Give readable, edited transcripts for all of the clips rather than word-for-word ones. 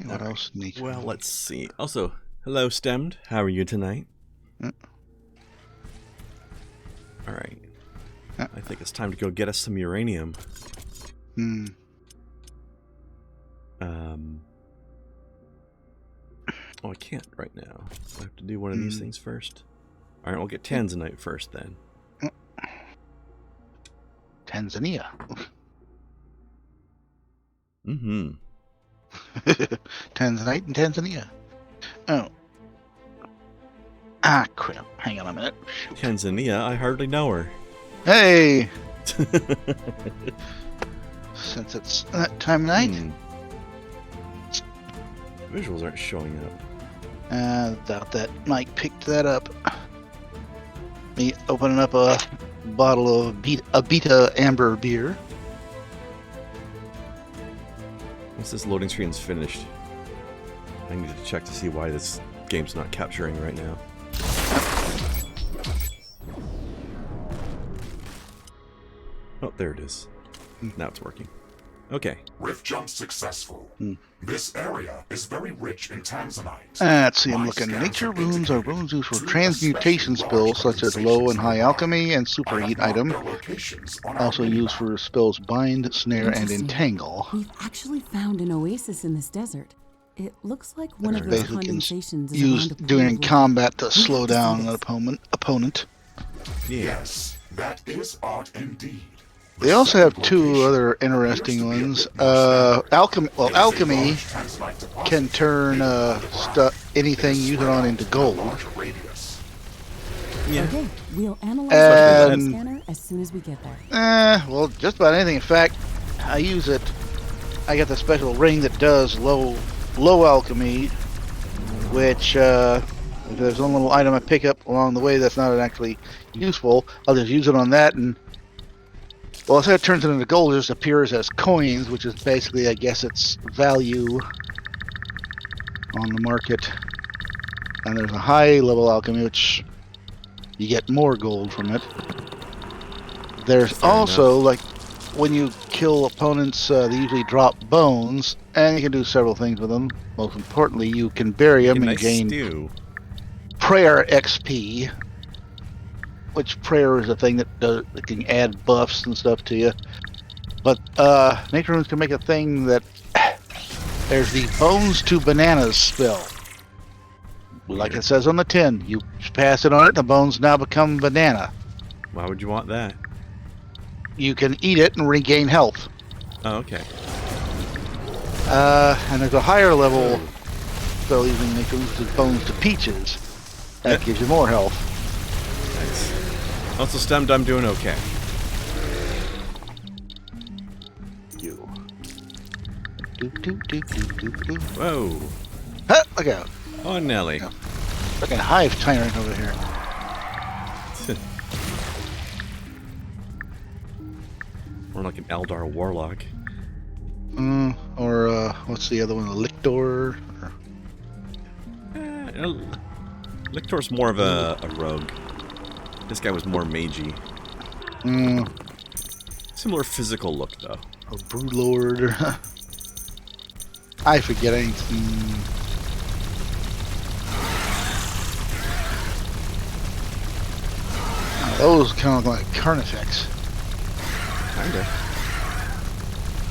What else? Nature. Well, let's see. Also, hello, Stemmed. How are you tonight? Alright. I think it's time to go get us some uranium. Oh, I can't right now. I have to do one of these things first. Alright, we'll get Tanzanite first then. Tanzania. Tanzanite in Tanzania. Oh. Ah, crap. Hang on a minute. Shoot. Tanzania? I hardly know her. Hey! Since it's that time of night. Visuals aren't showing up. Doubt that Mike picked that up. Me opening up a bottle of Beta Amber beer. Once this loading screen's finished, I need to check to see why this game's not capturing right now. Oh, there it is. Now it's working. Okay. Rift jump successful. This area is very rich in tanzanite. Let's see, I'm looking. Nature runes are runes used for transmutation spells such as low and high alchemy and superheat item. Also used for spells bind, snare, and entangle. We've actually found an oasis in this desert. It looks like one of those condensations is used during combat to slow down an opponent. Yes, that is art indeed. They also have two other interesting ones. Alchemy can turn anything you hit on into gold. Yeah. Okay, we'll analyze the scanner as soon as we get there. Well, just about anything. In fact, I use it. I got the special ring that does low alchemy, which if there's one little item I pick up along the way that's not actually useful, I'll just use it on that and. Well, instead it turns it into gold, it just appears as coins, which is basically, I guess, its value on the market. And there's a high-level alchemy, which you get more gold from it. There's also, like, when you kill opponents, they usually drop bones, and you can do several things with them. Most importantly, you can bury them and gain prayer XP. Which prayer is a thing that can add buffs and stuff to you. But nature runes can make a thing that there's the bones to bananas spell. Like it says on the tin, you pass it on it, the bones now become banana. Why would you want that? You can eat it and regain health. Oh, okay. And there's a higher level spell using nature runes, bones to peaches. That gives you more health. Nice. Also, Stemmed, I'm doing okay. Whoa. Huh, look out. Oh, Nelly. Yeah. Like a hive tyrant over here. Or like an Eldar warlock. Or what's the other one? A Lictor? Lictor's more of a rogue. This guy was more magey. Similar physical look, though. A Broodlord. I forget anything. Those kind of like Carnifex. Kinda.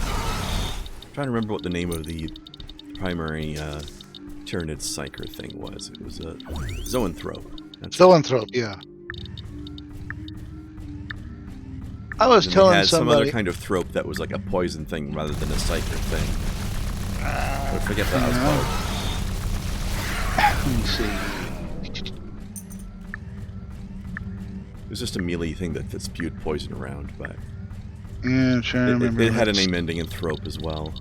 I'm trying to remember what the name of the primary Tyranid Psyker thing was. It was a Zoanthrope. Zoanthrope, yeah. I was telling had somebody... some other kind of thrope that was like a poison thing rather than a psyker thing. I forget what that was called. Let me see. It was just a melee thing that spewed poison around, but Yeah, I'm trying to remember. It had a name ending in thrope as well.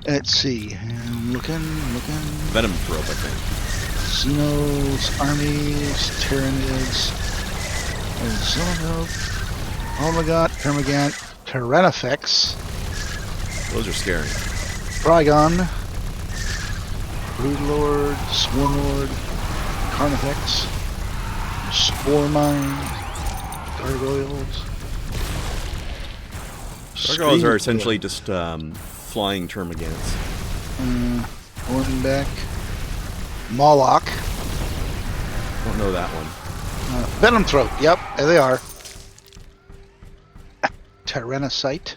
Let's see. I'm looking. Venom thrope, I think. Xenos, armies, Tyranids, Zonope, Omega, Termagant, Tyrannifex, Those are scary. Dragon, Broodlord, Swarmlord, Carnifex, Spore Mine, Gargoyles. Gargoyles are essentially just flying termagants. Hornbeck. Moloch. Don't know that one. Venom Throat. Yep, there they are. Tyrannocyte.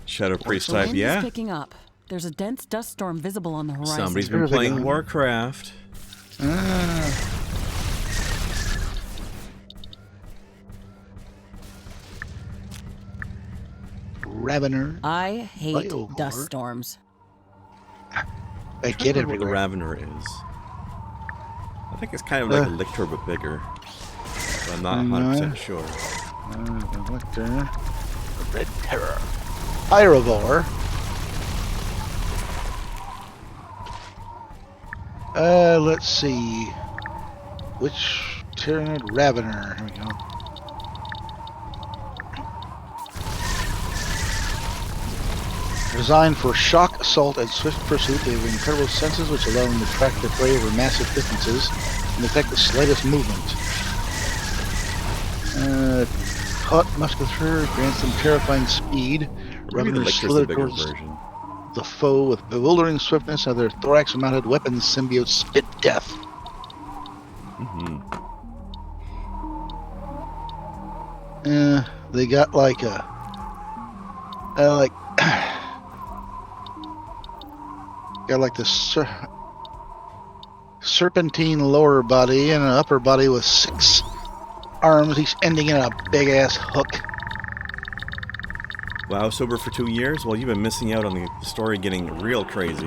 Shadow Priest The type, wind is yeah. picking up. There's a dense dust storm visible on the horizon. Somebody's been playing Warcraft. Ravener. I hate Biogore. dust storms. They get What the everywhere. Ravener is. I think it's kind of like a Lictor but bigger. But I'm not 100% sure. Lictor. Red Terror. Pyrovore. Let's see. Which Tyranid Ravener? Here we go. Designed for shock, assault, and swift pursuit, they have incredible senses which allow them to track their prey over massive distances and detect the slightest movement. Hot musculature grants them terrifying speed. Maybe the Raveners Lictor's the slither bigger towards version. the foe with bewildering swiftness, and their thorax-mounted weapons symbiote spit death. They got like a got like the serpentine lower body and an upper body with 6 arms, each ending in a big ass hook. Wow, sober for 2 years? Well, you've been missing out on the story getting real crazy.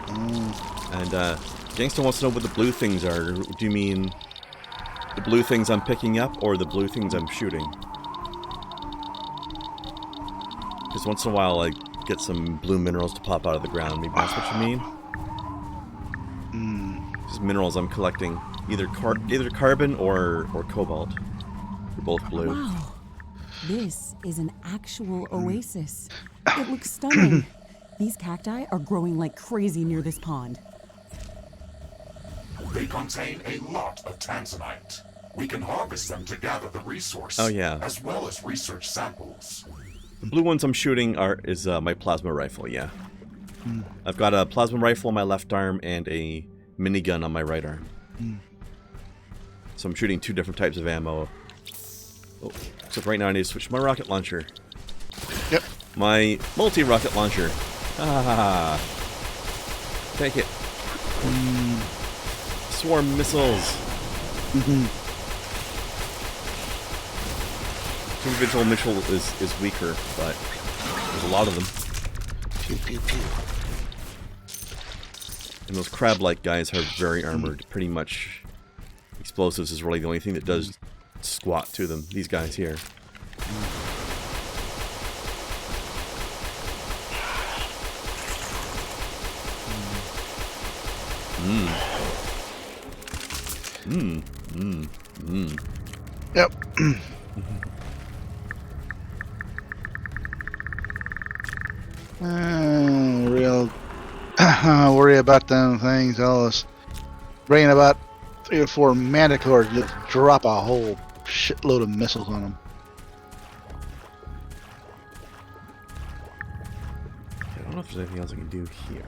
And, Gangsta wants to know what the blue things are. Do you mean the blue things I'm picking up, or the blue things I'm shooting? Because once in a while I get some blue minerals to pop out of the ground. Maybe that's what you mean? These minerals I'm collecting, either carbon or cobalt. They're both blue. Wow. This is an actual oasis. It looks stunning. These cacti are growing like crazy near this pond. They contain a lot of tanzanite. We can harvest them to gather the resource. Oh, yeah. As well as research samples. The blue ones I'm shooting is my plasma rifle, yeah. I've got a plasma rifle on my left arm and a minigun on my right arm. So I'm shooting 2 different types of ammo. Oh, except right now I need to switch my rocket launcher. Yep. My multi-rocket launcher. Ah, take it. Swarm missiles. Individual missile is weaker, but there's a lot of them. Pew pew pew. And those crab-like guys are very armored. Pretty much explosives is really the only thing that does squat to them. These guys here. Yep. Real worry about them things. I'll just bring about 3 or 4 manticores, just drop a whole shitload of missiles on them. I don't know if there's anything else I can do here.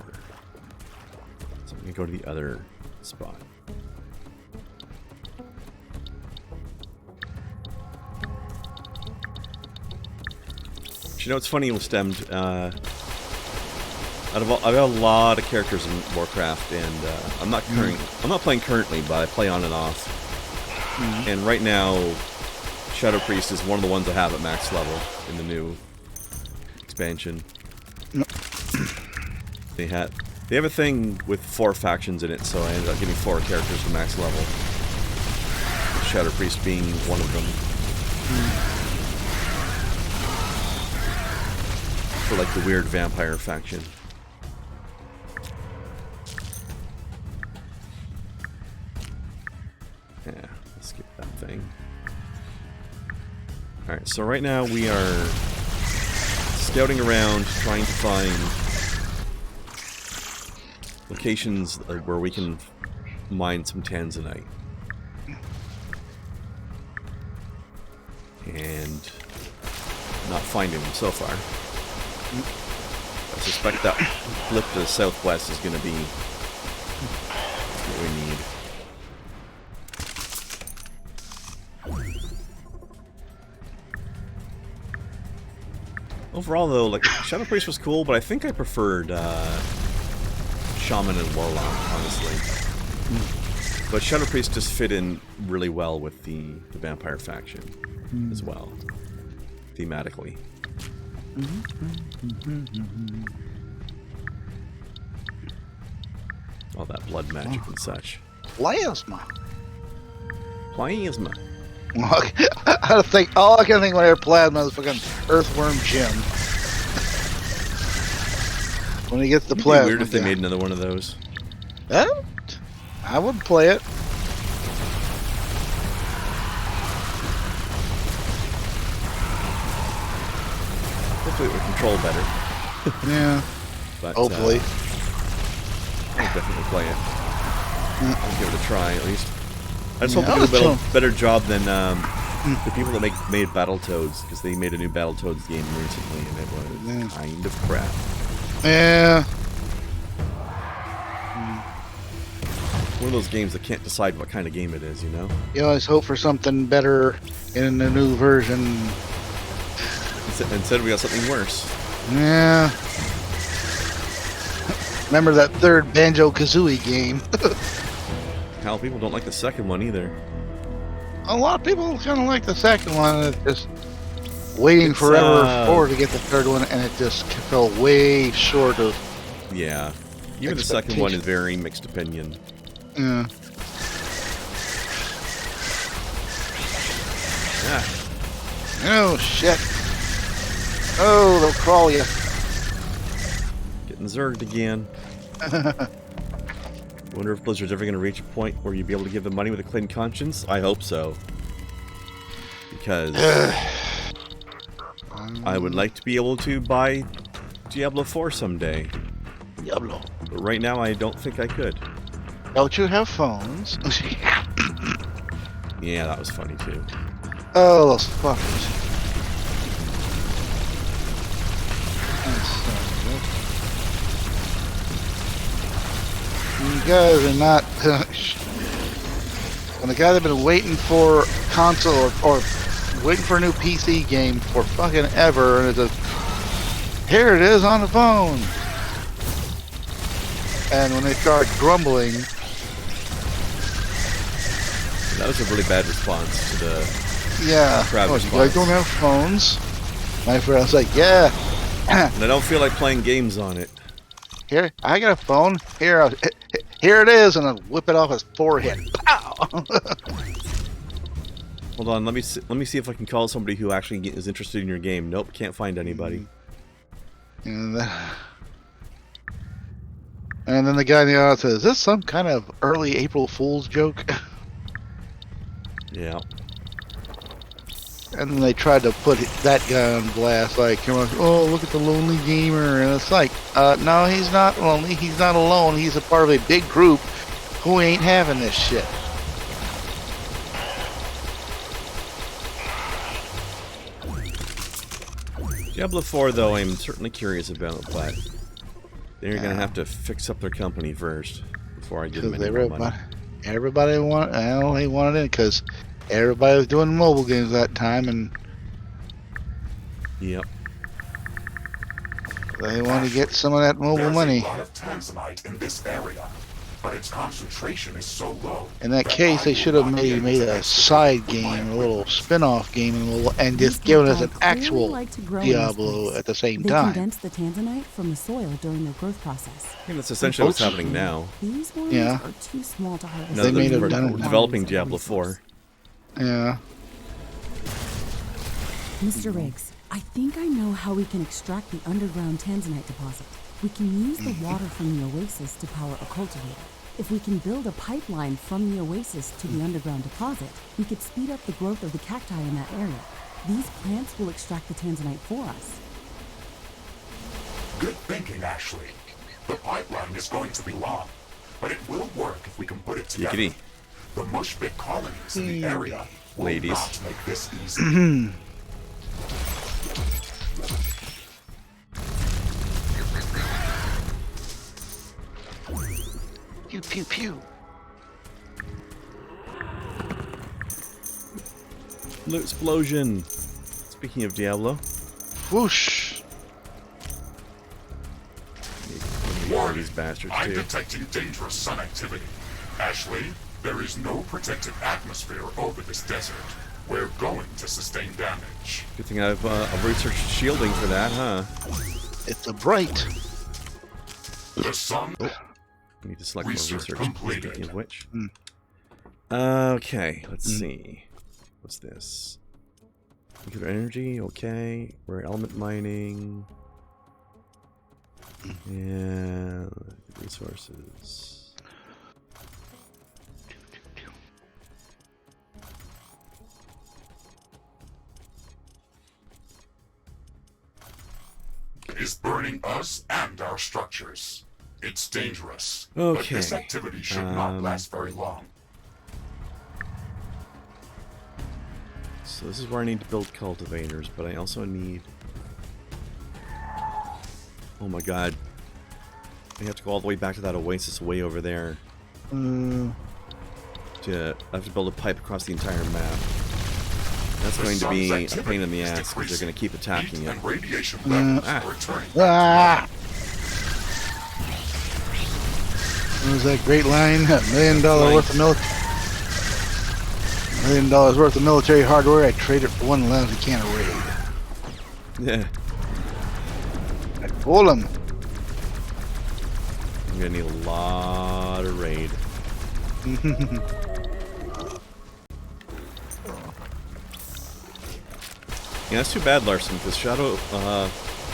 So I'm gonna go to the other spot. You know, it's funny with Stemmed. I've got a lot of characters in Warcraft, and I'm not playing currently, but I play on and off. And right now, Shadow Priest is one of the ones I have at max level in the new expansion. They have a thing with 4 factions in it, so I ended up getting 4 characters to max level. Shadow Priest being one of them. For like the weird vampire faction. Yeah, let's skip that thing. Alright, so right now we are scouting around trying to find locations where we can mine some tanzanite. And not finding them so far. I suspect that flip to the southwest is going to be what we need. Overall, though, like, Shadow Priest was cool, but I think I preferred Shaman and Warlock, honestly. But Shadow Priest just fit in really well with the Vampire faction as well, thematically. All that blood magic and such. Plasma. Plasma. I think all I can think when I hear plasma is fucking Earthworm Jim. When he gets the It'd be plasma. weird if they made another one of those. I would play it. Hopefully it would control better. Yeah. But, Hopefully. I'll definitely play it. I'll give it a try, at least. I just hope Yeah, they do a better job than the people that made Battletoads, because they made a new Battletoads game recently, and it was kind of crap. Yeah. One of those games that can't decide what kind of game it is, you know? You always hope for something better in the new version. Instead, we got something worse. Yeah. Remember that third Banjo-Kazooie game? Hell, people don't like the second one either. A lot of people kind of like the second one. It's just waiting forever forward to get the third one, and it just fell way short of. Yeah. Even the second one is very mixed opinion. Yeah. Yeah. Oh shit! Oh, they'll crawl you. Getting zerged again. Wonder if Blizzard's ever going to reach a point where you'd be able to give them money with a clean conscience? I hope so. Because I would like to be able to buy Diablo 4 someday. Diablo. But right now, I don't think I could. Don't you have phones? Yeah, that was funny too. Oh, those fuckers. You guys are not. When the guys have been waiting for console or waiting for a new PC game for fucking ever, and it's a here it is on the phone. And when they start grumbling, That was a really bad response to the crowd you response. guys don't have phones. My friend's like, yeah. And I don't feel like playing games on it. Here, I got a phone. Here it is, and I'll whip it off his forehead. Pow! Hold on, let me see if I can call somebody who actually is interested in your game. Nope, can't find anybody. And then the guy in the audience says, "Is this some kind of early April Fool's joke?" Yeah. And then they tried to put that guy on blast, like, "Oh, look at the lonely gamer," and it's like, no, he's not lonely. He's not alone. He's a part of a big group who ain't having this shit. Diablo 4, though, I'm certainly curious about, but they're going to have to fix up their company first before I give them any more money. Everybody wanted it because everybody was doing mobile games that time, and Yep. they want to get some of that mobile money. There's a lot of tanzanite in this area, but its concentration is so low. In that case, they should have maybe made a side game, a little spin-off game, and just given us an actual Diablo at the same They time. condense the tanzanite from the soil during their growth process. I think that's essentially what's happening now. These ones Yeah. are too small to harvest. Now They that may have we're done it. developing Diablo 4. Yeah. Mr. Riggs, I think I know how we can extract the underground tanzanite deposit. We can use the water from the oasis to power a cultivator. If we can build a pipeline from the oasis to the underground deposit, we could speed up the growth of the cacti in that area. These plants will extract the tanzanite for us. Good thinking, Ashley. The pipeline is going to be long, but it will work if we can put it together. Yickety. The mushbit colonies in the area will Ladies. not make this easy. pew, pew. Loot explosion. Speaking of Diablo. Whoosh. Warning. These bastards I'm too. detecting dangerous sun activity. Ashley, there is no protective atmosphere over this desert. We're going to sustain damage. Good thing I've researched shielding for that, huh? It's a bright. The sun... I need to select more Research research. completed. Speaking of which. Mm. Okay, let's see. What's this? Nuclear energy, okay. We're element mining. Yeah, resources. is burning us and our structures. It's dangerous. But Okay. this activity should not last very long. So this is where I need to build cultivators, but I also need... Oh my god. I have to go all the way back to that oasis way over there. I have to build a pipe across the entire map. That's going to be a pain in the ass because they're going to keep attacking Heat it. and radiation levels are returning. Ah! What was that great line? $1 million worth of $1 million worth of military hardware. I trade it for one lousy can of raid. Yeah. I fool him. I'm going to need a lot of raid. Yeah, that's too bad, Larson, because Shadow,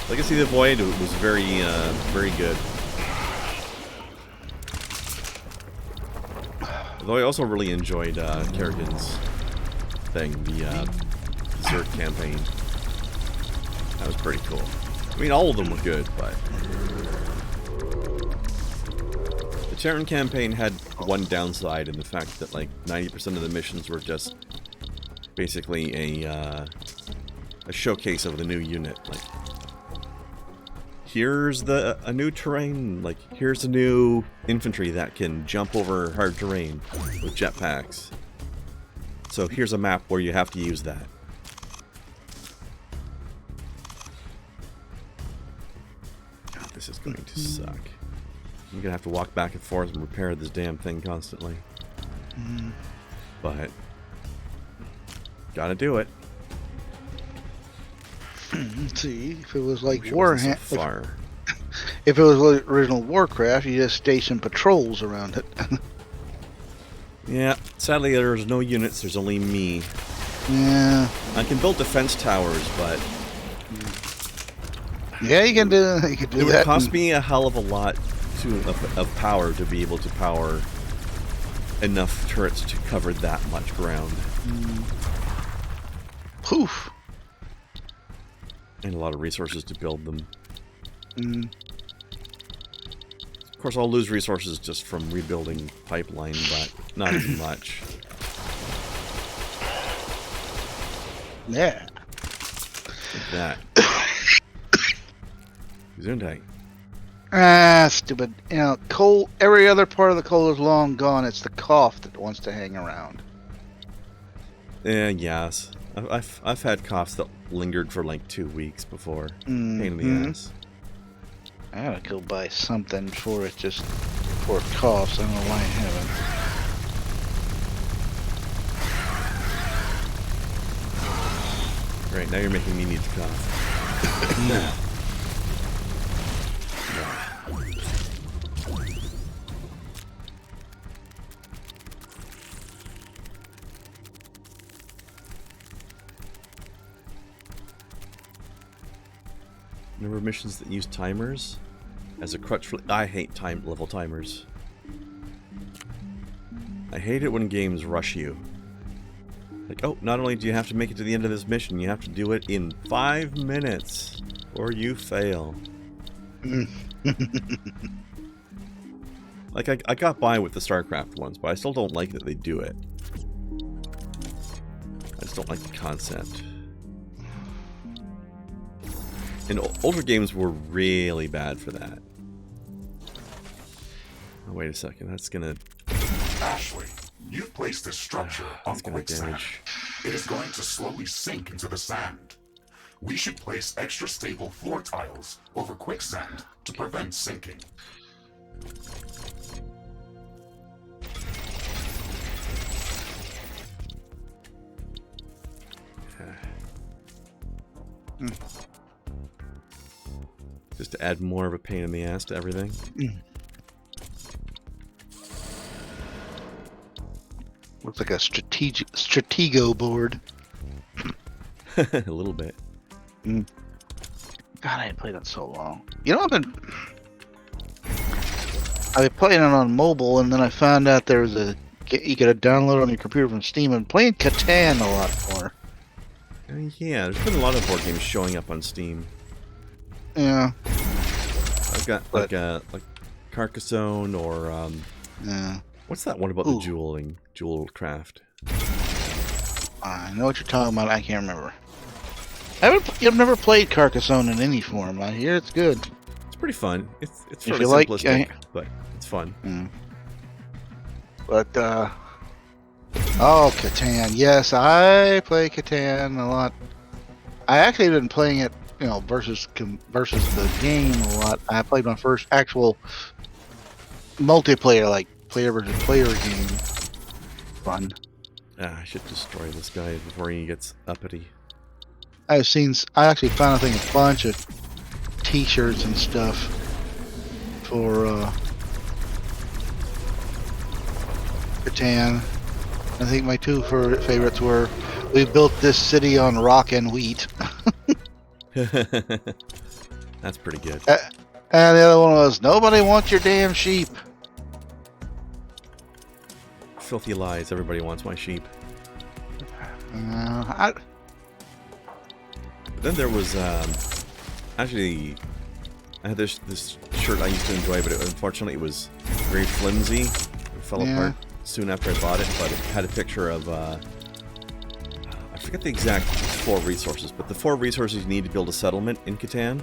Legacy of the Void was very, very good. Although I also really enjoyed Kerrigan's thing, the Zerg campaign. That was pretty cool. I mean, all of them were good, but... The Terran campaign had one downside in the fact that, like, 90% of the missions were just basically a showcase of the new unit. Like, here's a new terrain. Like, here's a new infantry that can jump over hard terrain with jetpacks. So here's a map where you have to use that. God, this is going to suck. I'm gonna have to walk back and forth and repair this damn thing constantly. But gotta do it. See, if it was like Which wasn't so Warhammer, far. if it was like original Warcraft, you just station patrols around it. Yeah, sadly there's no units, there's only me. Yeah. I can build defense towers, but Yeah, you can do it that. would cost me a hell of a lot of power to be able to power enough turrets to cover that much ground. Poof. And a lot of resources to build them. Mm. Of course, I'll lose resources just from rebuilding pipeline, but not as much. Yeah. Like that. Gesundheit. Ah, stupid. You know, coal. Every other part of the coal is long gone. It's the cough that wants to hang around. Yes. I've had coughs that lingered for like 2 weeks before. Pain in the ass. I gotta go buy something before it coughs. I don't know why I haven't. Right, now you're making me need to cough. No. Number of missions that use timers as a crutch for... I hate level timers. I hate it when games rush you. Like, oh, not only do you have to make it to the end of this mission, you have to do it in 5 minutes, or you fail. Like, I got by with the StarCraft ones, but I still don't like that they do it. I just don't like the concept. And older games were really bad for that. Oh, wait a second. That's gonna. Ashley, you've placed this structure on That's gonna quicksand. damage. It is going to slowly sink into the sand. We should place extra stable floor tiles over quicksand to prevent sinking. Just to add more of a pain in the ass to everything. Looks like a stratego board. A little bit. God, I ain't played it so long. You know, I've been playing it on mobile, and then I found out there was you could download on your computer from Steam, and playing Catan a lot more. Yeah, there's been a lot of board games showing up on Steam. Yeah. I've got like Carcassonne or Yeah. what's that one about the jewel craft? I know what you're talking about. I can't remember. I've never played Carcassonne in any form. I hear it's good. It's pretty fun. It's If fairly you like, simplistic, but it's fun. But Catan. Yes, I play Catan a lot. I actually been playing it, versus the game a lot. I played my first actual multiplayer, like player versus player game. Fun. I should destroy this guy before he gets uppity. I actually found, I think, a bunch of T-shirts and stuff for Catan. I think my two favorites were, "We built this city on rock and wheat," That's pretty good. and the other one was, "Nobody wants your damn sheep." Filthy lies. Everybody wants my sheep. I But then there was actually I had this shirt I used to enjoy, but unfortunately it was very flimsy. It fell apart soon after I bought it, but it had a picture of I forget the exact 4 resources, but the 4 resources you need to build a settlement in Catan.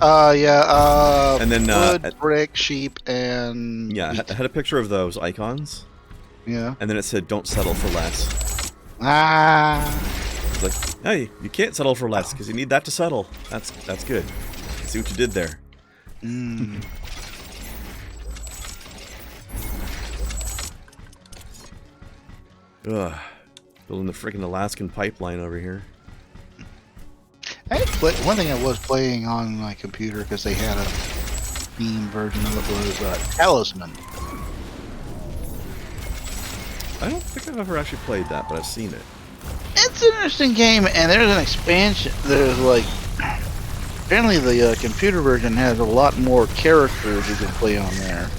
And then wood, brick, sheep, and yeah, it had a picture of those icons. Yeah. And then it said, "Don't settle for less." It's like, hey, you can't settle for less because you need that to settle. That's good. I see what you did there. Ugh. Building the freaking Alaskan pipeline over here. One thing I was playing on my computer, because they had a Steam version of it, was Talisman. I don't think I've ever actually played that, but I've seen it. It's an interesting game, and there's an expansion. There's apparently the computer version has a lot more characters you can play on there.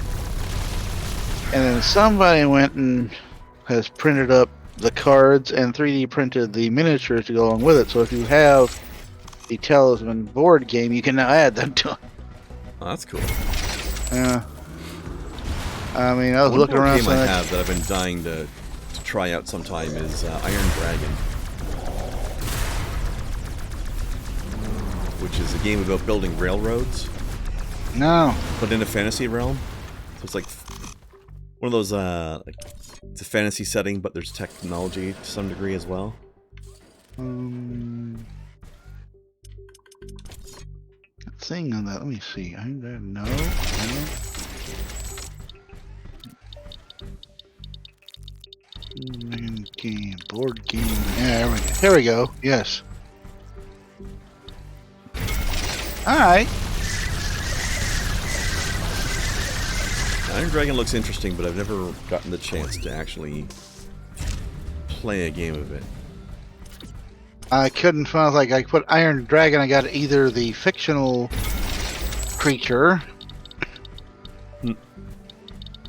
And then somebody went and has printed up the cards and 3D printed the miniatures to go along with it. So if you have the Talisman board game, you can now add them to it. Oh, that's cool. Yeah. I mean, I was One looking board around. game I have that I've been dying to try out sometime is Iron Dragon, which is a game about building railroads. No. But in a fantasy realm. So it's like one of those it's a fantasy setting, but there's technology to some degree as well. Thing on that. Let me see. No. Game, board game. Yeah, here we go. Yes. All right. Iron Dragon looks interesting, but I've never gotten the chance to actually play a game of it. I couldn't find, I put Iron Dragon, I got either the fictional creature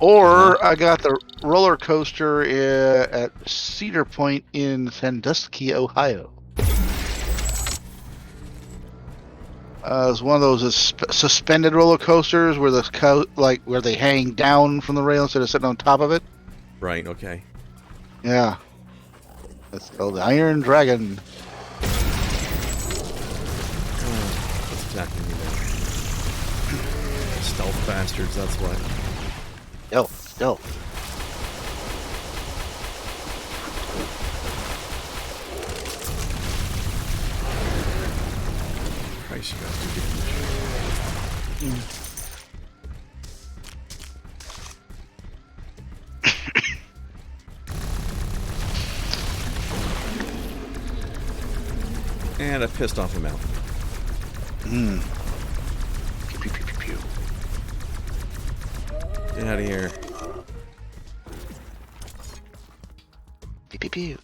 or I got the roller coaster at Cedar Point in Sandusky, Ohio. It's one of those suspended roller coasters where where they hang down from the rail instead of sitting on top of it. Right, okay. Yeah. That's called the Iron Dragon. What's attacking me there? Stealth bastards, that's what. Go. Christ, you guys do damage. And I pissed off him out. Pew, pew, pew, pew, pew. Get out of here. Pew, pew, pew.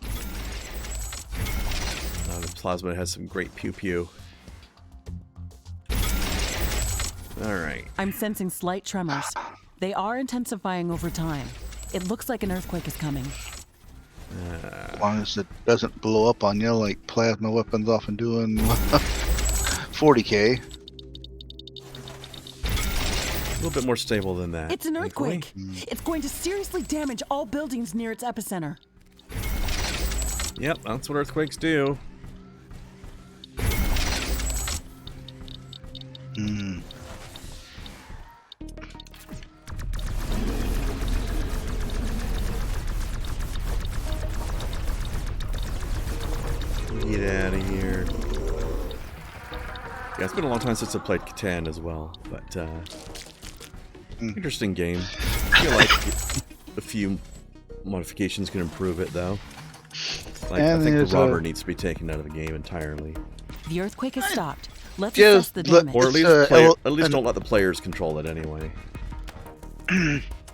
The plasma has some great pew pew. Alright. I'm sensing slight tremors. They are intensifying over time. It looks like an earthquake is coming. As long as it doesn't blow up on you like plasma weapons often do in 40k. A little bit more stable than that. It's an thankfully. earthquake. It's going to seriously damage all buildings near its epicenter. Yep, that's what earthquakes do. Get out of here. Yeah, it's been a long time since I played Catan as well, but interesting game. I feel like a few modifications can improve it, though. Like, I And think the there's robber needs to be taken out of the game entirely. The earthquake has stopped. Let's Just assess the let- damage. Or at least, It's, at least don't let the players control it anyway.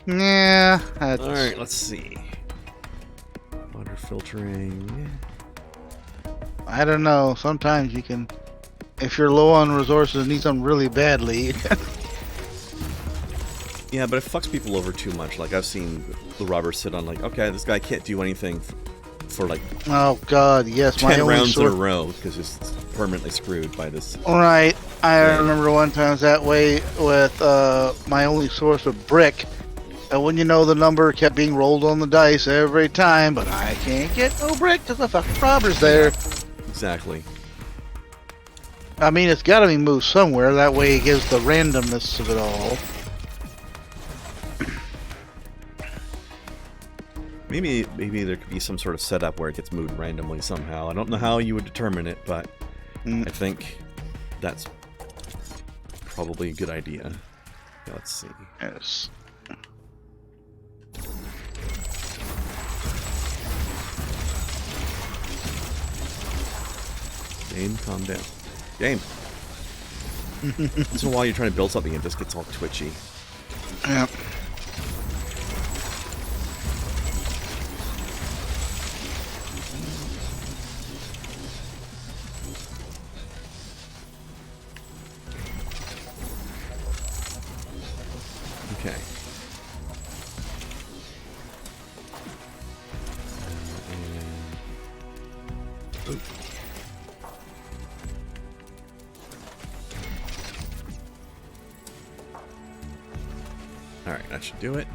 Yeah. That's, Alright, let's see. Water filtering. I don't know. Sometimes you can, if you're low on resources and need something really badly. Yeah, but it fucks people over too much. Like, I've seen the robbers sit on, like, okay, this guy can't do anything for like Oh God, yes. My 10 only rounds in a source. row because he's permanently screwed by this. Right. I remember one time I was that way with my only source of brick. And when you know the number kept being rolled on the dice every time, but I can't get no brick because the fucking robber's there. Exactly. I mean, it's got to be moved somewhere. That way it gives the randomness of it all. Maybe there could be some sort of setup where it gets moved randomly somehow. I don't know how you would determine it, but I think that's probably a good idea. Yeah, let's see. Yes. Game, calm down. Game. Once in a while you're trying to build something and it just gets all twitchy. Yeah. Okay. Oop. Alright, that should do it.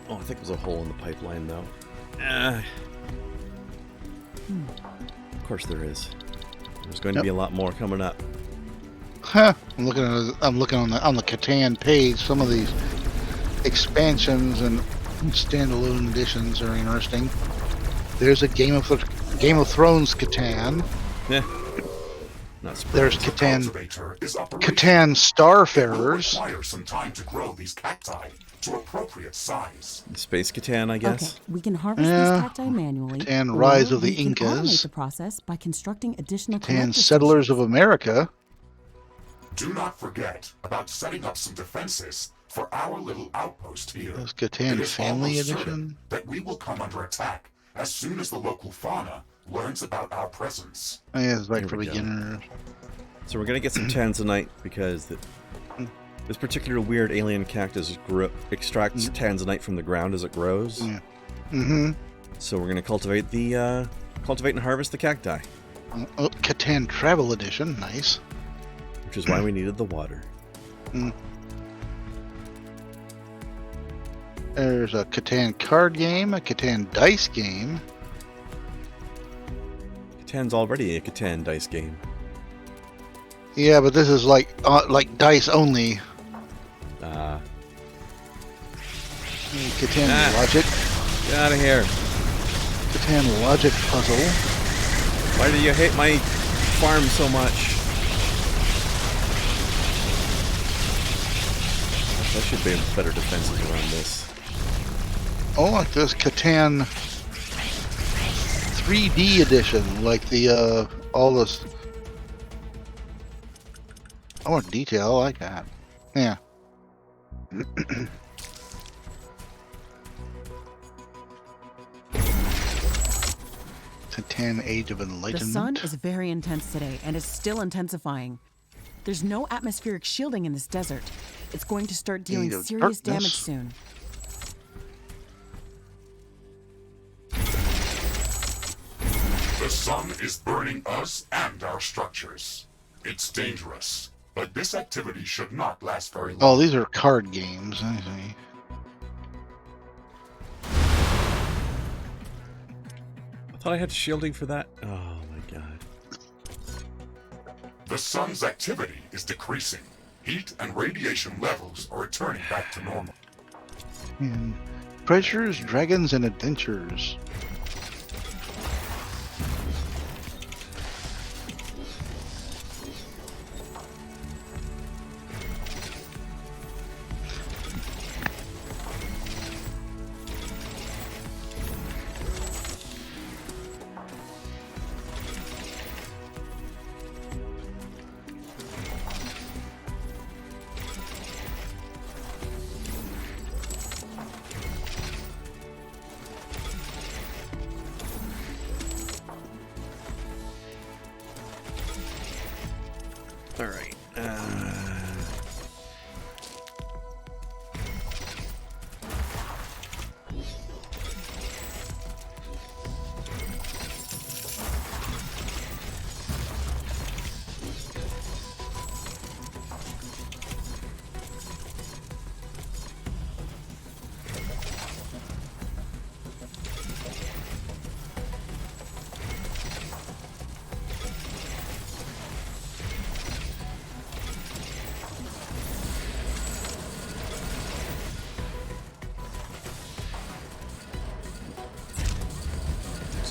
Oh, I think there's a hole in the pipeline, though. Of course there is. There's going to be a lot more coming up. Huh. I'm looking on the Catan page. Some of these expansions and standalone editions are interesting. There's a Game of Thrones Catan. Yeah. Not surprised. There's The Catan cultivator is operational. Catan It Starfarers. will require some time to grow these cacti to appropriate size. Space Catan, I guess. Okay, we can harvest Yeah. these cacti manually. Catan or Rise of the we can automate Incas. the process by constructing additional Catan collector Settlers of stations. America. Do not forget about setting up some defenses for our little outpost here. There's Catan It is Family almost certain Edition. that we will come under attack as soon as the local fauna learns about our presence. Oh, yeah, it's like Here for we go. beginners. So we're going to get some tanzanite because this particular weird alien cactus extracts tanzanite from the ground as it grows. Yeah. Mm-hmm. So we're going to cultivate and harvest the cacti, Oh, Catan Travel Edition. Nice. which is why we needed the water. There's a Catan card game, a Catan dice game. Catan's already a Catan dice game. Yeah, but this is like dice only. Catan logic. Get out of here. Catan logic puzzle. Why do you hate my farm so much? There should be better defenses around this. Oh, like this Catan 3D edition, like the all this. I want detail. I like that. Yeah. Catan Age of Enlightenment. The sun is very intense today and is still intensifying. There's no atmospheric shielding in this desert. It's going to start dealing Age of serious Darkness. damage soon. The sun is burning us and our structures. It's dangerous, but this activity should not last very long. Oh, these are card games. I see. I thought I had shielding for that. Oh my god. The sun's activity is decreasing. Heat and radiation levels are returning back to normal. And Treasures, Dragons, and Adventures. All right.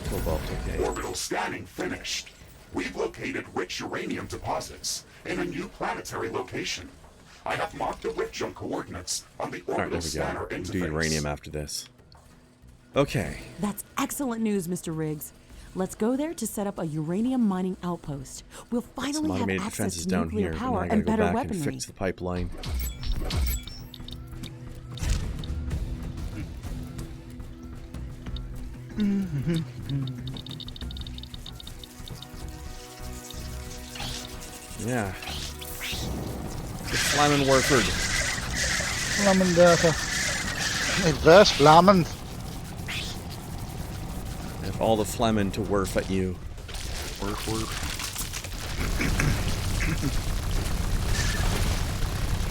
Cobalt, okay. Orbital scanning finished. We've located rich uranium deposits in a new planetary location. I have marked the rift zone coordinates on the All right, orbital there we scanner go. interface. Do uranium after this. Okay. That's excellent news, Mr. Riggs. Let's go there to set up a uranium mining outpost. We'll Some finally have automated access defenses to down nuclear here. But now power I gotta and go better back weaponry. and fix the pipeline. Yeah. The Flamin' Warford. Flammen data. Is this Flammen? Have all the Flamin' to wurf at you. Worf, worf.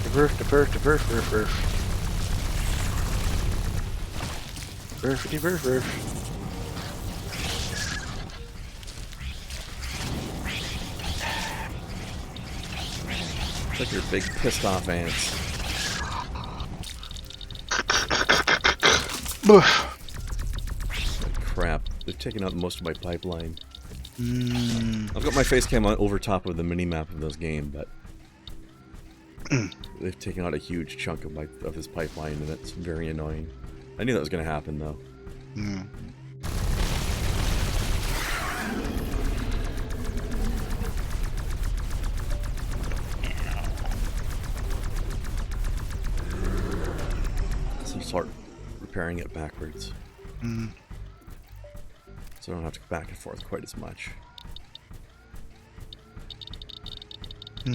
Diverf, diverf, diverf, verf, verf. Verfity, verf, verf. Look at your big pissed off ants. Boof. Crap. They're taking out most of my pipeline. I've got my face cam on over top of the mini-map of this game, but they've taken out a huge chunk of this pipeline, and that's very annoying. I knew that was going to happen, though. So start repairing it backwards. So I don't have to go back and forth quite as much. I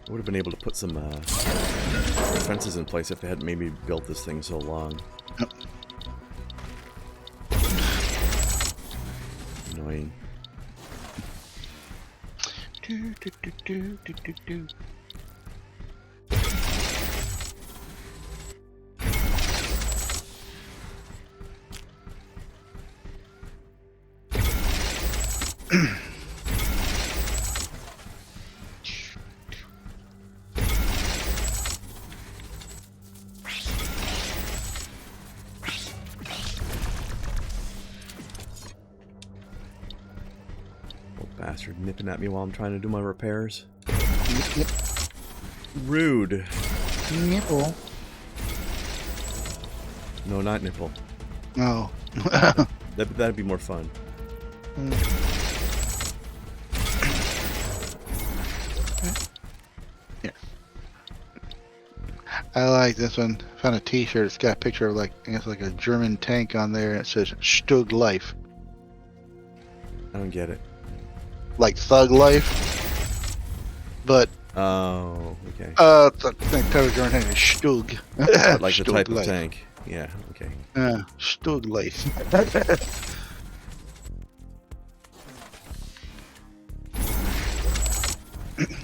would have been able to put some defenses in place if they hadn't maybe built this thing so long. Yep. Annoying. Do, do, do, do, do, do, do. Bastard nipping at me while I'm trying to do my repairs. Yep. Rude. Nipple. No, not nipple. No. That'd be more fun. Yeah. I like this one. Found a T-shirt. It's got a picture of like, I guess like a German tank on there. It says "Stug Life," I don't get it. like thug life. But Oh, okay. the type of German tank is Stug. Like the Stug type Life. of tank. Yeah, okay. Stug Life.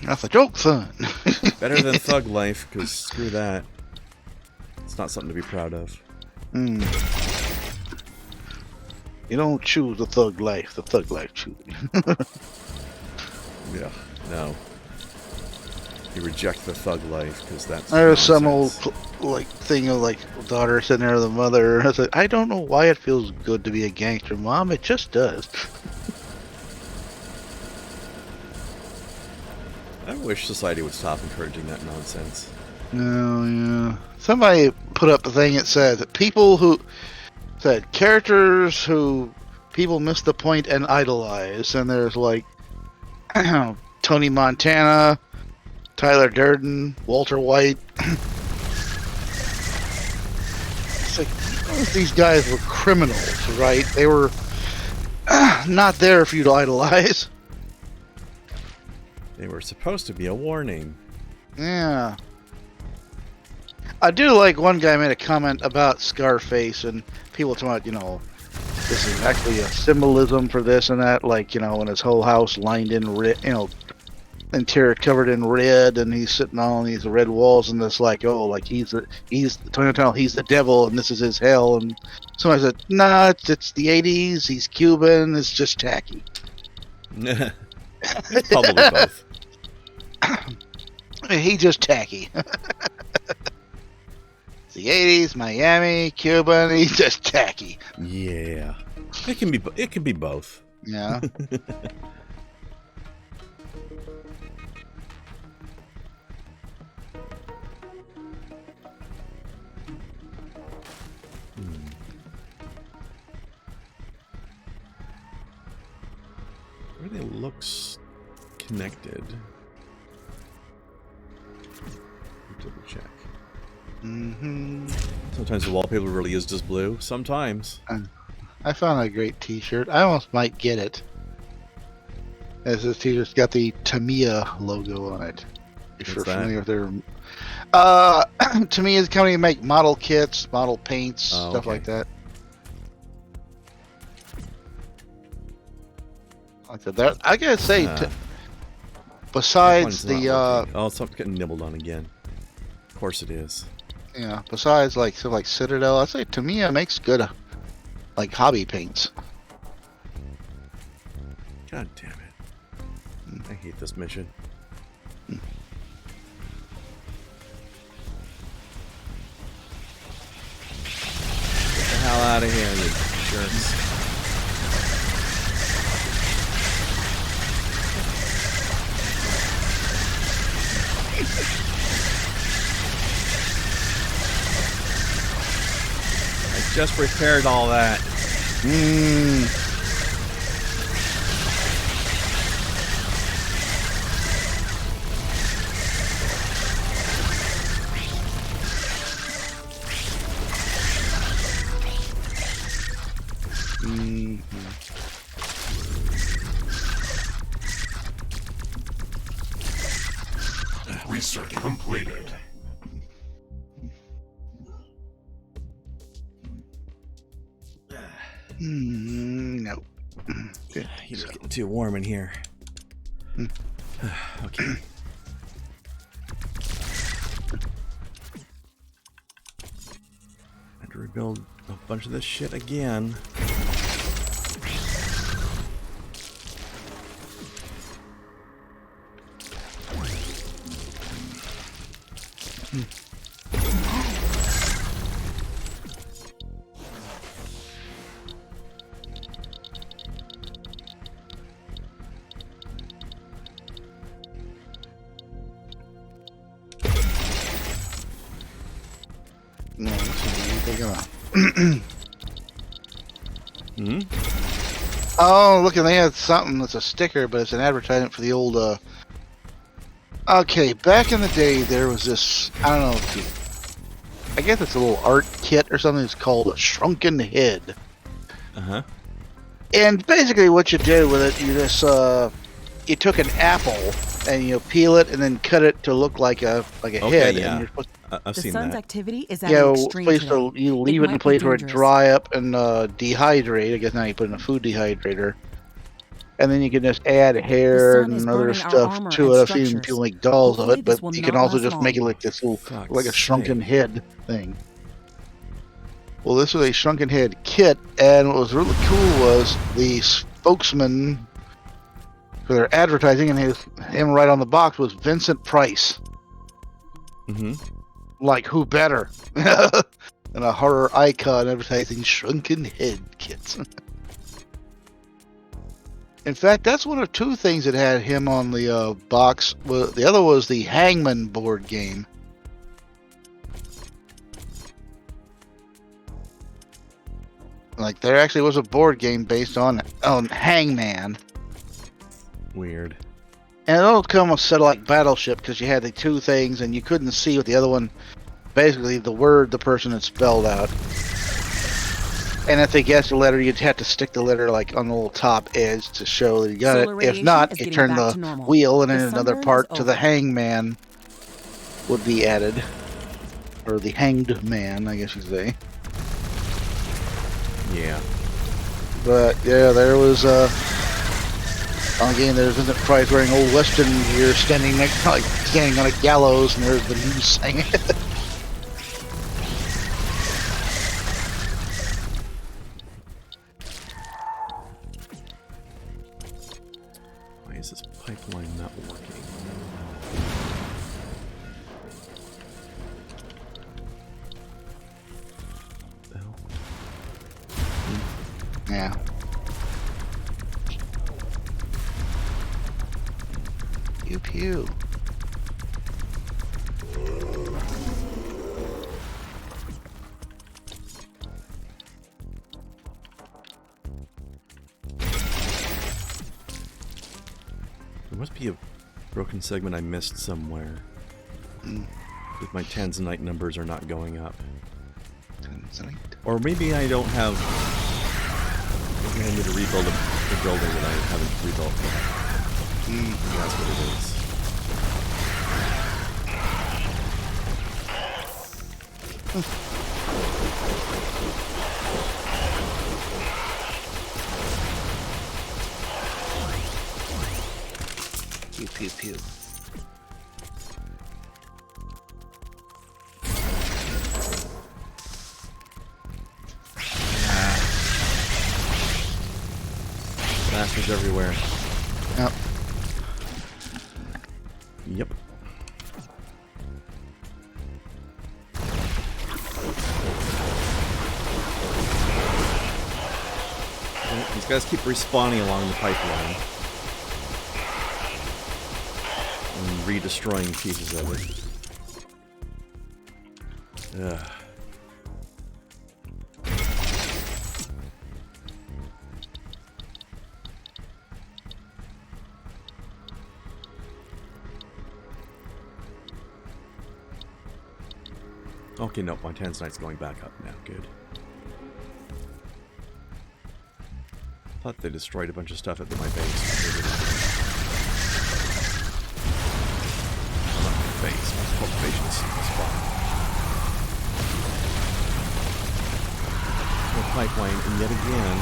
That's a joke, son. Better than thug life, because screw that. It's not something to be proud of. You don't choose the thug life chooses. Yeah, no. You reject the thug life, because that's There's some nonsense. old like thing of like daughter sitting there with the mother. I said, I don't know why it feels good to be a gangster, Mom. It just does. I wish society would stop encouraging that nonsense. Oh yeah. Somebody put up a thing that said that people who said characters who people miss the point and idolize, and there's like Tony Montana, Tyler Durden, Walter White. It's like these guys were criminals, right? They were not there for you to idolize. They were supposed to be a warning. Yeah. I do like one guy made a comment about Scarface and people talking about, this is actually a symbolism for this and that, like, when his whole house lined in red, interior covered in red, and he's sitting on these red walls, and it's like, oh, like he's the devil, and this is his hell. And somebody said, nah, it's the 80s, he's Cuban, it's just tacky. It's probably both. He's just tacky. It's the 80s, Miami, Cuban, he's just tacky. Yeah. It can be both. Yeah. Everything looks connected. Double check. Sometimes the wallpaper really is just blue. Sometimes. I found a great T-shirt. I almost might get it. As this T-shirt's got the Tamiya logo on it. If you're What's that? familiar with their, Tamiya's company to make model kits, model paints, stuff okay. like that. Like that. I gotta say, besides That one's the not working. Oh, something's getting nibbled on again. Of course it is. besides like Citadel, I'd say Tamiya makes good like hobby paints. God damn it. I hate this mission. Get the hell out of here, you jerks. I just repaired all that. Research completed. No. Okay. It's getting too warm in here. Okay. Had to rebuild a bunch of this shit again. Hmm? Oh, look, and they had something that's a sticker, but it's an advertisement for the old, Okay, back in the day, there was this, I don't know if you, I guess it's a little art kit or something. It's called a shrunken head. Uh-huh. And basically what you did with it, you just, you took an apple and you peel it and then cut it to look like a Okay, head. yeah. And you're supposed I've The seen sun's that. activity is at you an know, extreme place today. to, you leave it in a might be place where it dangerous. dry up and dehydrate. I guess now you put it in a food dehydrator. And then you can just add hair sun is and other burning our stuff armor to and it. I've seen structures. people make dolls of Hopefully it, but this will you can not also last just make it long. like this little, Fuck's like a shrunken sake. head thing. Well, this was a shrunken head kit, and what was really cool was the spokesman for their advertising, and him right on the box was Vincent Price. Mm-hmm. Like, who better? And a horror icon advertising shrunken head kits. In fact, that's one of two things that had him on the box. The other was the Hangman board game. Like, there actually was a board game based on Hangman. Weird. And it'll come a set of like Battleship, because you had the two things and you couldn't see what the other one, basically the word the person had spelled out. And if they guessed a letter, you'd have to stick the letter like on the little top edge to show that you got Solar it. If radiation not, is you getting turn back the to normal. wheel and The then another sunburn part is to the over. Hangman would be added. Or the Hanged Man, I guess you'd say. Yeah. But yeah, there was again, there's Vincent Price wearing old Western gear, standing standing on a gallows, and there's the news saying it. Why is this pipeline not working? What the hell? Yeah. Pew pew. There must be a broken segment I missed somewhere. If my Tanzanite numbers are not going up. Or maybe I don't have... Maybe I need to rebuild a building that I haven't rebuilt yet. That's what it is. Pew pew pew. Bastards everywhere. Yep. Yep. These guys keep respawning along the pipeline. And re-destroying pieces of it. Ugh. Okay, no, my Tanzanite's going back up now. Good. Thought they destroyed a bunch of stuff at my base. Well, not my base, my cultivation spot. The pipeline, and yet again...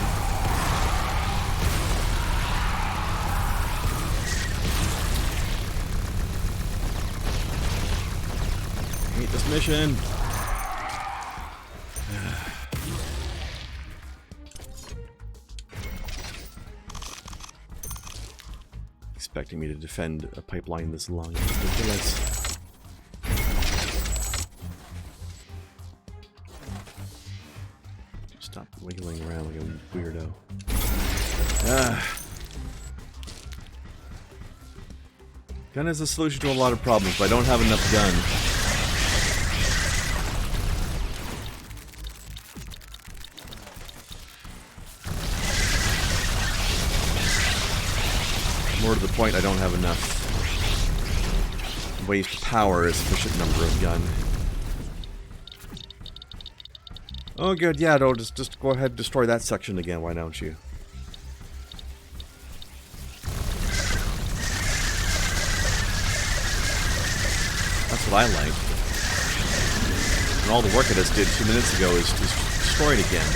I hate this mission! Expecting me to defend a pipeline this long is ridiculous. Stop wiggling around like a weirdo. Gun is a solution to a lot of problems, but I don't have enough gun. the point I don't have enough ways to power a sufficient number of gun. Oh good, yeah, no, just go ahead and destroy that section again, why don't you? That's what I like. And all the work I just did 2 minutes ago is destroyed again.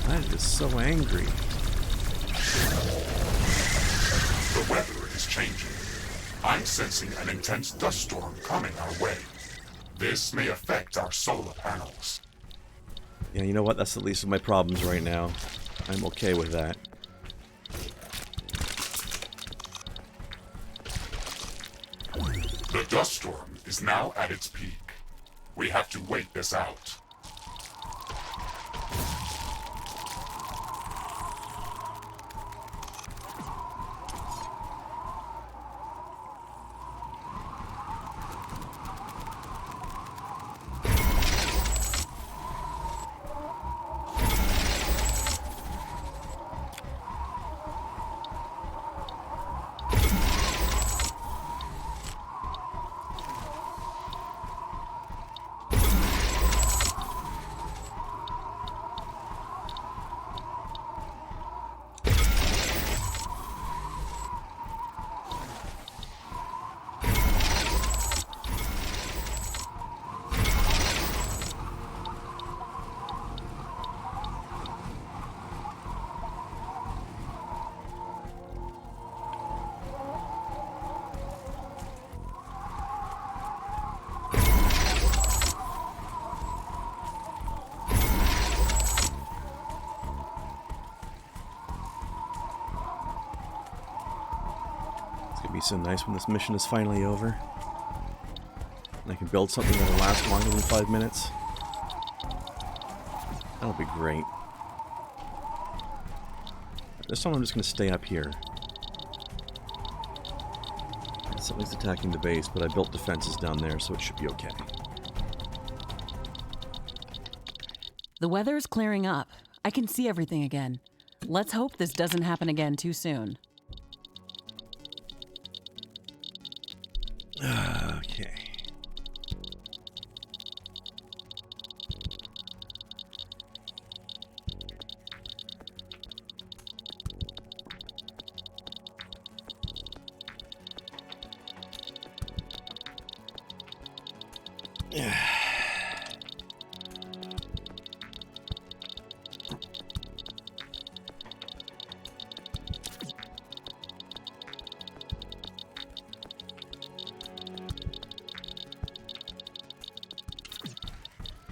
That is so angry. The weather is changing. I'm sensing an intense dust storm coming our way. This may affect our solar panels. Yeah, you know what? That's the least of my problems right now. I'm okay with that. The dust storm is now at its peak. We have to wait this out. It's gonna be so nice when this mission is finally over. And I can build something that'll last longer than 5 minutes. That'll be great. This time I'm just gonna stay up here. Something's attacking the base, but I built defenses down there, so it should be okay. The weather is clearing up. I can see everything again. Let's hope this doesn't happen again too soon. Okay.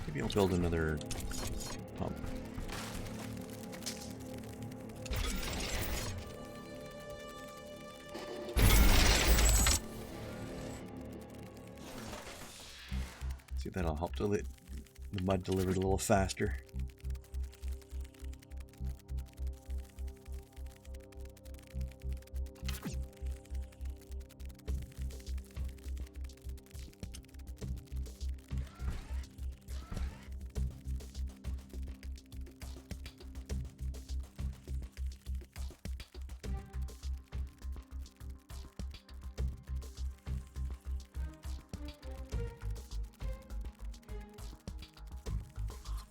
Maybe I'll build another pump. See if that'll help the mud delivered a little faster.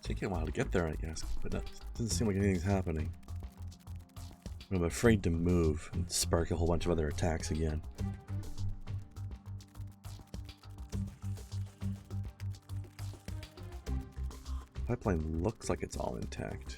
Taking a while to get there, I guess, but it doesn't seem like anything's happening. I'm afraid to move and spark a whole bunch of other attacks again. Pipeline looks like it's all intact.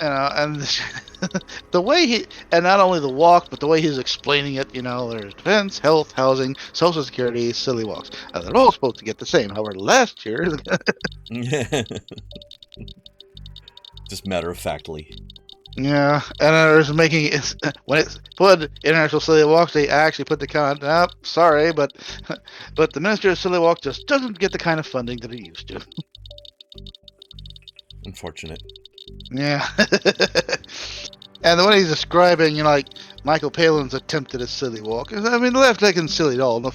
And the way and not only the walk, but the way he's explaining it, there's defense, health, housing, social security, silly walks. And they're all supposed to get the same. However, last year, Just matter of factly. yeah, and there's making it, when it's put international silly walks, they actually put the comment, sorry, but the Ministry of Silly Walk just doesn't get the kind of funding that it used to. Unfortunate. Yeah. And the way he's describing, like Michael Palin's attempt at a silly walk, I mean, the left leg isn't silly at all. The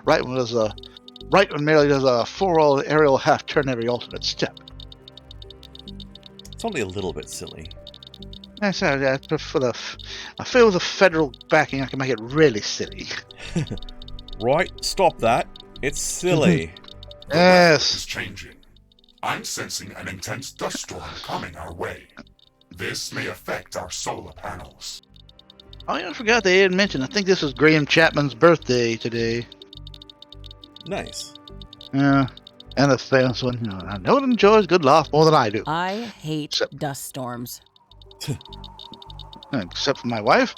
right one merely does a four-roll aerial half turn every alternate step. It's only a little bit silly. I said, I feel with the federal backing, I can make it really silly. Right, stop that. It's silly. The weather is Yes. changing. I'm sensing an intense dust storm coming our way. This may affect our solar panels. Oh, I forgot they didn't mention. I think this is Graham Chapman's birthday today. Nice. Yeah. And the famous one, I know it enjoys good laugh more than I do. I hate Except- dust storms. Except for my wife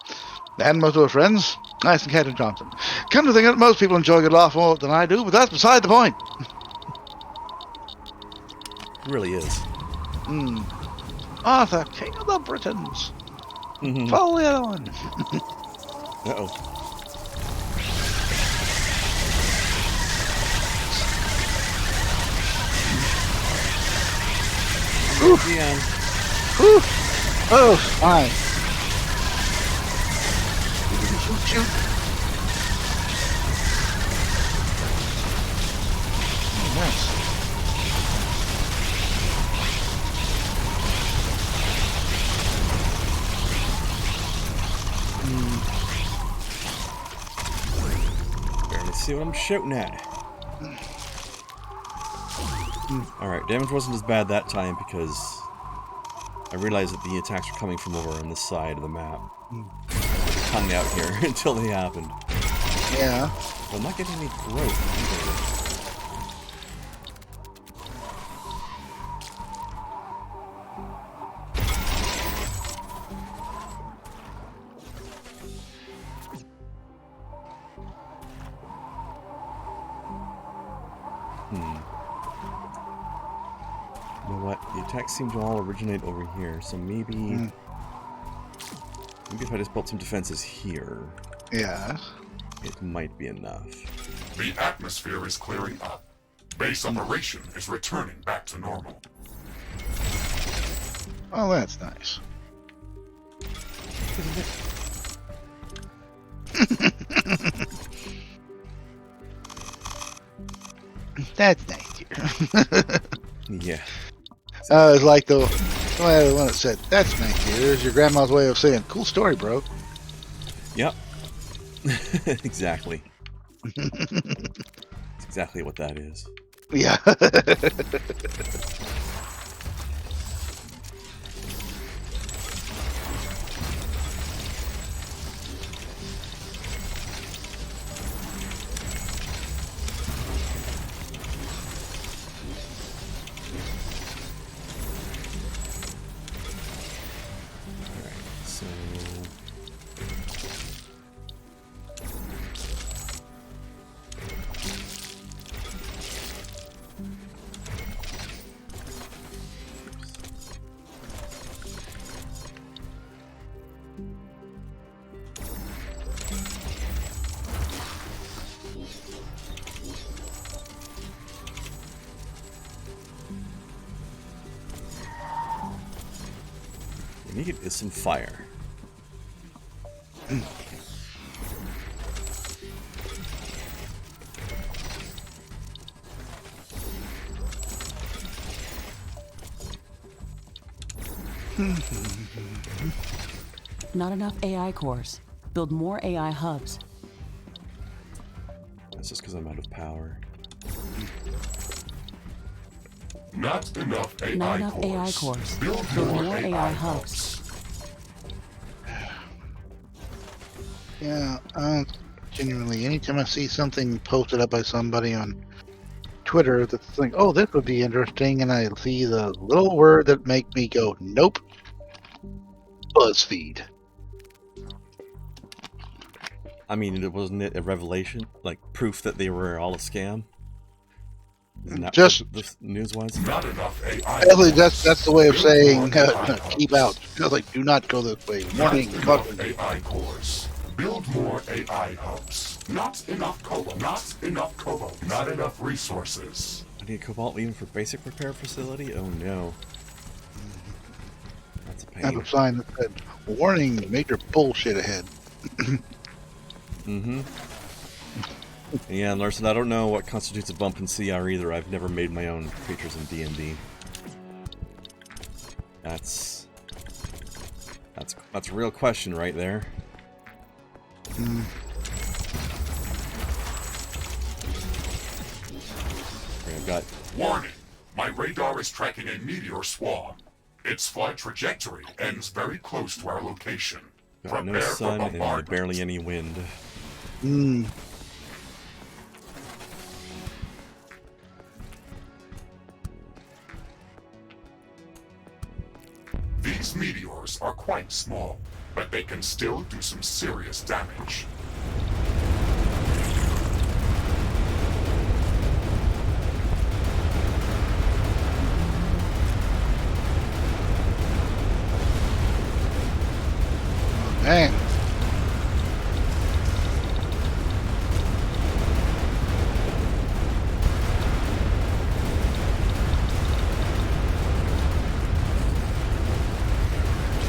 and most of her friends, Nice and Captain Johnson. Come to think of it, most people enjoy good laugh more than I do, but that's beside the point. It really is. Arthur, King of the Britons. Mhm. Follow the other one. Uh-oh. Again. Whew. Oh, fine. Shoot. Oh, nice. Barely see what I'm shooting at. Alright, damage wasn't as bad that time because I realized that the attacks were coming from over on this side of the map. Hung out here until they happened. Yeah. But I'm not getting any growth either. You know what? The attacks seem to all originate over here, so maybe... Maybe if I just built some defenses here, Yeah. it might be enough. The atmosphere is clearing up. Base operation is returning back to normal. Oh, that's nice. That's nice. Yeah. It's like the one that said, "That's nice." Here's your grandma's way of saying, "Cool story, bro." Yep. Exactly. That's exactly what that is. Yeah. Alright, so... What we need is some fire. Not enough AI cores. Build more AI hubs. That's just because I'm out of power. Not enough AI Not enough cores. AI cores. Build Build more more AI AI hubs. Yeah, genuinely, anytime I see something posted up by somebody on Twitter that's like, "Oh, this would be interesting," and I see the little word that make me go, "Nope," BuzzFeed. I mean, wasn't it a revelation? Like, proof that they were all a scam? Isn't that Just- what the news was? Not enough AI. I think that's the way of Build saying more AI keep hubs. out. It's like do not go this way. Not Warning, enough caution. AI cores. Build more AI hubs. Not enough cobalt. Not enough cobalt. Not enough resources. I need cobalt even for basic repair facility? Oh no. That's a That's pain. a sign that said, warning, major bullshit ahead. Mm-hmm. Yeah, Larson, I don't know what constitutes a bump in CR either. I've never made my own creatures in D&D. That's a real question right there. Okay, I've got Warning. My radar is tracking a meteor swarm. Its flight trajectory ends very close to our location. no Prepare for sun and bombardment. barely any wind. These meteors are quite small, but they can still do some serious damage. Dang.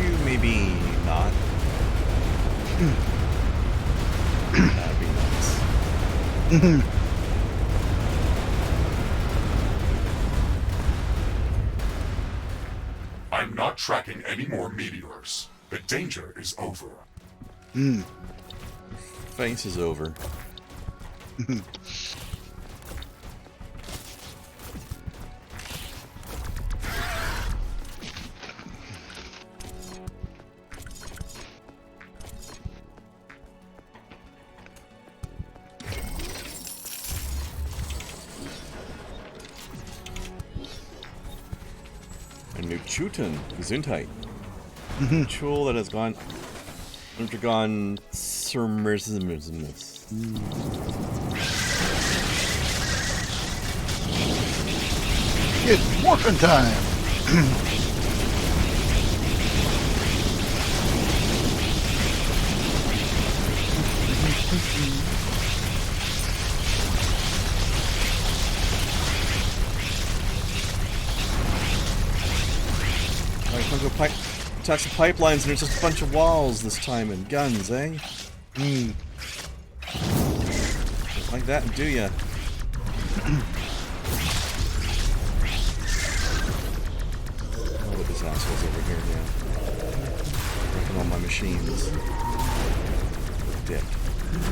You maybe not. That'd be nice. I'm not tracking any more meteors. The danger is over. Face is over. A new Chutin, Gesundheit. Tool that has undergone submersiveness. It's morphin' time. Alright, come to attack some pipelines and there's just a bunch of walls this time and guns, eh? Like that, do ya? Oh, this asshole's over here now. Working on my machines. Dick.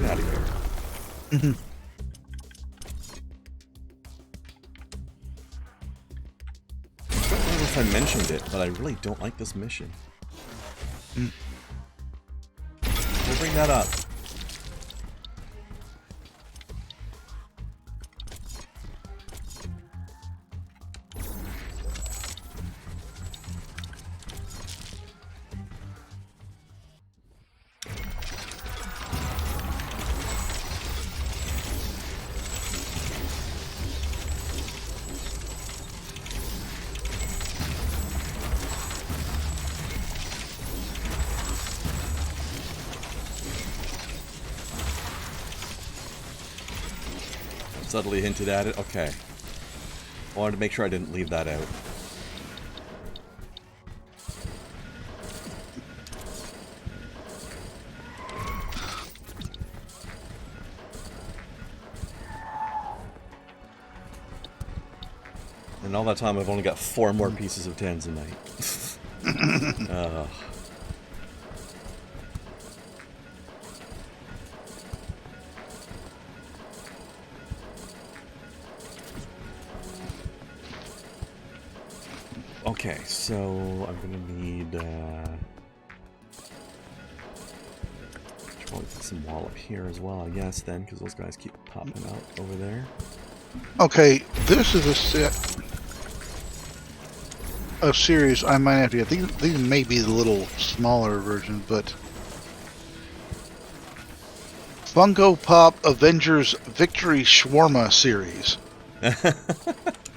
Get out of here. I don't know if I mentioned it, but I really don't like this mission. We'll bring that up. Subtly hinted at it. Okay. I wanted to make sure I didn't leave that out. And all that time I've only got 4 more pieces of Tanzanite. Okay, so I'm gonna need probably put some wall up here as well, I guess, then, because those guys keep popping out over there. Okay, this is a set. a series I might have to get. These may be the little smaller versions, but Funko Pop Avengers Victory Shawarma series.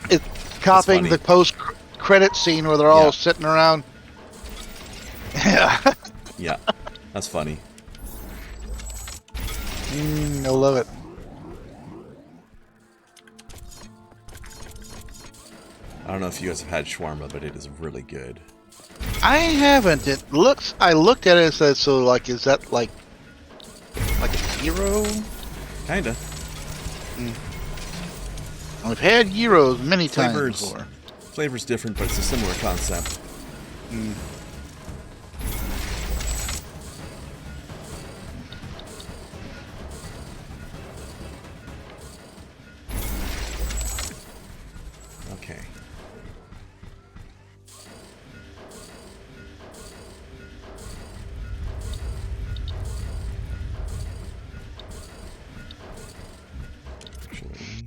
It's copying funny. the post-credit scene where they're Yeah. all sitting around. Yeah, Yeah, that's funny. I love it. I don't know if you guys have had shawarma, but it is really good. I haven't. It looks. I looked at it and said, "So, like, is that like a gyro?" Kinda. I've had gyros many times Flavors, before. flavor's different, but it's a similar concept. Okay. Actually,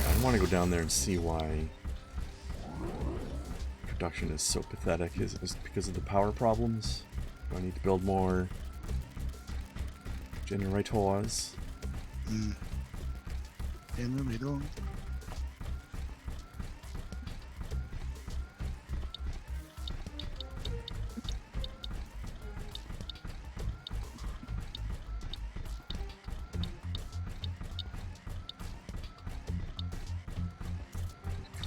I want to go down there and see why production is so pathetic. Is it because of the power problems? Do I need to build more generators? In the middle.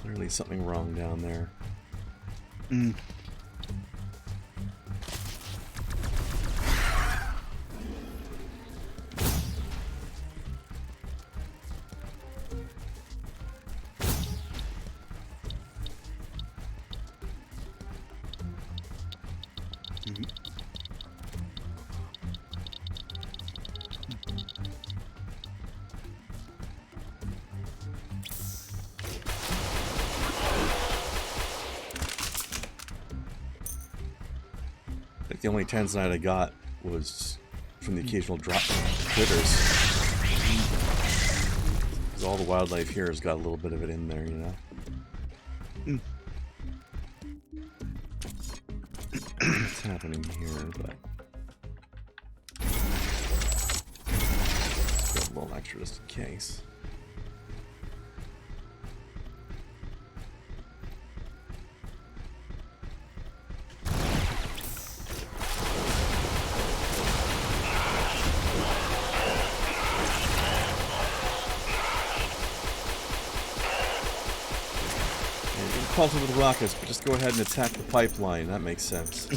Clearly something wrong down there. I think the only tanzanite I got was from the occasional drop critters. 'Cause all the wildlife here has got a little bit of it in there, you know? What's happening here, but... Got a little extra just in case. Pulse with rockets, but just go ahead and attack the pipeline. That makes sense.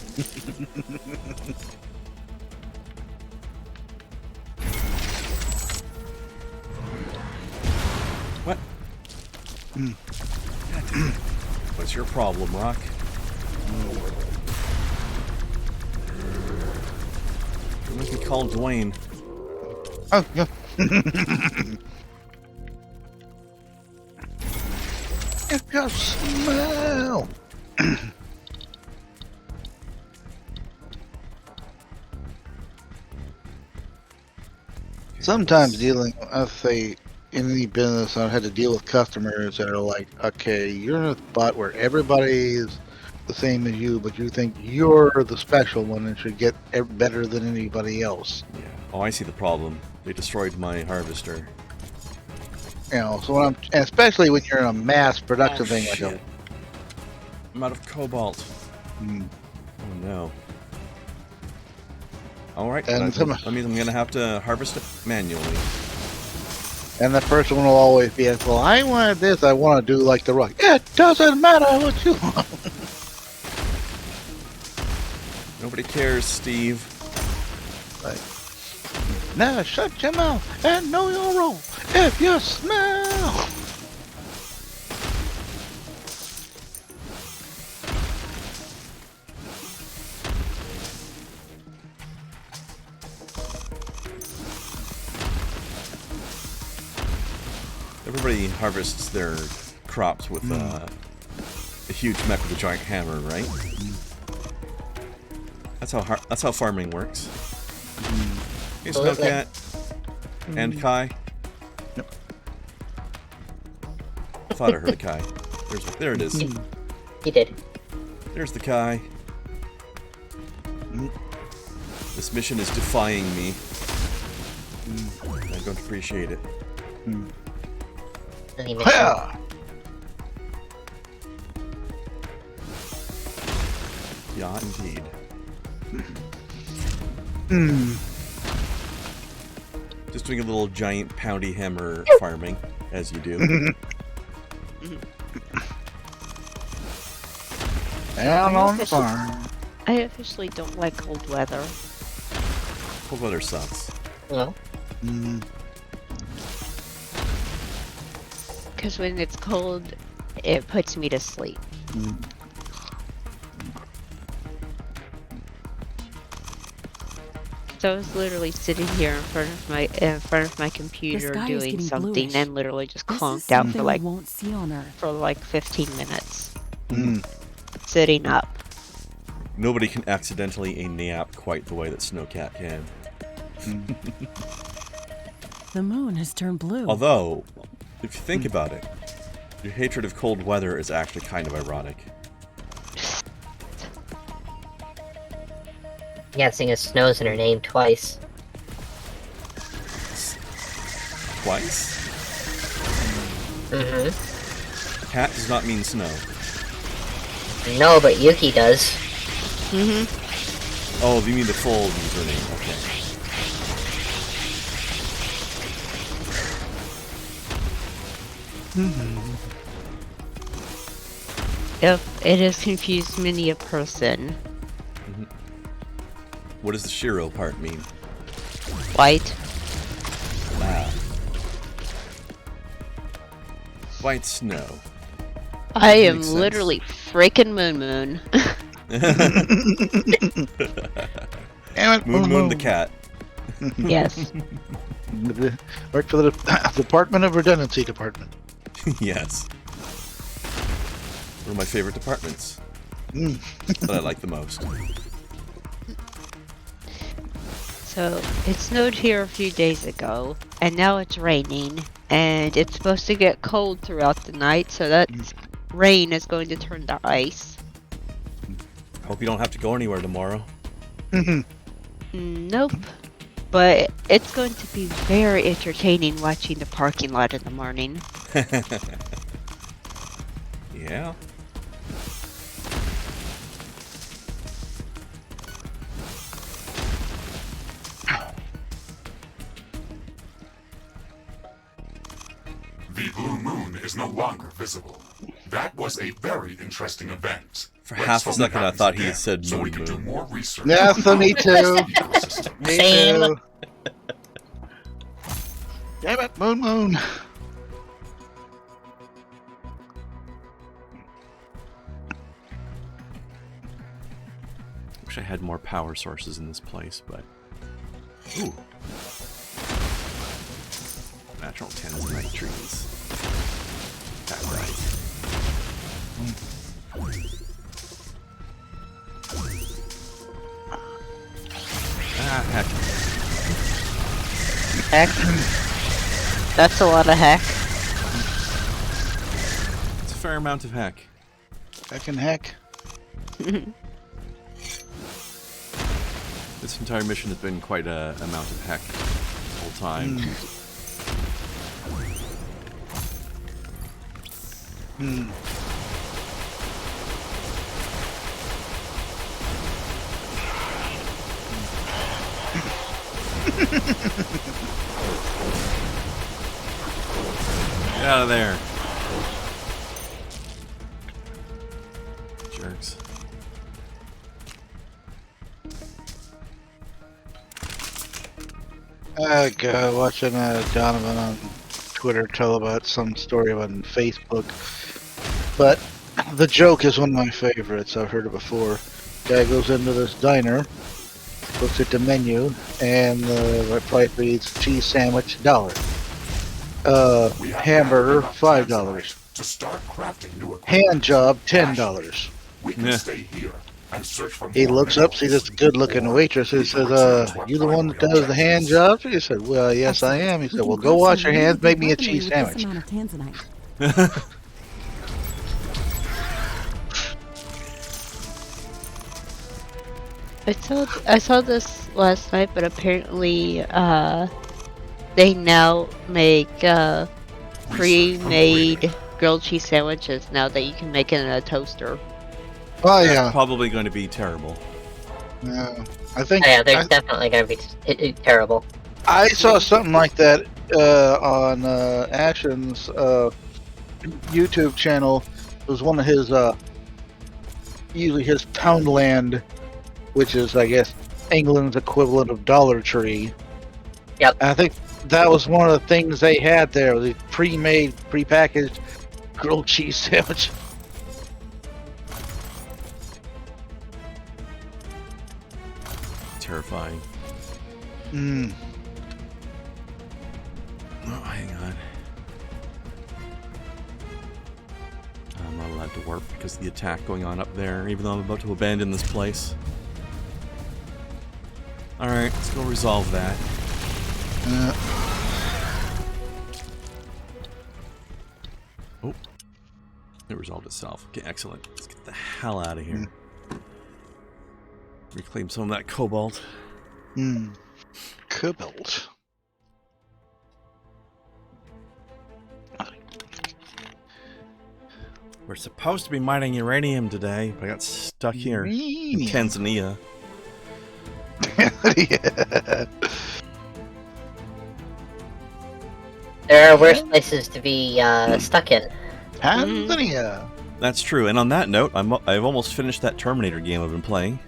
What? What's your problem, Rock? You must be called Dwayne. Oh, yeah. If you smell. Sometimes dealing, I say, in any business, I've had to deal with customers that are like, okay, you're in a spot where everybody's the same as you, but you think you're the special one and should get better than anybody else. Yeah. Oh, I see the problem. They destroyed my harvester. You know, so when and especially when you're in a mass production thing like shit. I'm out of cobalt. Mm. Oh no. Alright, And that means I'm gonna have to harvest it manually. And the first one will always be, well, I wanted this, I want to do like the Rock. It doesn't matter what you want. Nobody cares, Steve. Like, now shut your mouth and know your role. If you smell. Everybody harvests their crops with a huge mech with a giant hammer, right? That's how farming works. Hey, Oh, Snowcat and Kai. thought I heard a Kai. There it is. He did. There's the Kai. This mission is defying me. I don't appreciate it. Any mission. Yeah. Yeah, indeed. Just doing a little giant poundy hammer farming, as you do. Down on the farm. I officially don't like cold weather. Cold weather sucks. No. Because when it's cold, it puts me to sleep. So I was literally sitting here in front of my computer sky is doing getting something bluish. and literally just This is conked out something for we won't see on Earth. 15 minutes. Sitting up. Nobody can accidentally nap quite the way that Snowcat can. The moon has turned blue. Although, if you think about it, your hatred of cold weather is actually kind of ironic. Yeah, seeing as snow's in her name twice. Twice? Mm-hmm. Cat does not mean snow. No, but Yuki does. Oh, you mean the full username, okay. If it has confused many a person. What does the Shiro part mean? White. White snow. I am Makes sense. literally freaking Moon. Damn it, Moon the cat. Yes. Work for the Department of Redundancy Department. Yes. One of my favorite departments. That I like the most. So, it snowed here a few days ago, and now it's raining, and it's supposed to get cold throughout the night, so that rain is going to turn to ice. Hope you don't have to go anywhere tomorrow. Nope. But it's going to be very entertaining watching the parking lot in the morning. Yeah. The blue moon is no longer visible. That was a very interesting event. For Let's half a hope it second, I happens thought he again, said so we moon can do moon. more research. Yeah, so me too. Ecosystem. Me Same. too. Damn it, Moon. Wish I had more power sources in this place, but... Ooh. Natural tanzanite trees. That's right. Ah, heck. Heck. That's a lot of heck. It's a fair amount of heck. Heckin' heck. This entire mission has been quite a amount of heck the whole time. Get out of there. Jerks. God, watching Donovan on Twitter tell about some story on Facebook. But the joke is one of my favorites. I've heard it before. Guy goes into this diner, looks at the menu, and the price reads cheese sandwich $1. We have Hamburger plans $5. To start crafting new equipment. Hand job $10. We can Yeah. stay here and search for He more looks up, minerals. sees this good-looking waitress. He says, "You the one that does the hand jobs?" He said, "Well, yes, I am." He said, "Well, go wash your hands, make me a cheese With this sandwich." amount of tanzanite. I saw this last night, but apparently, they now make pre-made grilled cheese sandwiches now that you can make it in a toaster. Oh That's yeah, probably going to be terrible. yeah. I think Yeah, they're definitely gonna be terrible. I saw something like that on Ashen's YouTube channel. It was one of his usually his Poundland, which is I guess England's equivalent of Dollar Tree. Yep. And I think that was one of the things they had there, the pre-made, pre-packaged grilled cheese sandwich. Terrifying. Mm. Oh, hang on. I'm not allowed to warp because of the attack going on up there, even though I'm about to abandon this place. Alright, let's go resolve that. Oh. It resolved itself. Okay, excellent. Let's get the hell out of here. Reclaim some of that cobalt. Cobalt. We're supposed to be mining uranium today, but I got stuck here in Tanzania. Yeah. There are worse places to be stuck in. Tanzania. That's true. And on that note, I've almost finished that Terminator game I've been playing.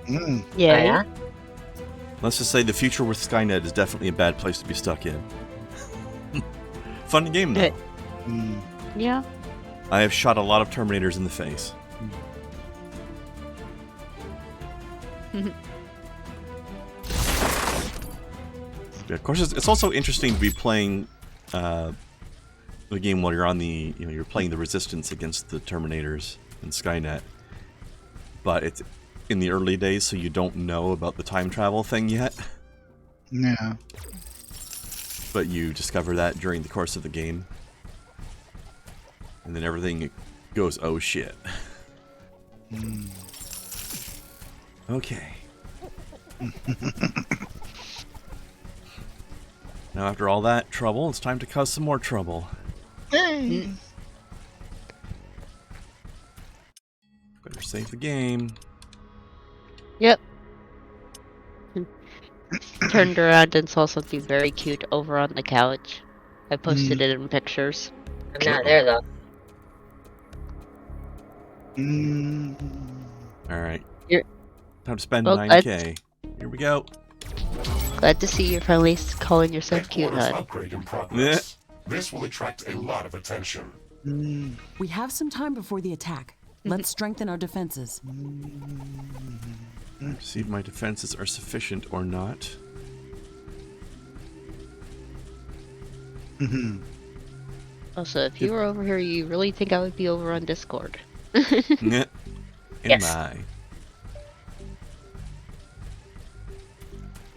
Mm. Oh, Yeah. yeah? Let's just say the future with Skynet is definitely a bad place to be stuck in. Fun game though. Mm. Yeah. I have shot a lot of Terminators in the face. Yeah, of course, it's also interesting to be playing the game while you're on the, you're playing the Resistance against the Terminators and Skynet. But it's in the early days, so you don't know about the time travel thing yet. Yeah. But you discover that during the course of the game. And then everything goes, oh shit. Okay. Now after all that trouble, it's time to cause some more trouble. Hey. Better save the game. Yep. Turned around and saw something very cute over on the couch. I posted it in pictures. I'm not there though. Mm. Alright. You're- Time to spend Well, 9k. Here we go. Glad to see you're finally calling yourself cute, Headquarters hon. upgrade in progress. This will attract a lot of attention. Mm. We have some time before the attack. Let's strengthen our defenses. See if my defenses are sufficient or not. Also, if you were over here, you really think I would be over on Discord? Am Yes. I?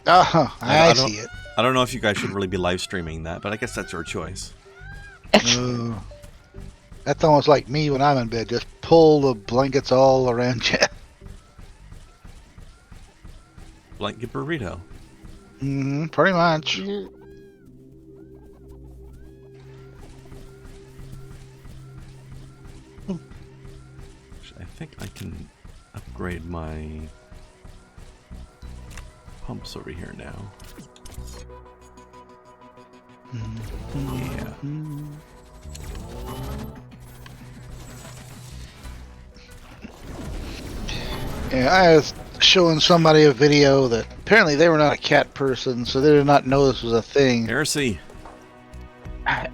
Oh, I don't- see it. I don't know if you guys should really be live streaming that, but I guess that's your choice. Oh. That's almost like me when I'm in bed. Just pull the blankets all around you. Blanket burrito. Pretty much. Mhm. I think I can upgrade my pumps over here now. Yeah. Yeah, I was showing somebody a video that apparently they were not a cat person, so they did not know this was a thing. Heresy.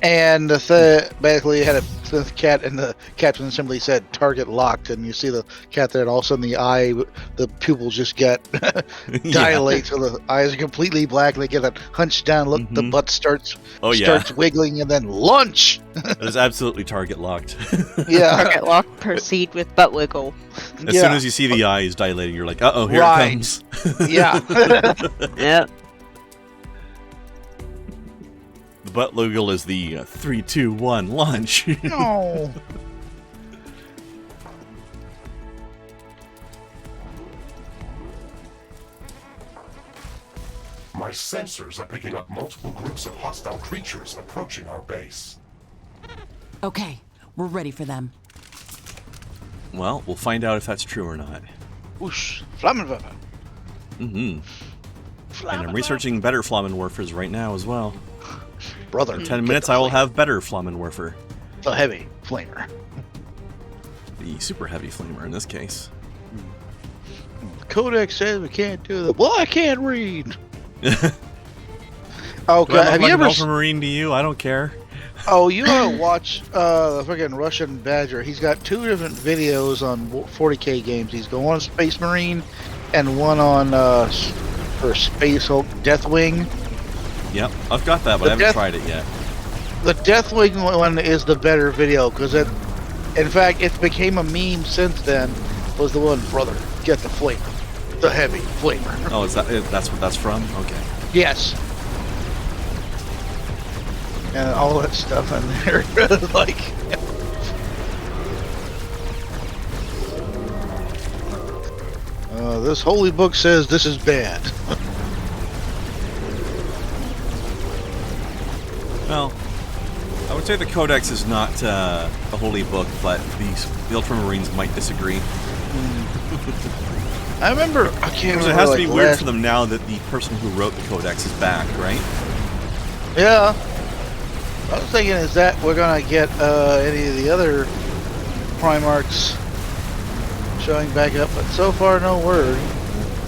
And basically had a cat, and the captain simply said "target locked," and you see the cat there, and all of a sudden the pupils just get dilate, so the eyes are completely black. And they get that hunched down look. The butt starts wiggling, and then lunch. It is absolutely target locked. Yeah, Target lock, proceed with butt wiggle. As soon as you see the eyes dilating, you're like, uh-oh, here Right. it comes. Yeah. Yep. The butt wiggle is the 3, 2, 1, launch. No. My sensors are picking up multiple groups of hostile creatures approaching our base. Okay, we're ready for them. Well, we'll find out if that's true or not. Whoosh. Flammenwerfer. Mm-hmm. And I'm researching better Flammenwerfers right now as well. Brother. In 10 minutes, I will have better Flammenwerfer. The heavy flamer. The super heavy flamer in this case. The Codex says we can't do that. Well, I can't read. Okay, have you ever? Ultramarine to you? I don't care. Oh, you gotta watch the freaking Russian Badger. He's got 2 different videos on 40k games. He's got one on Space Marine and one on for Space Hulk Deathwing. Yep, I've got that, but I haven't tried it yet. The Deathwing one is the better video because it, in fact, it became a meme since then. Was the one, brother, get the flamer, the heavy flamer. Oh, that's what that's from? Okay. Yes. And all that stuff in there, like. This holy book says this is bad. Well, I would say the Codex is not a holy book, but the Ultramarines might disagree. I remember, I can't remember. It has to like, be weird for them now that the person who wrote the Codex is back, right? Yeah. I was thinking, is that we're gonna get any of the other Primarchs showing back up, but so far no word.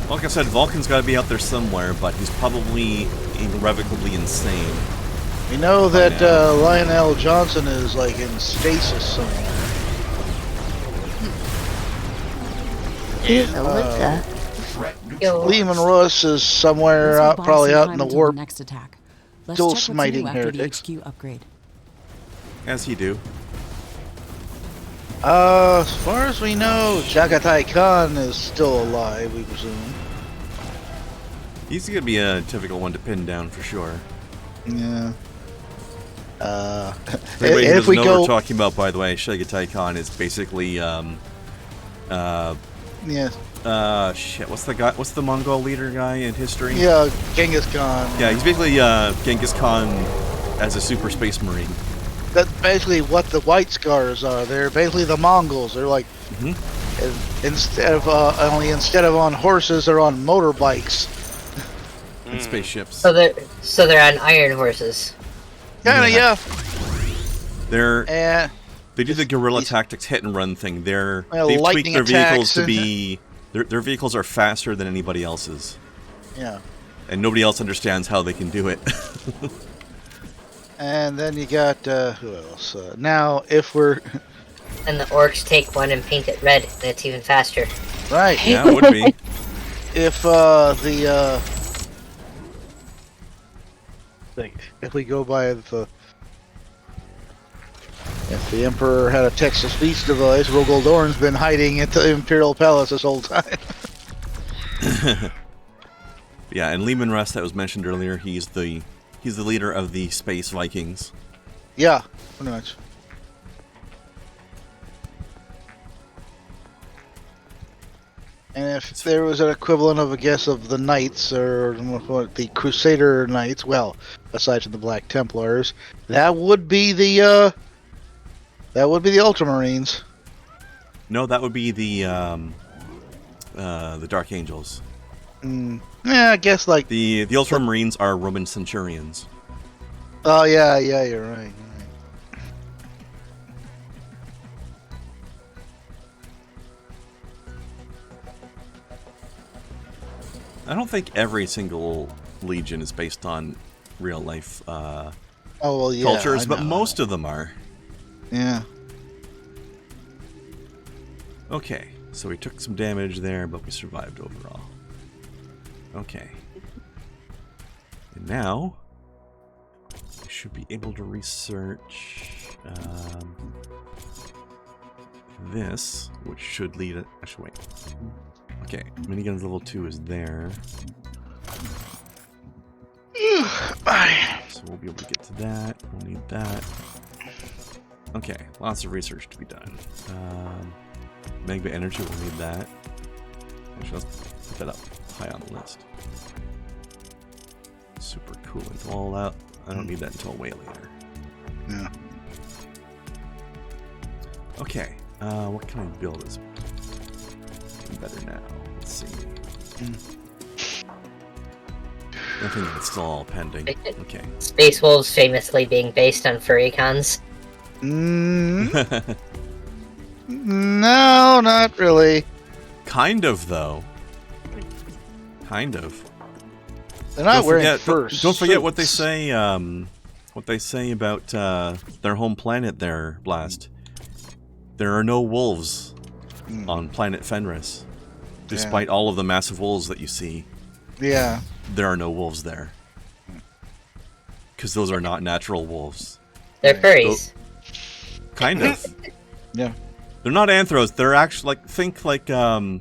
Like I said, Vulcan's got to be out there somewhere, but he's probably irrevocably insane. We know that Lionel Johnson is like in stasis somewhere. Lehman Russ is somewhere out, probably out in the warp. Next attack. Let's Still check what's smiting new after the heretics. HQ upgrade. As he do. As far as we know, Jagatai Khan is still alive, we presume. He's going to be a typical one to pin down for sure. Yeah. For anybody who doesn't know what we're talking about, by the way, Jagatai Khan is basically, yeah. Shit, what's the Mongol leader guy in history? Yeah, Genghis Khan. Yeah, he's basically Genghis Khan as a super space marine. That's basically what the White Scars are. They're basically the Mongols. They're like, instead of on horses, they're on motorbikes. And spaceships. So they're on iron horses. Kinda, yeah. They do the guerrilla tactics hit and run thing. They've tweaked their vehicles to be their vehicles are faster than anybody else's. Yeah. And nobody else understands how they can do it. And then you got who else? Now, if we're And the orcs take one and paint it red, and it's even faster. right, Yeah, it would be. if if we go by the. If the Emperor had a Texas Beast device, Rogaldorn's been hiding at the Imperial Palace this whole time. Yeah, and Lehman Russ that was mentioned earlier, he's the leader of the Space Vikings. Yeah, pretty much. And if there was an equivalent of, I guess, of the Knights, or the Crusader Knights, well, aside from the Black Templars, that would be the Ultramarines. No, that would be the Dark Angels. Yeah, I guess like The Ultramarines are Roman centurions. Oh yeah, you're right. I don't think every single legion is based on real life cultures, but most of them are. Yeah. Okay, so we took some damage there, but we survived overall. Okay. And now, we should be able to research this, which should lead it. Actually, wait. Okay, miniguns level 2 is there. So we'll be able to get to that. We'll need that. Okay, lots of research to be done. Magma energy, we'll need that. Actually, let's put that up high on the list. Super coolant. Well, that I don't need that until way later. Yeah. Okay. What can I build as better now? Let's see. I think it's still all pending. Okay. Space Wolves famously being based on furrycons. Mm, no, not really. Kind of, though. Kind of. They're not wearing furs. Don't forget what they say. What they say about their home planet there, Blast. There are no wolves on planet Fenris. Despite all of the massive wolves that you see, there are no wolves there. Because those are not natural wolves. They're furries. Kind of. Yeah. They're not anthros. They're actually think like more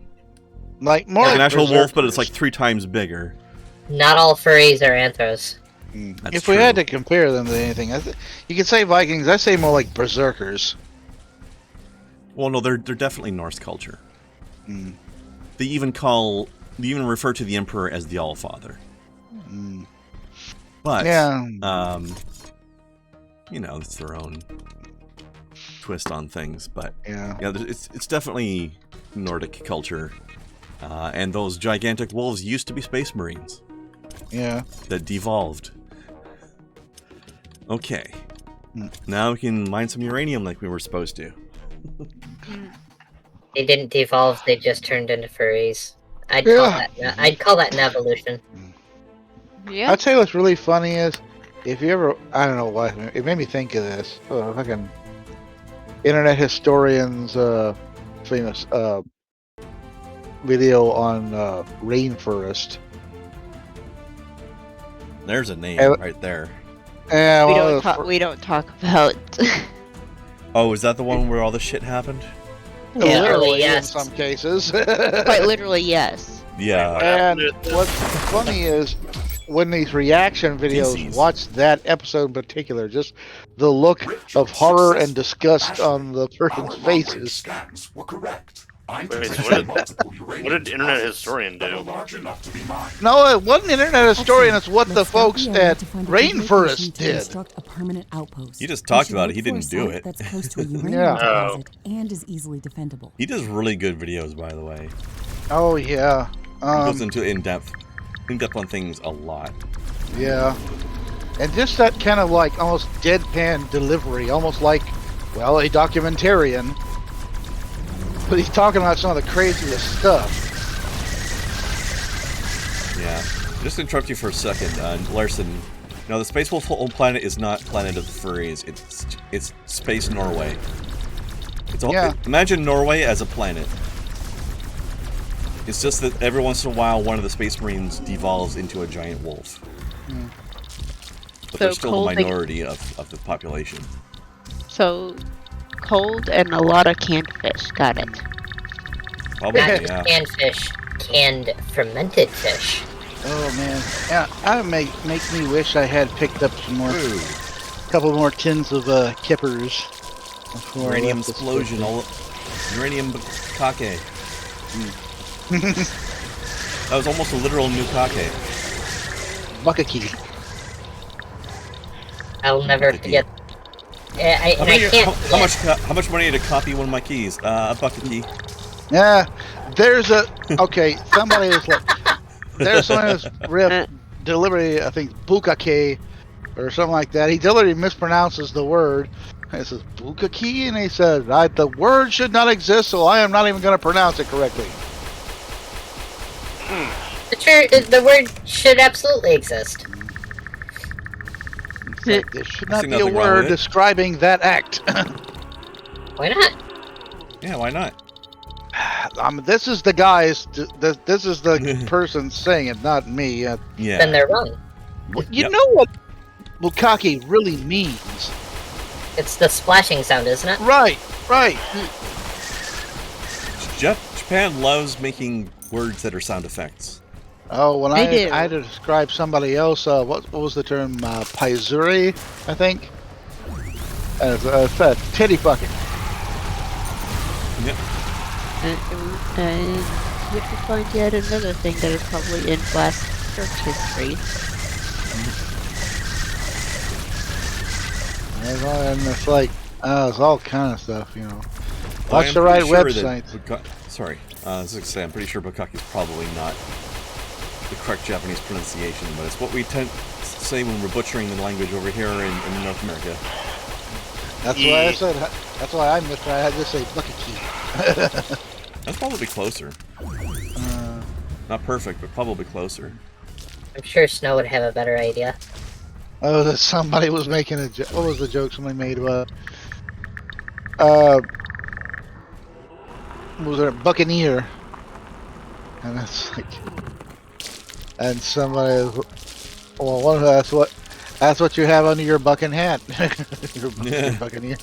like an actual wolf, but it's like 3 times bigger. Not all furries are anthros. If we had to compare them to anything, you could say Vikings. I say more like berserkers. Well, no, they're definitely Norse culture. Mm. They even refer to the Emperor as the Allfather. But you know, it's their own twist on things. But yeah, it's definitely Nordic culture, and those gigantic wolves used to be space marines. Yeah, that devolved. Okay, now we can mine some uranium like we were supposed to. They didn't devolve; they just turned into furries. I'd call that an evolution. Yeah. I'll tell you what's really funny is, if you ever, I don't know why, it made me think of this. Fucking internet historians, famous video on rainforest. There's a name right there. Yeah, We don't talk about. Oh, is that the one where all the shit happened? Yeah, literally, yes. in some cases. Quite literally, yes. Yeah. And what's funny is, when these reaction videos watch that episode in particular, just the look of horror and disgust on the person's faces. Scans were correct. Wait, what did Internet Historian do? No, it wasn't Internet Historian. It's what the folks at Rainforest did. A permanent outpost. He just talked about it. He didn't do it. That's close to a uranium deposit and is easily defendable. He does really good videos, by the way. Oh yeah. He goes into in-depth on things a lot. Yeah. And just that kind of like almost deadpan delivery, almost like, well, a documentarian. But he's talking about some of the craziest stuff. Yeah. Just to interrupt you for a second, Larson. No, the Space Wolf home planet is not Planet of the Furries. It's Space Norway. Imagine Norway as a planet. It's just that every once in a while, one of the Space Marines devolves into a giant wolf. But they're still the minority of the population. So, cold and a lot of canned fish. Got it. Probably, Not just canned fish, canned fermented fish. Oh man, yeah, that make me wish I had picked up some more, couple more tins of kippers. Uranium explosion, uranium bukkake. That was almost a literal nukake. Bukkake. I'll never forget. How much money to copy one of my keys? A bukkake. Yeah, there's somebody was like, there's someone who's deliberately, I think, bukkake or something like that. He deliberately mispronounces the word. And he says bukkake, and he says, the word should not exist, so I am not even going to pronounce it correctly. The word should absolutely exist. Like, there should not be a word describing that act. Why not? Yeah, why not? This is the guys. This is the person saying it, not me. Yeah. Then they're wrong. You know what bukkake really means? It's the splashing sound, isn't it? Right. Japan loves making words that are sound effects. Oh, when I had to describe somebody else, what was the term? Paizuri, I think. It's titty fucking. Yep. And which we find yet another thing that is probably in Blast Search history. And it's like, it's all kind of stuff, you know. Well, Watch the right website. Sorry, I was going to say, I'm pretty sure Bukaki is probably not the correct Japanese pronunciation, but it's what we tend to say when we're butchering the language over here in North America. That's why I said. That's why I missed. I had to say Bukaki. That's probably closer. Not perfect, but probably closer. I'm sure Snow would have a better idea. Oh, that somebody was making a joke. What was the joke somebody made about? Was it a Buccaneer? And it's like, and somebody, well, that's what you have under your bucking hat. your Buccaneer.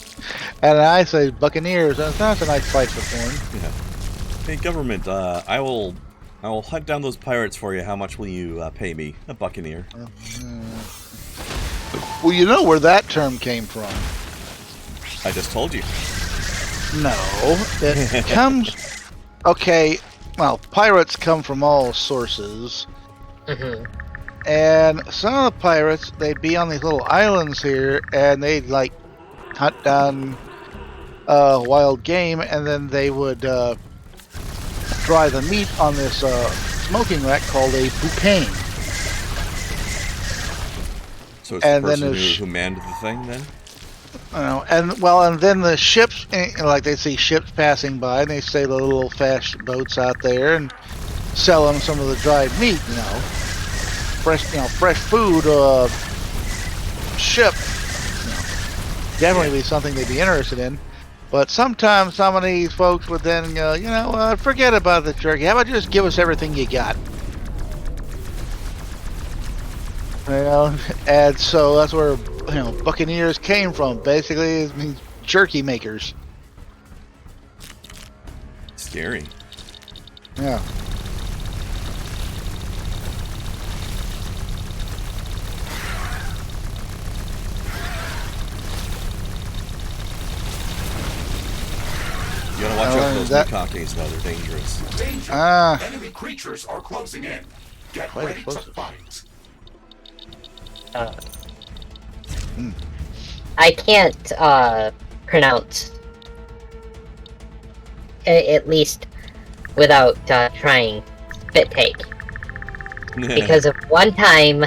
And I say Buccaneers, and that's a nice fight for corn. Yeah. Hey, government, I will hunt down those pirates for you. How much will you pay me? A buccaneer. Well, you know where that term came from. I just told you. No, it comes. Okay, well, pirates come from all sources. Mm-hmm. And some of the pirates, they'd be on these little islands here, and they'd like hunt down wild game, and then they would dry the meat on this smoking rack called a bouquet. So it's And the then person there's- who manned the thing, then? You know, and then the ships, like they see ships passing by, and they sail the little fast boats out there and sell them some of the dried meat. You know, fresh food. Ship, definitely be something they'd be interested in. But sometimes some of these folks would then go, forget about the jerky. How about you just give us everything you got? And so that's where Buccaneers came from. Basically, it means jerky makers. Scary. Yeah. You gotta watch out for those that- Bukakis, though. They're dangerous. Danger! Ah. Enemy creatures are closing in. Get Quite ready to explosive. fight. I can't pronounce, at least without trying, spit take. Because of one time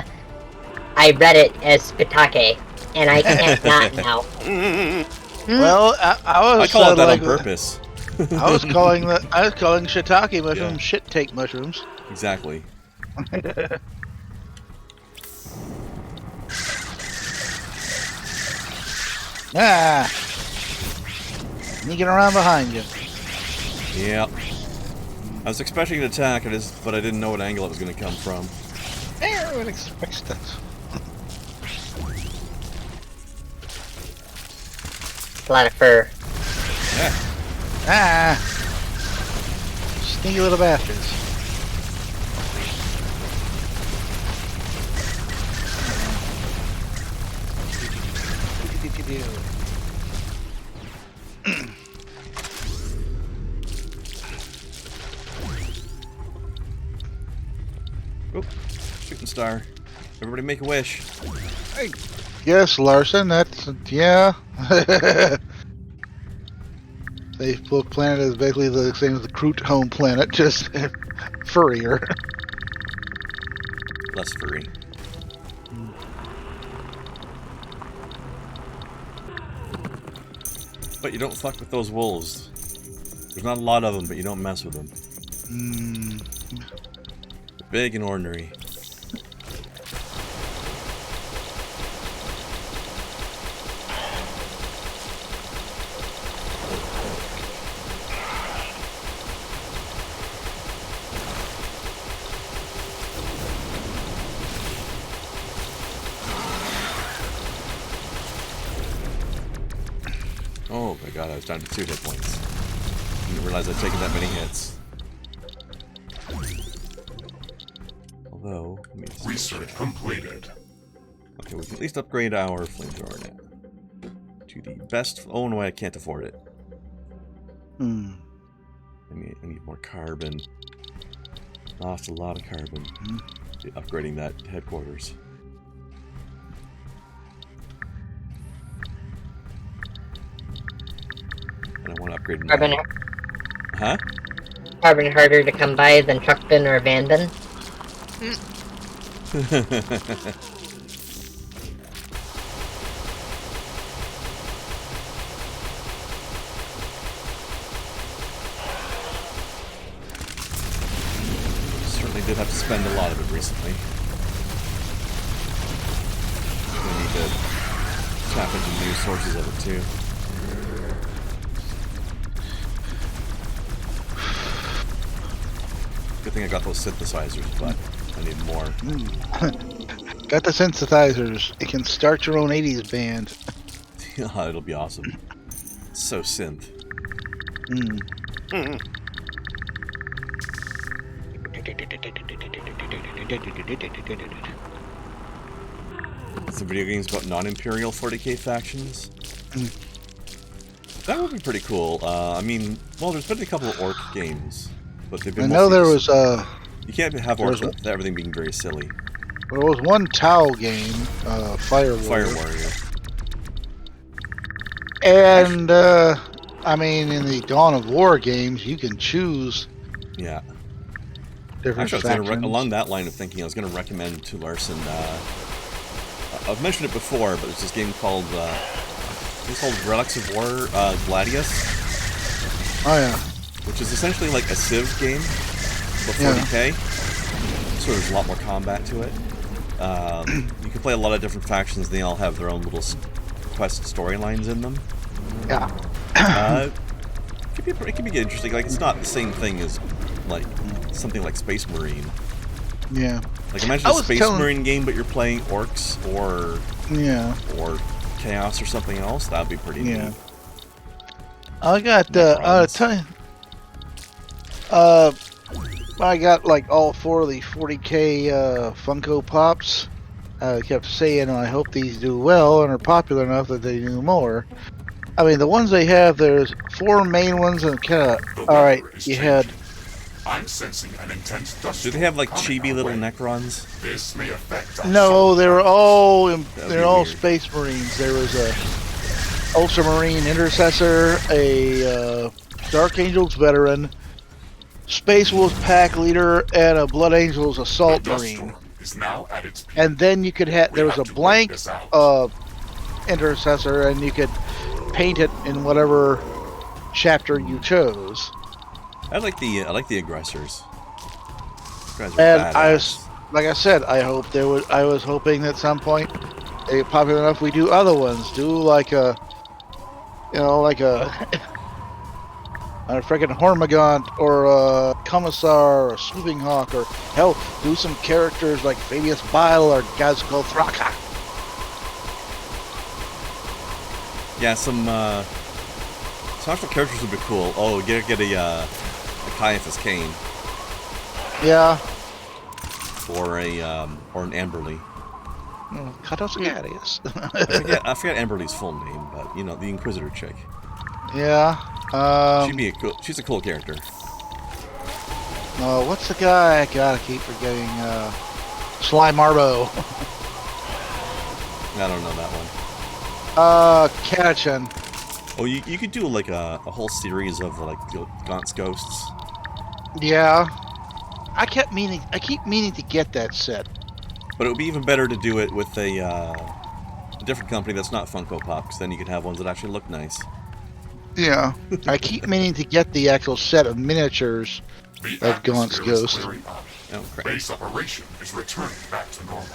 I read it as spitake, and I can't not now. Well, I was I call it that like, on purpose. I was calling shiitake mushrooms shit take mushrooms. Exactly. Ah, sneaking around behind you. Yep. I was expecting an attack, but I didn't know what angle it was going to come from. I would expect that. A lot of fur. Yeah. Ah, sneaky little bastards. Oop. Shooting star. Everybody make a wish. Yes, Larson, yeah. They both planet is basically the same as the Kroot home planet, just furrier. Less furry. But you don't fuck with those wolves. There's not a lot of them, but you don't mess with them. They're big and ornery. Oh my god, I was down to 2 hit points. Didn't realize I'd taken that many hits. Although, let me just Research completed. okay, we can at least upgrade our flamethrower now. To the best. Oh no, I can't afford it. I need more carbon. Lost a lot of carbon. Upgrading that headquarters. And I want to upgrade my... Carbon, Huh? carbon harder to come by than truck bin or van bin. Certainly did have to spend a lot of it recently. We need to tap into new sources of it too. Good thing I got those synthesizers, but I need more. Got the synthesizers. It can start your own 80s band. It'll be awesome. So synth. Some video games about non-imperial 40k factions. That would be pretty cool. I mean, well, there's been a couple of orc games, but they've been. I know there was You can't have orcs with everything being very silly. there was one Tau game, Fire Warrior. Fire Warrior. And I mean, in the Dawn of War games, you can choose Yeah. different Actually, I was factions. gonna along that line of thinking, I was going to recommend to Larson. I've mentioned it before, but it's this game called it's called Relics of War Gladius, Oh yeah. which is essentially like a Civ game, but 40k. So there's a lot more combat to it. You can play a lot of different factions. They all have their own little quest storylines in them. Yeah. It can be interesting. Like, it's not the same thing as like something like Space Marine. Yeah. Like, imagine a Space Marine game, but you're playing orcs or chaos or something else. That'd be pretty neat. I got I got like all 4 of the 40k Funko Pops. I kept saying, I hope these do well and are popular enough that they do more. I mean, the ones they have, there's 4 main ones and kind of. All right, you had. I'm sensing an intense dust. Do they have like storm chibi coming little our way. Necrons? This may affect our No, solar they were all they're all weird. Space Marines. There was a Ultramarine Intercessor, a Dark Angels veteran, Space Wolves pack leader, and a Blood Angels assault The dust marine. storm is now at its peak. And then you could have there was a have to wait blank this out. Intercessor, and you could paint it in whatever chapter you chose. I like the aggressors. These guys are And badass. I was, like I said, I was hoping that at some point, they get popular enough, we do other ones. Do like a freaking Hormigaunt or a Commissar or a Swooping Hawk, or hell, do some characters like Fabius Bile or Gazgul Thraka. Yeah, some actual characters would be cool. Oh, get a Caiaphas Cain Yeah. or an Amberly. Katos Garius. I forget Amberly's full name, but you know, the Inquisitor chick. Yeah. She's a cool character. What's the guy? I gotta keep forgetting. Sly Marbo. I don't know that one. Katachan. Oh, you could do like a whole series of like Gaunt's Ghosts. Yeah. I keep meaning to get that set. But it would be even better to do it with a different company that's not Funko Pop, because then you could have ones that actually look nice. Yeah. I keep meaning to get the actual set of miniatures The of Gaunt's atmosphere is Ghost. clearing up. Oh, crap. Base operation is returning back to normal.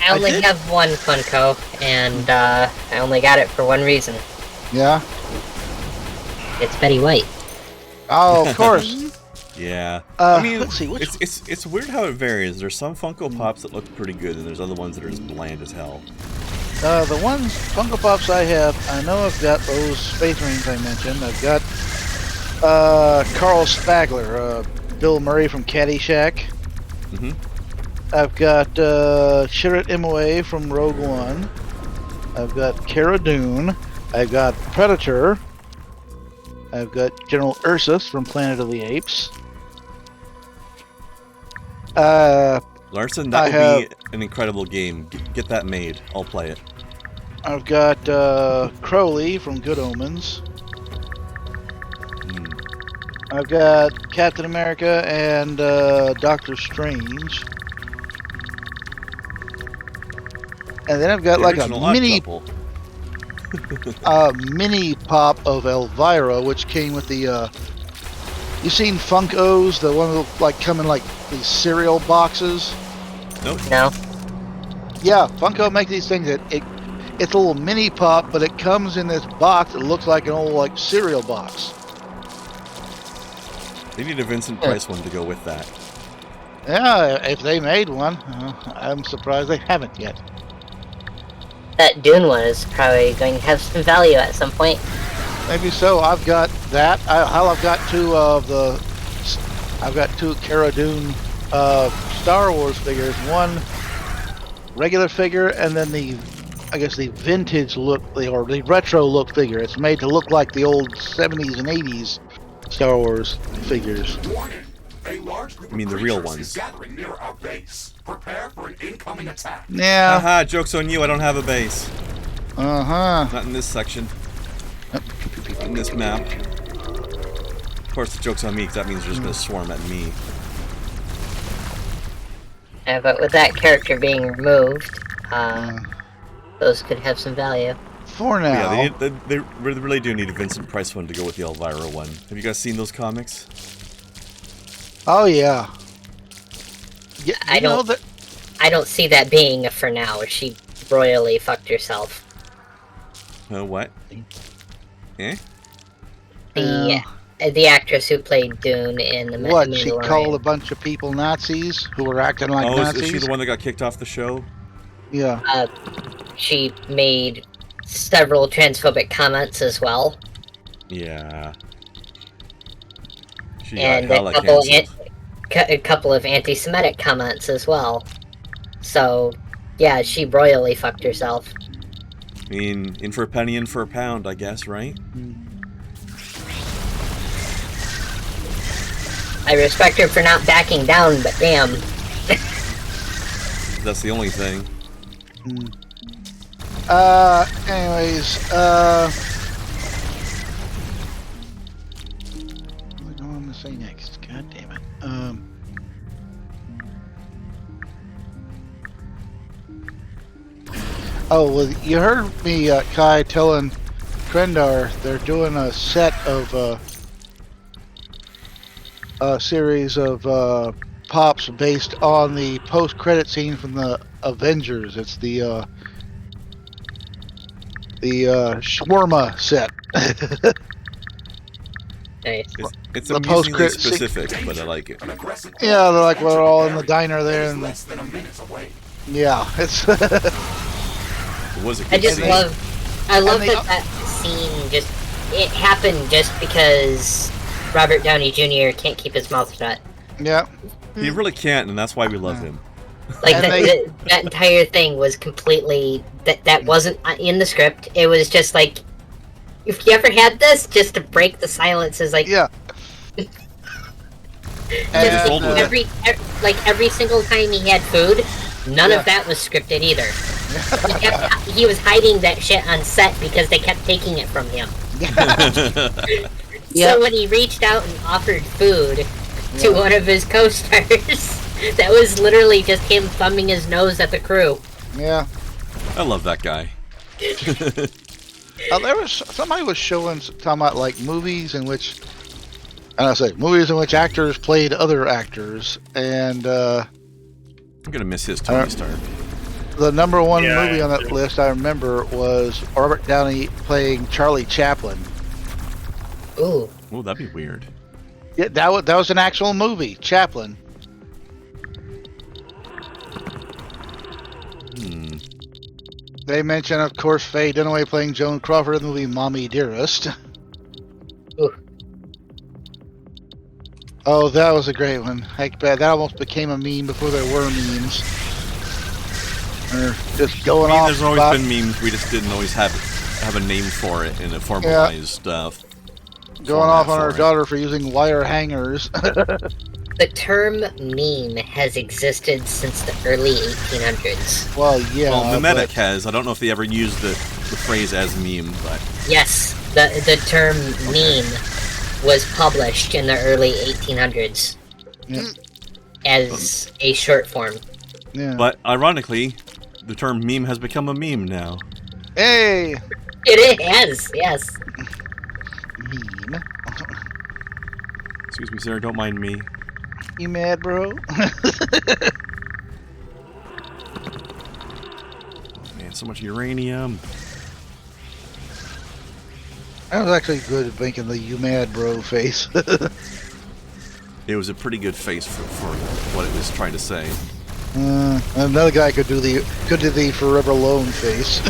I only did? have one Funko, and I only got it for one reason. Yeah. It's Betty White. Oh, of course. Yeah. Let's see. Which It's weird how it varies. There's some Funko Pops that look pretty good, and there's other ones that are just bland as hell. the ones Funko Pops I have, I know I've got those Space Marines I mentioned. I've got Carl Spagler, Bill Murray from Caddyshack. Mm-hmm. I've got Chirrut Imwe from Rogue One. I've got Cara Dune. I've got Predator. I've got General Ursus from Planet of the Apes. Larson, that would be an incredible game. Get that made. I'll play it. I've got Crowley from Good Omens. I've got Captain America and Doctor Strange. And then I've got The like a original Odd mini Couple. mini pop of Elvira, which came with the you seen Funkos, the one that like come in like these cereal boxes? Nope. No. Yeah, Funko make these things that it's a little mini pop, but it comes in this box that looks like an old like cereal box. They need a Vincent Price one to go with that. Yeah, if they made one, I'm surprised they haven't yet. That Dune one is probably going to have some value at some point. Maybe so. I've got that. I've got two of the. I've got two Cara Dune Star Wars figures. One regular figure, and then the vintage look, or the retro look figure. It's made to look like the old 70s and 80s Star Wars figures. Warning! A large group I mean, of the real creatures ones. is gathering near our base. Prepare for an incoming attack. Yeah. Haha, joke's on you, I don't have a base. Uh-huh. Not in this section. Not in this map. Of course, the joke's on me, because that means they're just going to swarm at me. But with that character being removed, those could have some value. For now. Yeah, they really do need a Vincent Price one to go with the Elvira one. Have you guys seen those comics? Oh yeah. Yeah. I don't see that being a for now. She royally fucked herself. What? Eh? The actress who played Dune in the What? She Mandalorian. called a bunch of people Nazis who were acting like Nazis. Is she the one that got kicked off the show? Yeah. She made several transphobic comments as well. Yeah. She And got hella canceled. a couple of anti-Semitic comments as well. So, yeah, she royally fucked herself. I mean, in for a penny, in for a pound, I guess, right? I respect her for not backing down, but damn. That's the only thing. Anyways, what do I want to say next? God damn it. Oh, well, you heard me, Kai, telling Krendar they're doing a set of, a series of, pops based on the post-credit scene from the Avengers. It's the shawarma set. Nice. It's The amusingly post-credit specific, but I like it. An aggressive Yeah, they're like we're all in the diner there, is and less than a minute away. yeah, it's It was a good I just scene. I love And they- that scene it happened just because Robert Downey Jr. can't keep his mouth shut. yeah. He really can't, and that's why we love him. Like And that entire thing was completely that wasn't in the script. It was just like, if you ever had this, just to break the silence, is like Yeah. just rolled with it. every single time he had food, none Yeah. of that was scripted either. He was hiding that shit on set because they kept taking it from him. Yeah. So when he reached out and offered food to one of his co-stars, that was literally just him thumbing his nose at the crew. Yeah. I love that guy. There was somebody was talking about like movies in which, and I say movies in which actors played other actors, and I'm gonna miss his Tony Stark. the number one Yeah, movie on I that do. list I remember was Robert Downey playing Charlie Chaplin. Ooh. Oh, that'd be weird. Yeah, that was an actual movie, Chaplin. They mention, of course, Faye Dunaway playing Joan Crawford in the movie Mommy Dearest. Ooh. Oh, that was a great one. Heck, that almost became a meme before there were memes. Or just going I mean, off there's always about, been memes. We just didn't always have a name for it in a formalized going format off on for our it. daughter for using wire hangers. The term meme has existed since the early 1800s. Well, yeah. Well, Mimetic but- has. I don't know if they ever used the phrase as meme, but Yes, the term meme was published in the early 1800s Yeah. as a short form. Yeah. But ironically, the term meme has become a meme now. Hey! It is, yes. Meme. Excuse me, sir, don't mind me. You mad, bro? Man, so much uranium. I was actually good at making the you mad, bro face. It was a pretty good face for what it was trying to say. Another guy could do the forever alone face.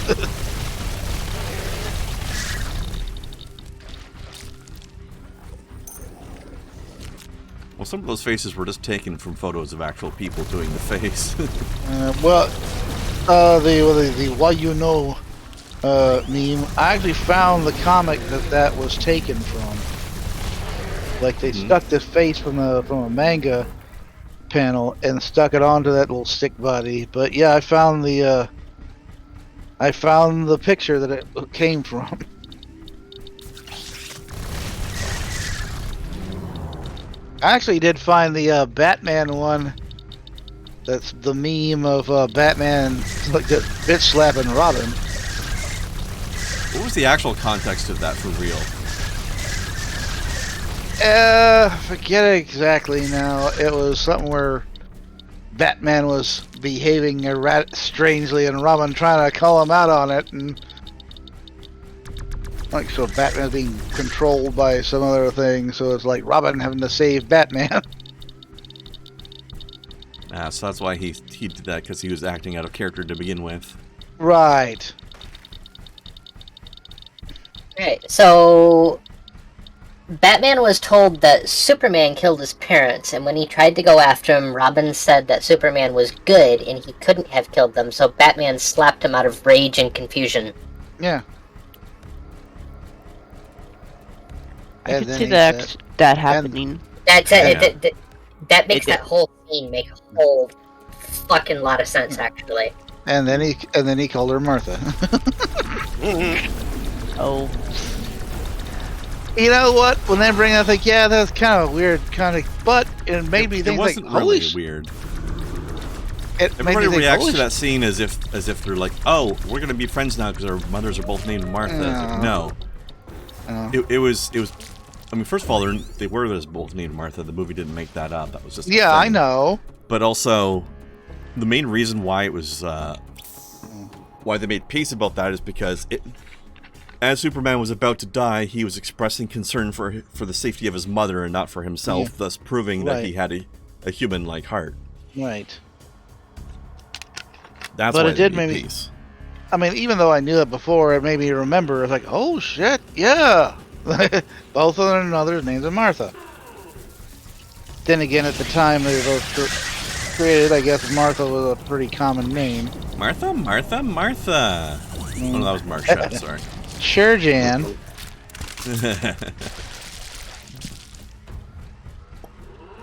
Well, some of those faces were just taken from photos of actual people doing the face. The why you know meme. I actually found the comic that was taken from. Like they stuck this face from a manga panel and stuck it onto that little stick body. But yeah, I found the picture that it came from. I actually did find the Batman one. That's the meme of Batman like bitch slapping Robin. What was the actual context of that for real? Forget it exactly now. It was something where Batman was behaving strangely and Robin trying to call him out on it, and like so Batman's being controlled by some other thing, so it's like Robin having to save Batman. So that's why he did that, because he was acting out of character to begin with. Right. Right, so Batman was told that Superman killed his parents, and when he tried to go after him, Robin said that Superman was good and he couldn't have killed them, so Batman slapped him out of rage and confusion. Yeah. I can see that happening. That's it. Yeah. That makes that whole scene make a whole fucking lot of sense, actually. And then he called her Martha. Oh. You know what? When they bring it, I think, yeah, that's kind of weird, but it made me think, it wasn't like, holy really weird. It made Everybody me think, reacts holy to that scene as if they're like, oh, we're gonna be friends now because our mothers are both named Martha. No. It was. I mean, first of all, they were both named Martha. The movie didn't make that up. That was just yeah, I know. But also, the main reason why it was why they made peace about that is because as Superman was about to die, he was expressing concern for the safety of his mother and not for himself, thus proving that he had a human-like heart. Right. That's but why it did they made make me. peace. I mean, even though I knew it before, it made me remember. It's like, oh shit, yeah. Both of their mothers' names are Martha. Then again, at the time they were both created, I guess Martha was a pretty common name. Martha. Oh, no, that was Marcia. Sorry. Sure, Jan.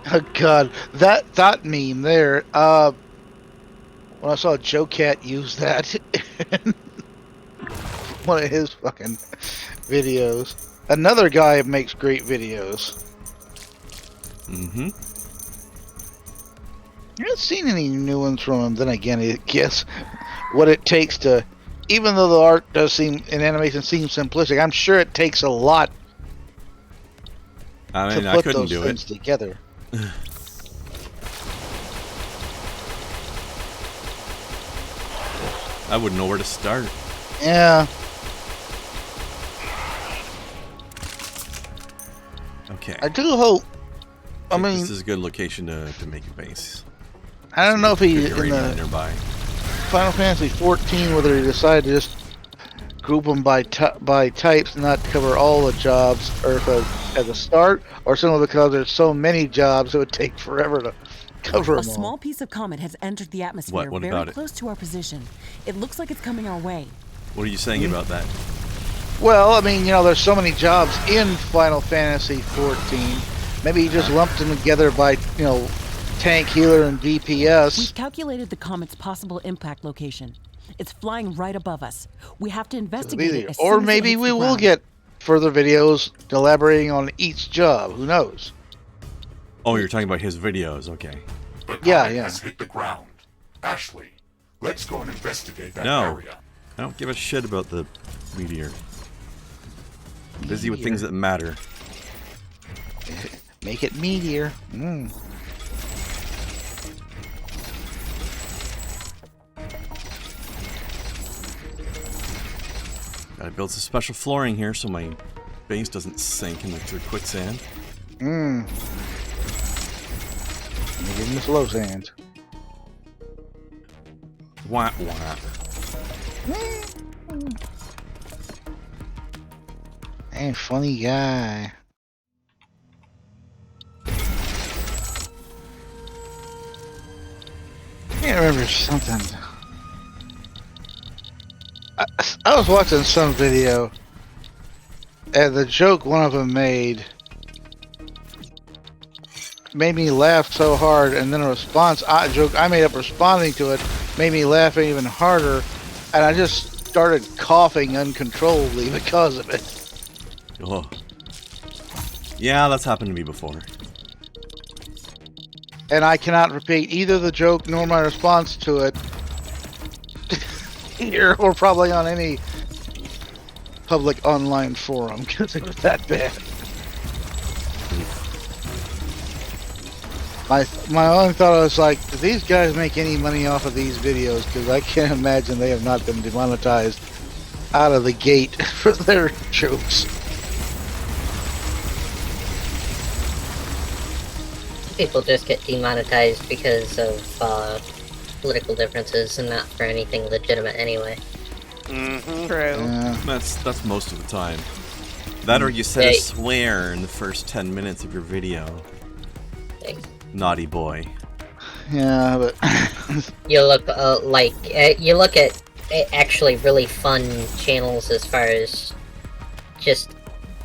Oh god, that meme there. When I saw Joe Cat use that in one of his fucking videos. Another guy makes great videos. Mm-hmm. I haven't seen any new ones from him. Then again, I guess what it takes to, even though the art does seem, in animation seems simplistic, I'm sure it takes a lot I mean, to I put couldn't those do things it. together. I wouldn't know where to start. Yeah. Okay. I do hope. I mean, this is a good location to make a base. I don't know if he Good in area the nearby. Final Fantasy 14 whether he decided to just group them by types and not cover all the jobs, or if as a start, or simply because there's so many jobs it would take forever to cover A them all. small piece of comet has entered the atmosphere What very about it? close to our position. It looks like it's coming our way. What are you saying about that? Well, I mean, there's so many jobs in Final Fantasy 14. Maybe he just lumped them together by, tank, healer, and DPS. We've calculated the comet's possible impact location. It's flying right above us. We have to investigate it as Or soon as it maybe hits we the will ground. get further videos elaborating on each job. Who knows? Oh, you're talking about his videos, okay. The Yeah, tide yeah. has hit the ground. Ashley, let's go and investigate that No. area. I don't give a shit about the meteor. I'm busy with things that matter. Make it meteor. Mm. Gotta build some special flooring here so my base doesn't sink into quicksand. Mm. Make it in the slow sands. Wah wah. Hey, funny guy. I can't remember something. I was watching some video, and the joke one of them made me laugh so hard, and then a joke I made up responding to it made me laugh even harder, and I just started coughing uncontrollably because of it. Oh. Yeah, that's happened to me before. And I cannot repeat either the joke nor my response to it here or probably on any public online forum because it was that bad. My only thought was like, do these guys make any money off of these videos? Because I can't imagine they have not been demonetized out of the gate for their jokes. People just get demonetized because of political differences and not for anything legitimate anyway. Mm-hmm. True. Yeah. That's most of the time. That or you said a swear in the first 10 minutes of your video. Thanks. Naughty boy. Yeah, but You look you look at actually really fun channels as far as just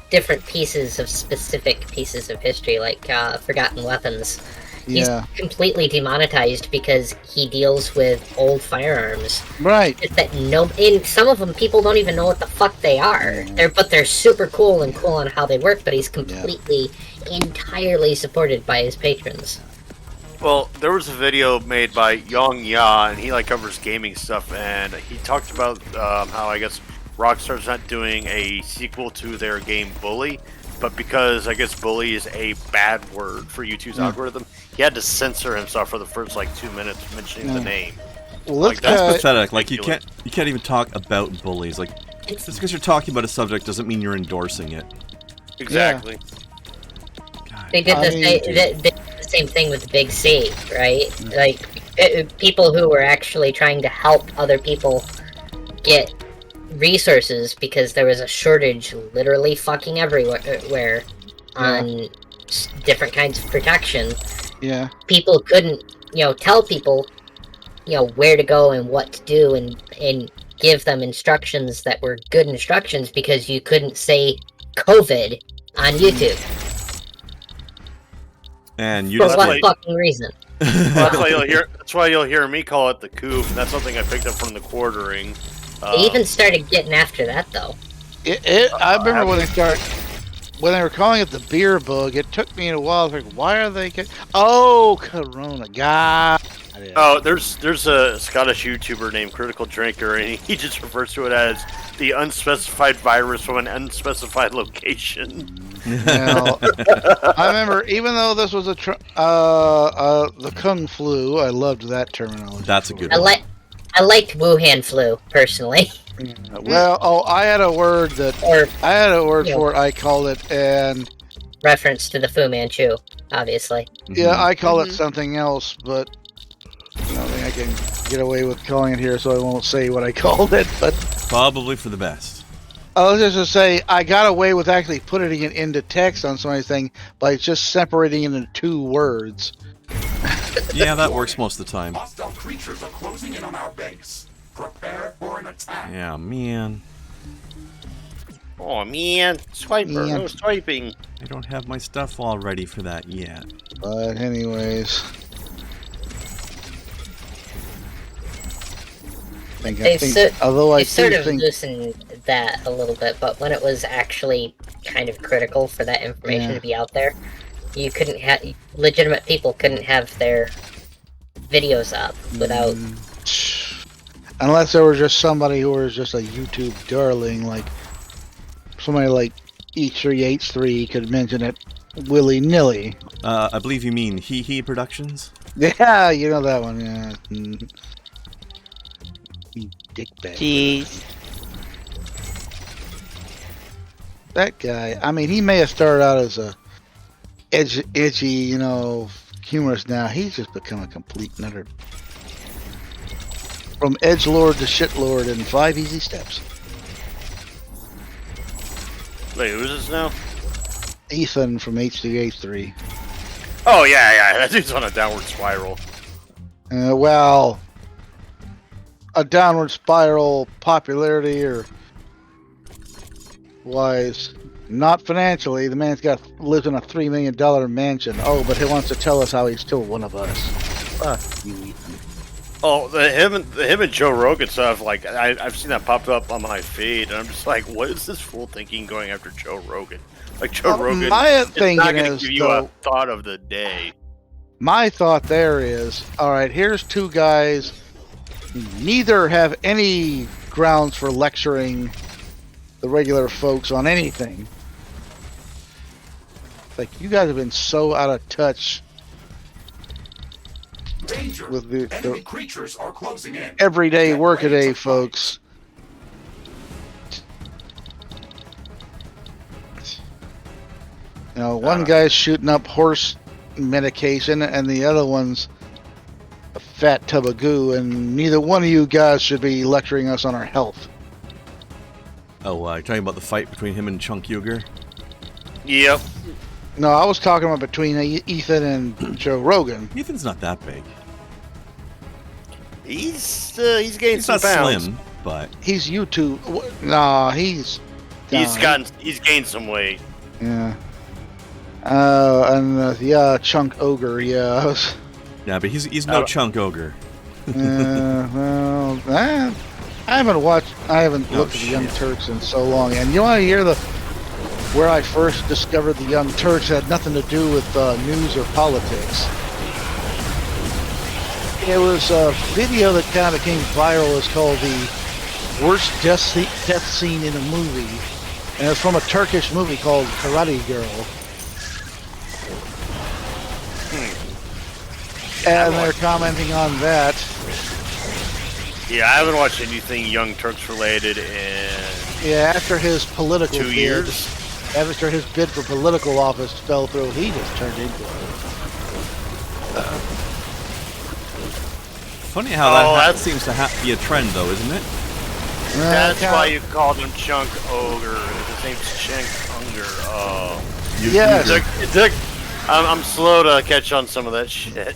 different specific pieces of history, like Forgotten Weapons. He's yeah, completely demonetized because he deals with old firearms. right. It's that and some of them people don't even know what the fuck they are. They're super cool and cool on how they work, but he's completely, entirely supported by his patrons. Well, there was a video made by Yong Ya, and he covers gaming stuff, and he talked about how I guess Rockstar's not doing a sequel to their game Bully, but because I guess Bully is a bad word for YouTube's algorithm, he had to censor himself for the first 2 minutes mentioning the name. Well, That's pathetic. Like you can't even talk about bullies. Like just because you're talking about a subject doesn't mean you're endorsing it. Exactly. God. They did the same thing with Big C, right? Like people who were actually trying to help other people get resources because there was a shortage literally fucking everywhere on different kinds of protection. Yeah. People couldn't, tell people, where to go and what to do and give them instructions that were good instructions because you couldn't say COVID on YouTube. And you For just what fucking reason? Well, that's why you'll hear me call it the coup, and that's something I picked up from the quartering. They even started getting after that though. I remember when they were calling it the beer bug. It took me a while to think, why are they Corona? God. Oh, there's a Scottish YouTuber named Critical Drinker, and he just refers to it as the unspecified virus from an unspecified location. Now, I remember, even though this was the Kung flu, I loved that terminology. That's a good one. I liked Wuhan flu personally. Well, I had a word for it. I called it, and reference to the Fu Manchu, obviously. yeah, I call it something else, but I don't think I can get away with calling it here, so I won't say what I called it. But Probably for the best. I was just to say I got away with actually putting it into text on somebody's thing by just separating it into 2 words. Yeah, that works most of the time. Hostile creatures are closing in on our base. Prepare for an attack. Yeah, man. Oh man, swiper, Yeah. no swiping. I don't have my stuff all ready for that yet. But anyways, They've sort of things, loosened that a little bit, but when it was actually kind of critical for that information to be out there, you couldn't have legitimate people couldn't have their videos up without. Unless there was just somebody who was just a YouTube darling, like somebody like E3H3 could mention it willy nilly. I believe you mean He Productions. Yeah, you know that one. Yeah. You dickbag. Jeez. That guy. I mean, he may have started out as a edgy, you know, humorist. Now he's just become a complete nutter. From edgelord to shitlord in 5 easy steps. Wait, who's this now? Ethan from H3H3. Oh yeah, that dude's on a downward spiral. Well, a downward spiral popularity or wise, not financially. The man's lives in a $3 million mansion. Oh, but he wants to tell us how he's still one of us. Fuck you, Ethan. Oh, him and Joe Rogan stuff. Like I've seen that pop up on my feed, and I'm just like, what is this fool thinking going after Joe Rogan? Like Joe Rogan my is thinking not going to is, give you a thought of the day. My thought there is, all right, here's two guys. Neither have any grounds for lecturing the regular folks on anything. Like, you guys have been so out of touch Danger. with the Enemy creatures are closing in. everyday Get workaday ready to folks. You know, one guy's shooting up horse medication and the other one's a fat tub of goo, and neither one of you guys should be lecturing us on our health. Oh, you're talking about the fight between him and Chunk Uger? Yep. No, I was talking about between Ethan and Joe Rogan. Ethan's not that big. He's gained He's some not pounds. slim, but He's YouTube. Nah, he's. He's gained some weight. Yeah. Yeah, Chunk Ogre. Yeah. I was. yeah, but he's no Chunk Ogre. Well, I haven't watched. I haven't looked at the Young Turks in so long. And you want to hear where I first discovered the Young Turks had nothing to do with news or politics. It was a video that kind of became viral. It's called the worst death scene in a movie, and it's from a Turkish movie called Karate Girl. And they're commenting on that. Yeah, I haven't watched anything Young Turks related in Yeah, after his political 2 bid, years. after his bid for political office fell through, he just turned into it. Funny how that seems to be a trend, though, isn't it? That's why you called him Chunk Ogre. His name's Chunk Unger. Oh. Yes. It took. I'm slow to catch on some of that shit.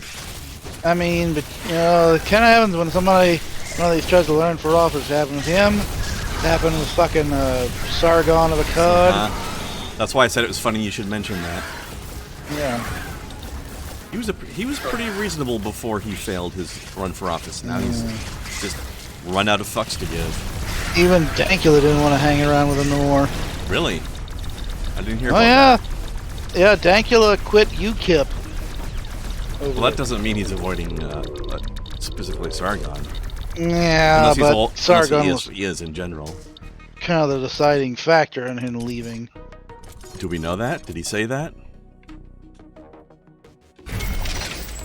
I mean, but you know, it kind of happens when one of these tries to learn for office. It happened with him. It happened with fucking Sargon of Akkad. That's why I said it was funny you should mention that. Yeah. He was pretty reasonable before he failed his run for office. Now he's just run out of fucks to give. Even Dankula didn't want to hang around with him no more. Really? I didn't hear Oh about yeah. that. Yeah, Dankula quit UKIP. Well, that doesn't mean he's avoiding specifically Sargon. Yeah, Unless but Sargon unless was he is in general. kind of the deciding factor in him leaving. Do we know that? Did he say that?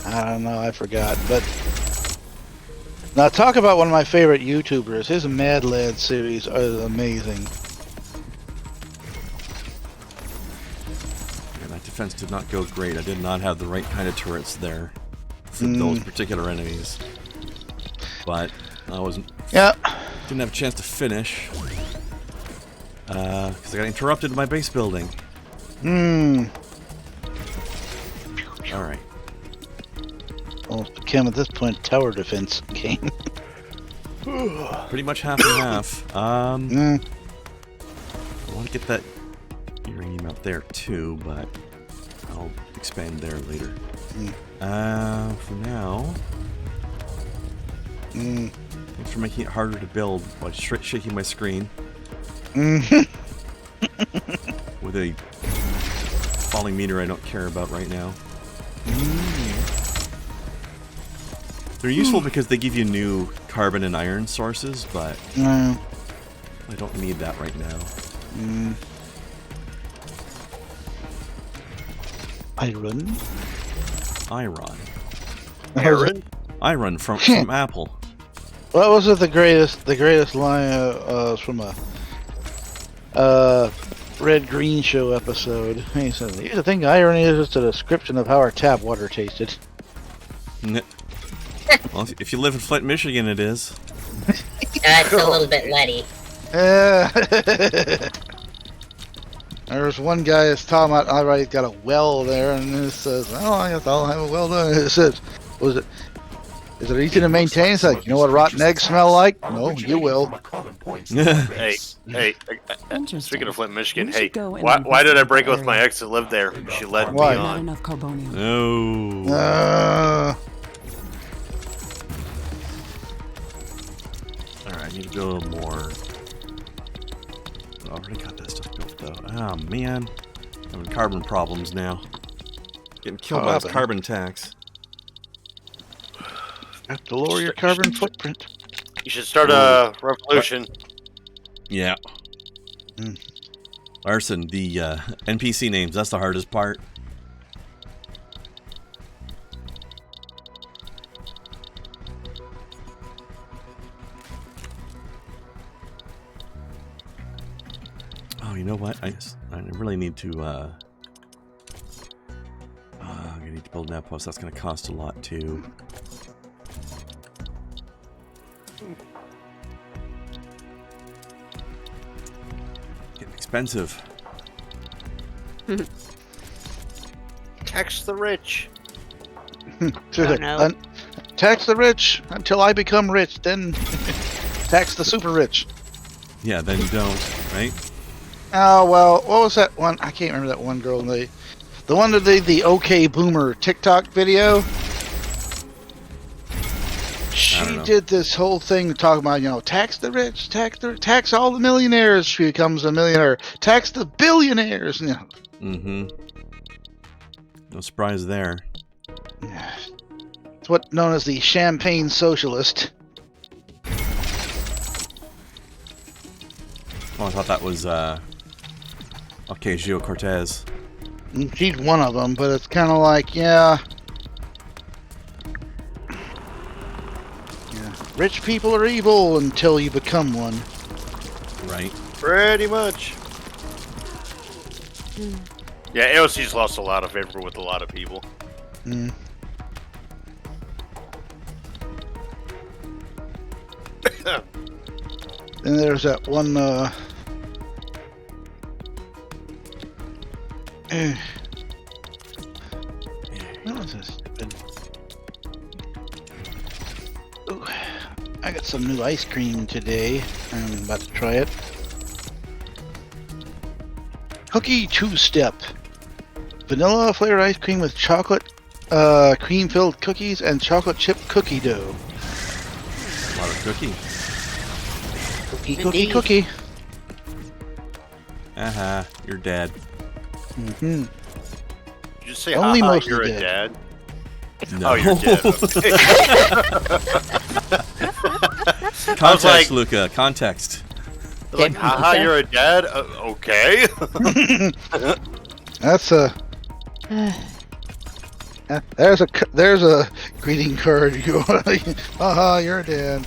I don't know, I forgot. But now talk about one of my favorite YouTubers. His Mad Lad series is amazing. Yeah, that defense did not go great. I did not have the right kind of turrets there for those particular enemies. But I didn't have a chance to finish because I got interrupted in my base building. All right. Well, it became at this point tower defense game. Pretty much half and half. I want to get that uranium out there too, but I'll expand there later. For now, thanks for making it harder to build by shaking my screen. With a falling meter I don't care about right now. They're useful because they give you new carbon and iron sources, but I don't need that right now. Iron. Iron from Apple. What was it? The greatest line from a Red Green Show episode. He said, "Here's the thing: irony is just a description of how our tap water tasted." Well, if you live in Flint, Michigan, it is. That's a little bit letty. There's one guy that's talking about, all right, he's got a well there, and it says, "Oh, I guess I'll have a well done." It says, "Was it? Is it easy to maintain?" It's like, you know what rotten eggs smell like? No, you will. Hey, speaking of Flint, Michigan, hey, why did I break up with my ex that lived there? She led me Why? Not on. enough carbonium. No. Alright, I need to build a little more. I already got that stuff built though. Oh man. I'm having carbon problems now. Getting killed by this carbon tax. Have to lower your carbon footprint. You should start a revolution. Yeah. Arson, the NPC names, that's the hardest part. Oh, you know what? I really need to, I need to build an outpost. That's going to cost a lot, too. Getting expensive. Tax the rich. Tax the rich until I become rich, then tax the super rich. Yeah, then you don't, right? Oh, well, what was that one? I can't remember that one girl. The one that did the OK Boomer TikTok video. She did this whole thing talking about, you know, tax the rich, tax all the millionaires. She becomes a millionaire. Tax the billionaires. You know. Mm-hmm. No surprise there. It's what's known as the champagne socialist. Oh, I thought that was, Ocasio-Cortez. She's one of them, but it's kind of like, yeah. Rich people are evil until you become one. Right. Pretty much. Yeah, AOC's lost a lot of favor with a lot of people. Mm. And there's that one, what was this? Ooh, I got some new ice cream today. I'm about to try it. Cookie two-step. Vanilla flavored ice cream with chocolate cream-filled cookies and chocolate chip cookie dough. A lot of cookie. Cookie. Uh-huh. You're dead. Mm-hmm. Did you say, Only haha, mostly you're a dead. dad? No. Oh, you're dead. Okay. Context, Luca. Context. Like, haha, you're a dad? Okay. That's a... There's a greeting card. You haha, you're a dad.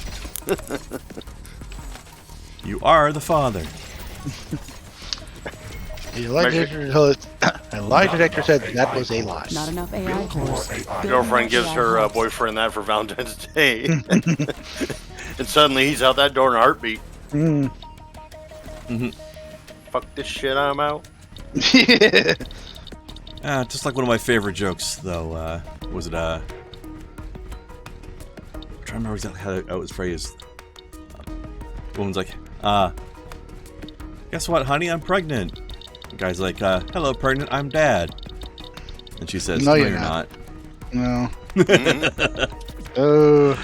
You are the father. The lie detector said that was a lie. Not enough AI cores. My girlfriend gives her boyfriend that for Valentine's Day. And suddenly he's out that door in a heartbeat. Mm. Mm-hmm. Fuck this shit, I'm out. Just like one of my favorite jokes, though. Was it, I'm trying to remember exactly how it was phrased. Woman's like, guess what, honey? I'm pregnant. The guy's like, hello, pregnant. I'm dad. And she says, no, you're not. No. Oh,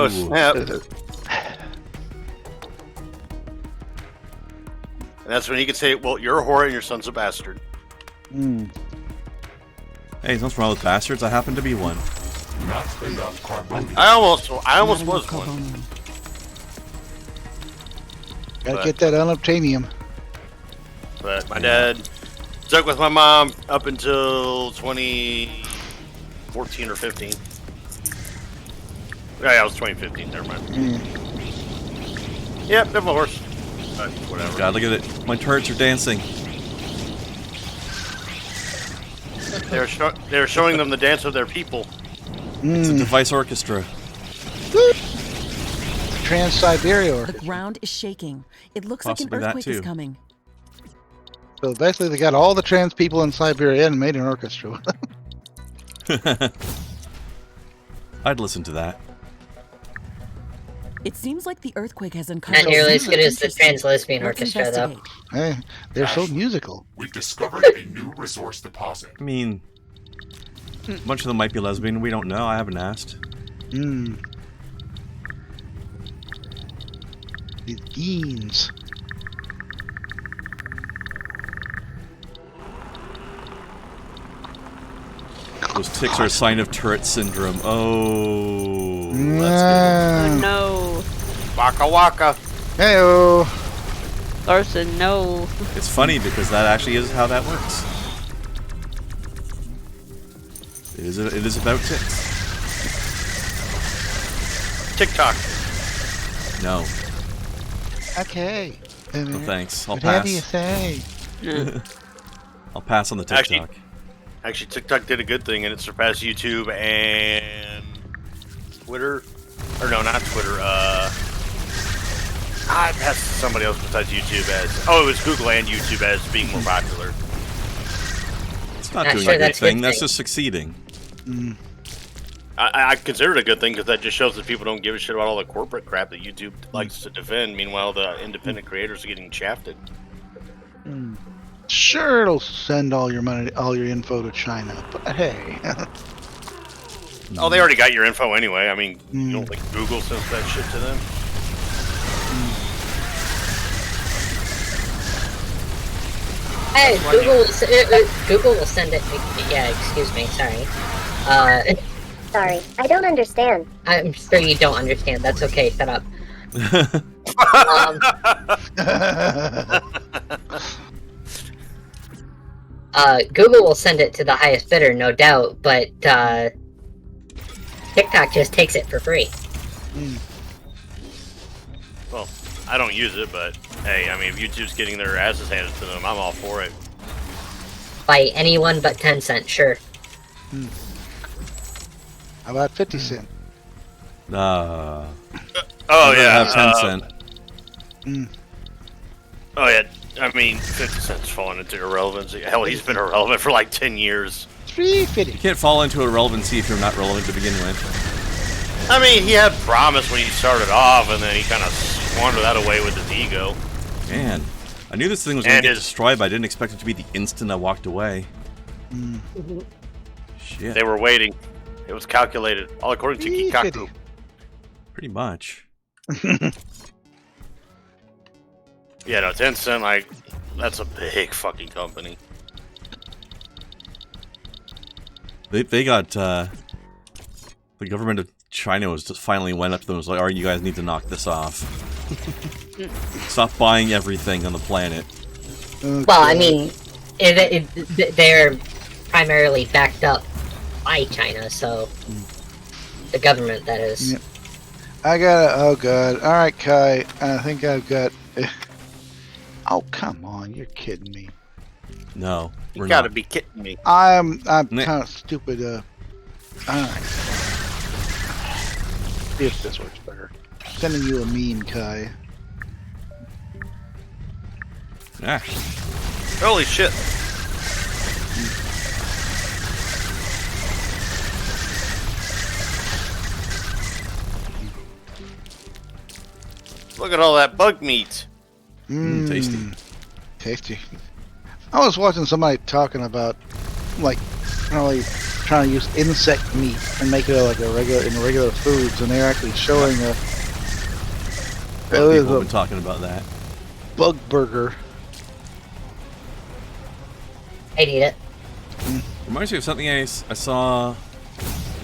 snap. And that's when he could say, well, you're a whore and your son's a bastard. Mm. Hey, there's nothing wrong with bastards. I happen to be one. Not enough carbonium. I almost Not was enough one. carbonium. Gotta But- get that unobtainium. But my dad stuck with my mom up until 2014 or 15. Yeah, it was 2015. Never mind. Mm. Yep, definitely horse. But whatever. God, look at it. My turrets are dancing. They were showing them the dance of their people. It's a Mm. device orchestra. Trans-Siberia The Orchestra. ground is shaking. It looks Possibly like that an earthquake is too. coming. So basically, they got all the trans people in Siberia and made an orchestra. I'd listen to that. It seems like the earthquake has uncovered. Not nearly as something good as the interesting. trans lesbian Let's orchestra, though. investigate. Hey, they're so musical. We've discovered a new resource deposit. I mean, a bunch of them might be lesbian. We don't know. I haven't asked. Mm. These genes. Those ticks are a sign of turret syndrome. Oh, that's Mm. Oh no. Waka waka. Heyo. Larson, no. good. It's funny because that actually is how that works. It is about ticks. TikTok. No, Okay. no thanks. I'll Whatever you pass. say. I'll pass on the TikTok. Actually, TikTok did a good thing, and it surpassed YouTube and Twitter. Or no, not Twitter. I passed somebody else besides YouTube as. Oh, it was Google and YouTube as being more popular. It's not Not doing sure a good that's a good thing. That's thing. just succeeding. Mm. I consider it a good thing because that just shows that people don't give a shit about all the corporate crap that YouTube likes to defend. Meanwhile, the independent creators are getting shafted. Sure, it'll send all your money, all your info to China, but hey. Oh, they already got your info anyway. I mean, you Mm. don't think Google sends that shit to them? Hey, Google will send it. Yeah, excuse me. Sorry. Sorry, I don't understand. I'm sure you don't understand. That's okay. Shut up. Google will send it to the highest bidder, no doubt, but TikTok just takes it for free. Well, I don't use it, but hey, I mean, if YouTube's getting their asses handed to them, I'm all for it. By anyone but Tencent, sure. How about 50 Cent? Uh, Oh I yeah, have 10 cent. Oh yeah, I mean, 50 Cent's fallen into irrelevancy. Hell, he's been irrelevant for like 10 years. 350. You can't fall into irrelevancy if you're not relevant to begin with. I mean, he had promise when he started off, and then he kind of squandered that away with his ego. Man, I knew this thing was going And to get his- destroyed, but I didn't expect it to be the instant I walked away. Shit, They were waiting. It was calculated, all according to 350. Kikaku. pretty much. Yeah, no, Tencent, like, that's a big fucking company. They got, the government of China was just finally went up to them and was like, alright, you guys need to knock this off. Stop buying everything on the planet. Okay. Well, I mean, they're primarily backed up by China, so the government, that is. Yep. I got oh god. Alright, Kai. I think I've got. Oh, come on. You're kidding me. No, You we're gotta not. be kidding me. I'm Nick. kind of stupid. Alright. See if this works better. Sending you a meme, Kai. Ah, Holy shit. Look at all that bug meat. tasty. Tasty. I was watching somebody talking about, like, really trying to use insect meat and make it like a regular foods, and they're actually showing A lot of it was people have a been talking about that. bug burger I'd eat it. Reminds me of something I saw on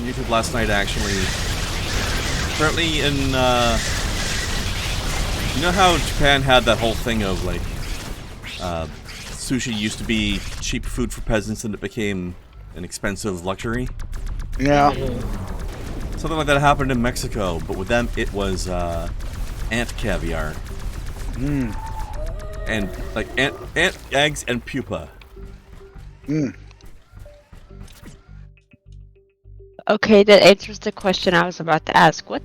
YouTube last night, actually. Apparently in, you know how Japan had that whole thing of, like, sushi used to be cheap food for peasants and it became an expensive luxury? Yeah. Something like that happened in Mexico, but with them it was, ant caviar. And, like, ant eggs and pupa. Okay, that answers the question I was about to ask. What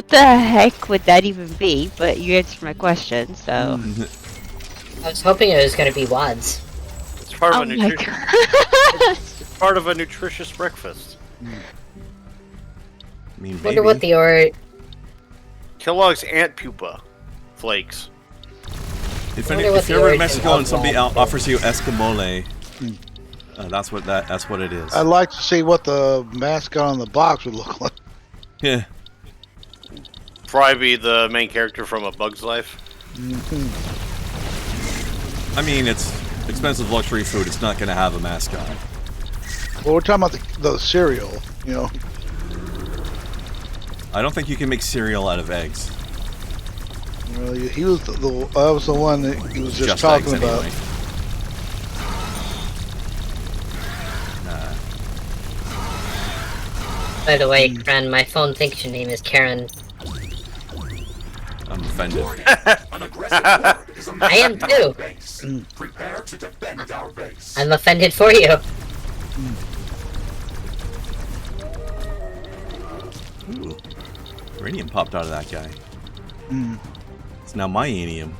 the heck would that even be? But you answered my question, so. I was hoping it was going to be wads. It's part of Oh a my nutritious. god. It's part of a nutritious breakfast. I mean, Wonder what the Kellogg's ant pupa flakes. If wonder what you're the ever in origin Mexico of and somebody that is. offers you escamole, that's what it is. I'd like to see what the mascot on the box would look like. Yeah. Probably be the main character from A Bug's Life. I mean, it's expensive luxury food. It's not going to have a mascot. Well, we're talking about the cereal, you know. I don't think you can make cereal out of eggs. Well, he was that was the one that he was just talking eggs, about. anyway. Nah. By the way, Karen, my phone thinks your name is Karen. I'm offended. An aggressive horde is I am too. base. Prepare to defend our base. I'm offended for you. Ooh. Uranium popped out of that guy. It's now my anium.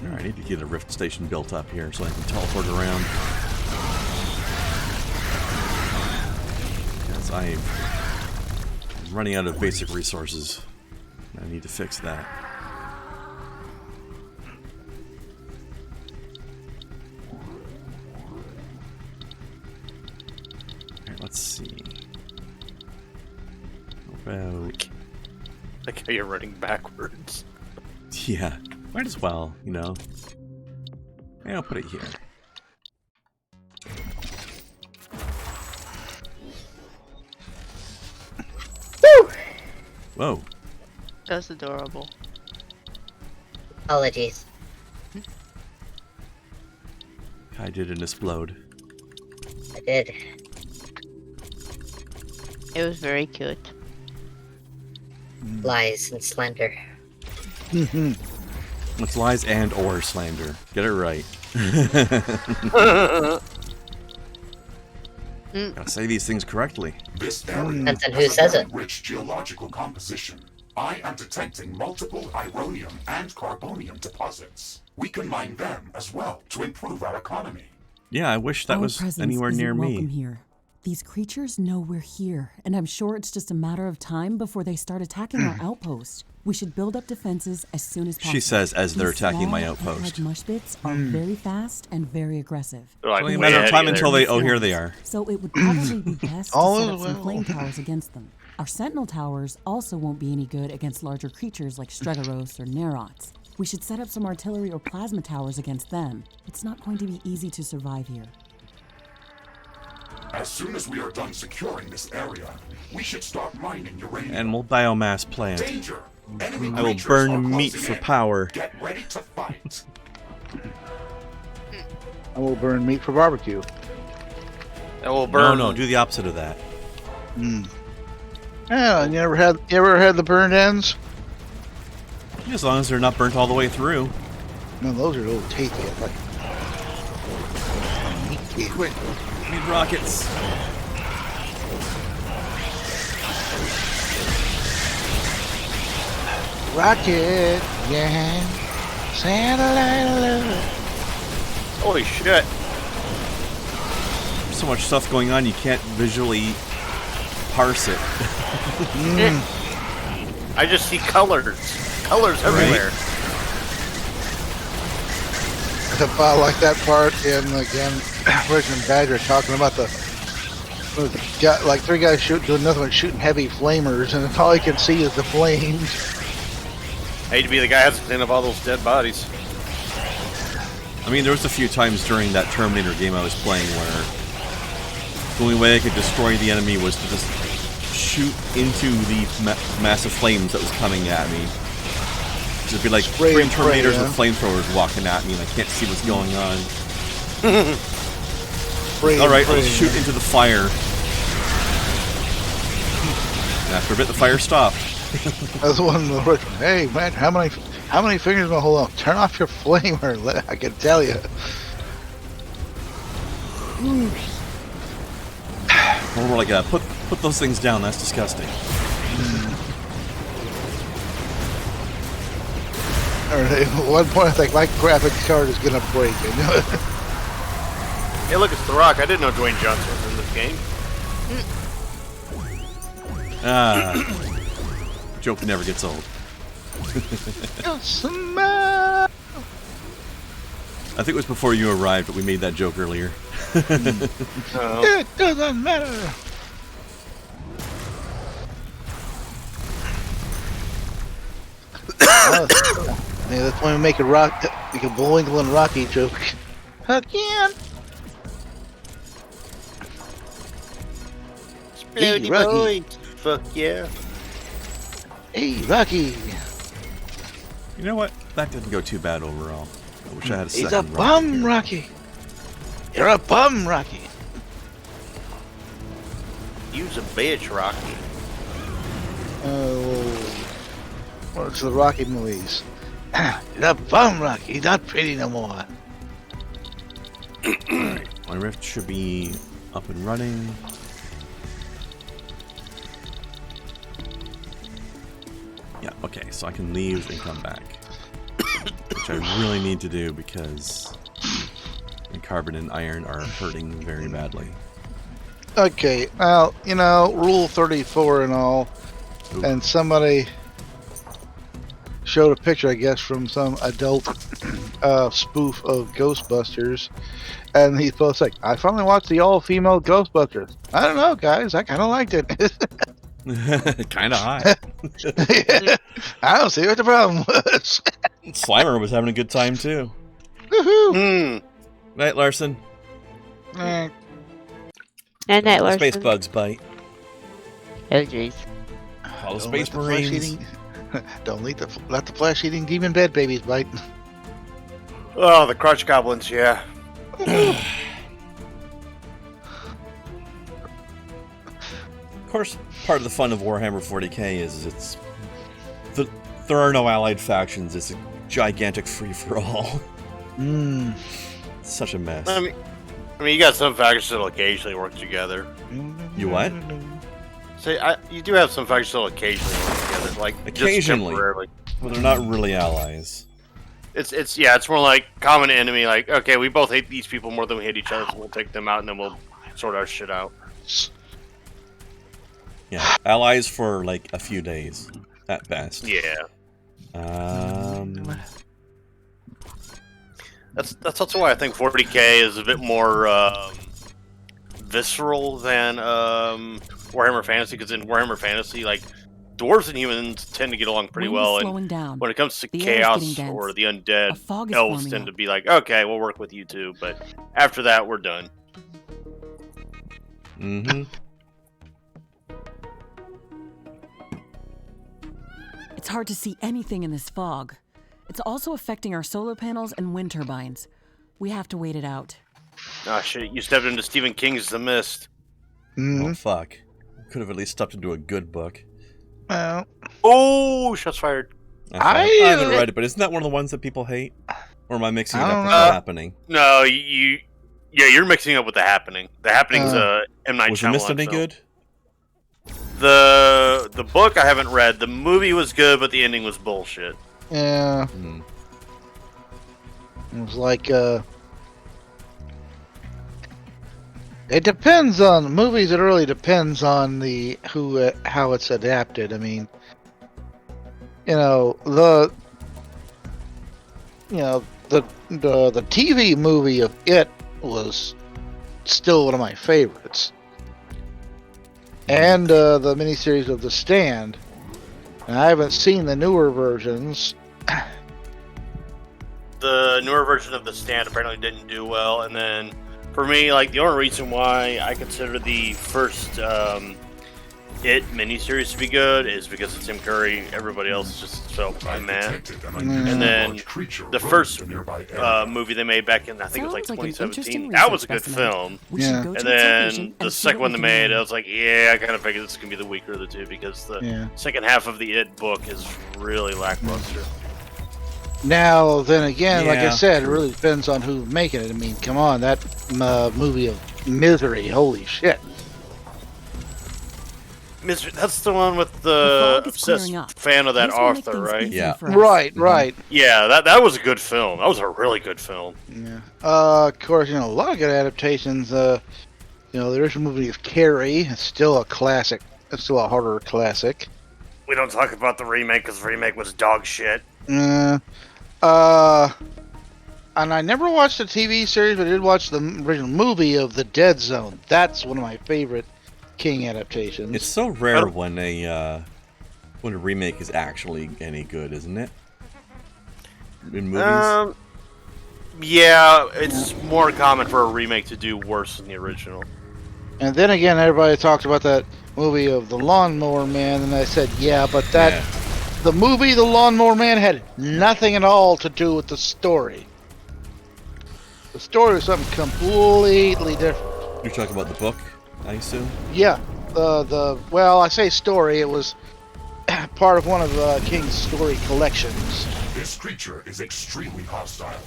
Alright, I need to get a rift station built up here so I can teleport around. Because I'm running out of basic resources. I need to fix that. Alright, let's see. How about... Like how you're running backwards. Yeah, might as well, you know. Yeah, I'll put it here. Whoa. That's adorable. Apologies. I didn't explode. I did. It was very cute. Lies and slender. It's lies and or slander. Get it right. Gotta say these things correctly. This area Depends on who has a says very it. rich geological composition. I am detecting multiple ironium and carbonium deposits. We can mine them as well to improve our economy. Yeah, I wish that Our was presence anywhere near isn't me. welcome here. These creatures know we're here, and I'm sure it's just a matter of time before they start attacking our outpost. We should build up defenses as soon as possible. She says as they're These attacking my small, outpost. ant-like mush bits are very fast and very aggressive. They're like It's only a way matter of ahead time you until there. they... Oh, here they are. So it would probably be best to All set is up some well. flame towers against them. Our sentinel towers also won't be any good against larger creatures like Stregoros or Nerots. We should set up some artillery or plasma towers against them. It's not going to be easy to survive here. As soon as we are done securing this area, we should start mining uranium. Animal biomass plant. Danger! Enemy I will creatures burn are meat closing for in. power. Get ready to fight. I will burn meat for barbecue. That will No, burn. no, do the opposite of that. Yeah, you ever had the burned ends? As long as they're not burnt all the way through. No, those are a little tasty. I like. Quick, need rockets. Rocket, yeah. Satellite of love. Holy shit. There's so much stuff going on, you can't visually parse it. I just see colors. Colors everywhere. I like that part in again Rick and Badger talking about got like 3 guys doing nothing but shooting heavy flamers, and all you can see is the flames. Hate to be the guy who has to clean up all those dead bodies. I mean, there was a few times during that Terminator game I was playing where the only way I could destroy the enemy was to just shoot into the massive flames that was coming at me. There'd be like 3 Terminators with flamethrowers walking at me, and I can't see what's going on. Alright, let's shoot into the fire. And after a bit, the fire stopped. That's the one. Hey, man, how many fingers am I hold on? Turn off your flamer. I can tell you. Or more like, put those things down. That's disgusting. Alright, at one point I think my graphics card is gonna break. Hey, look, it's The Rock. I didn't know Dwayne Johnson was in this game. Joke never gets old. I think it was before you arrived, but we made that joke earlier. It doesn't matter. Yeah, that's why we make a Bullwinkle and Rocky joke again. Hey, Rocky. Fuck yeah. Hey, Rocky. You know what? That didn't go too bad overall. I wish I had a second. He's a bum, Rocky. You're a bum, Rocky. You's a bitch, Rocky. Oh, what's the Rocky movies? You're a bum, Rocky. He's not pretty no more. Alright, my rift should be up and running. Yeah, okay, so I can leave and come back. Which I really need to do because the carbon and iron are hurting very badly. Okay, well, you know, Rule 34 and all, Ooh. and somebody showed a picture, I guess, from some adult spoof of Ghostbusters, and he's both like, I finally watched the all-female Ghostbusters. I don't know, guys, I kind of liked it. Kinda high. I don't see what the problem was. Slimer was having a good time too. Woohoo! Night, Larson. And that was Space bugs bite. Oh jeez. All the Don't Space let the Marines. Don't let the flesh-eating demon bed babies bite. Oh, the crotch goblins, yeah. Of course, part of the fun of Warhammer 40k is there are no allied factions. It's a gigantic free-for-all. It's such a mess. I mean, you got some factions that'll occasionally work together. You what? You do have some factions that'll occasionally work together, like Occasionally. just temporarily. Well, they're not really allies. It's more like common enemy. Like, okay, we both hate these people more than we hate each other, so we'll take them out and then we'll sort our shit out. Yeah, allies for like a few days at best. Yeah. That's also why I think 40k is a bit more visceral than Warhammer Fantasy, because in Warhammer Fantasy, like, dwarves and humans tend to get along pretty Wind is well, slowing and down. when it comes to The air is chaos getting dense. or the A undead, fog is elves forming tend up. to be like, okay, we'll work with you too, but after that, we're done. Mm-hmm. It's hard to see anything in this fog. It's also affecting our solar panels and wind turbines. We have to wait it out. Ah, shit, you stepped into Stephen King's The Mist. Oh, fuck. Could have at least stepped into a good book. Well, Oh, shots fired. I haven't read it, but isn't that one of the ones that people hate? Or am I mixing it up with what's happening? No, you're mixing up with The Happening. The Happening's M. Night Was The Shyamalan Mist any film. good? The book I haven't read. The movie was good, but the ending was bullshit. yeah. It was like, it depends on movies. It really depends on the how it's adapted. I mean, the TV movie of It was still one of my favorites. And the miniseries of The Stand. And I haven't seen the newer versions. The newer version of The Stand apparently didn't do well, and then for me, like, the only reason why I consider the first It miniseries to be good is because it's Tim Curry. Everybody else just felt man. And then the first movie they made back in, I think it was like 2017, that was a good film. Yeah. And then the second one they made, I was like, yeah, I kind of figured this is going to be the weaker of the two because the second half of the It book is really lackluster. Now, then again, like I said, it really depends on who's making it. I mean, come on, that movie of Misery, holy shit. Misery, that's the one with the obsessed fan of that author, right? Yeah. Right. Yeah, that was a good film. That was a really good film. Yeah. Of course, a lot of good adaptations. The original movie is Carrie. It's still a classic. It's still a horror classic. We don't talk about the remake because the remake was dog shit. And I never watched the TV series, but I did watch the original movie of The Dead Zone. That's one of my favorite King adaptations. It's so rare when a remake is actually any good, isn't it? In movies? Yeah, it's more common for a remake to do worse than the original. And then again, everybody talked about that movie of The Lawnmower Man, and I said, but the movie The Lawnmower Man had nothing at all to do with the story. The story was something completely different. You're talking about the book, I assume? Yeah. I say story, it was part of one of King's story collections. This creature is extremely hostile.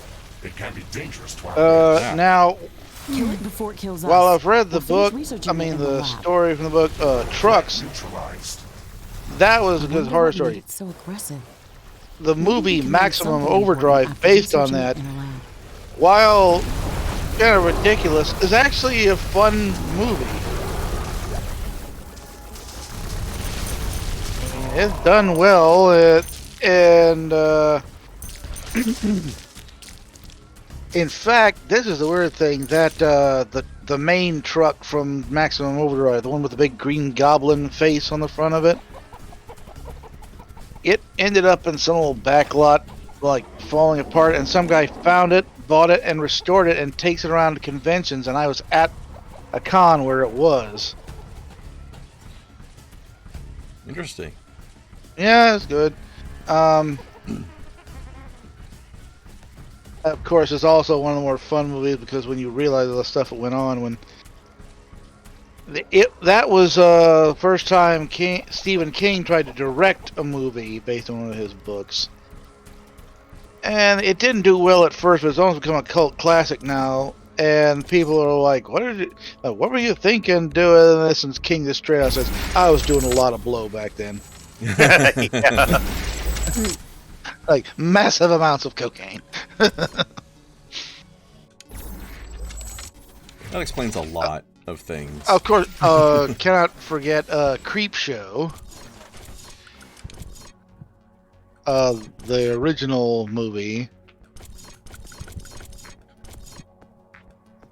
It can be dangerous to our now, Kill it before it kills us. while I've read the We'll book, finish researching it in the the lab. story from the book, Trucks, neutralized. that was a good horror What made story. it so aggressive? The Maybe we movie can learn Maximum something Overdrive, important after based on researching that, it in a lab. while kind of ridiculous, is actually a fun movie. It's done well, in fact, this is the weird thing, that the main truck from Maximum Overdrive, the one with the big green goblin face on the front of it, it ended up in some old backlot, like, falling apart, and some guy found it, bought it, and restored it, and takes it around to conventions, and I was at a con where it was. Interesting. Yeah, it's good. Of course, it's also one of the more fun movies because when you realize all the stuff that went on when that was first time Stephen King tried to direct a movie based on one of his books, and it didn't do well at first, but it's almost become a cult classic now. And people are like, "What were you thinking doing this?" And King just straight out says, "I was doing a lot of blow back then." Like massive amounts of cocaine. That explains a lot of things. Of course, cannot forget Creep Show. The original movie.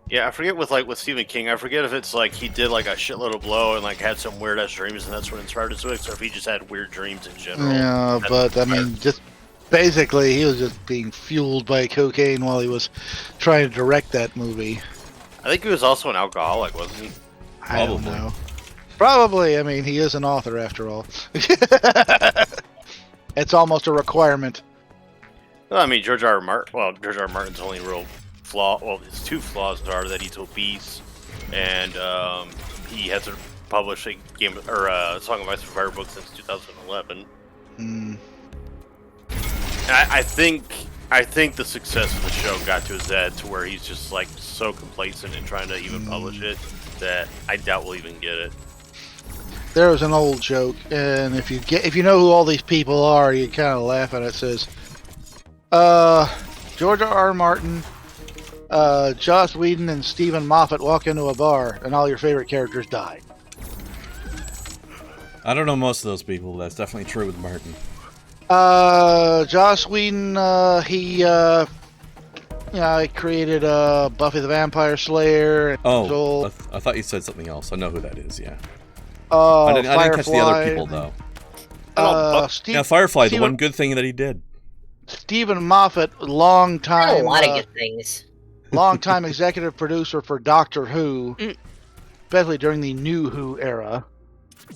Yeah, I forget with Stephen King. I forget if it's like he did like a shitload of blow and like had some weird ass dreams, and that's what inspired his books, or if he just had weird dreams in general. Yeah, but I mean, just basically, he was just being fueled by cocaine while he was trying to direct that movie. I think he was also an alcoholic, wasn't he? I don't know. Probably. I mean, he is an author after all. It's almost a requirement. Well, I mean, George R. Martin's only real flaw. Well, his two flaws are that he's obese, and he hasn't published a Song of Ice and Fire book since 2011. I think the success of the show got to his head to where he's just like so complacent in trying to even publish it that I doubt we'll even get it. There was an old joke, and if you know who all these people are, you kind of laugh at it. It says, George R. Martin, Joss Whedon, and Stephen Moffat walk into a bar, and all your favorite characters die. I don't know most of those people. That's definitely true with Martin. Joss Whedon, he Yeah, I created Buffy the Vampire Slayer. And Oh, I thought you said something else. I know who that is. Yeah. I didn't catch the other people though. Yeah, Firefly. The one good thing that he did. Stephen Moffat, A long-time lot of good things. executive producer for Doctor Who, especially during the New Who era.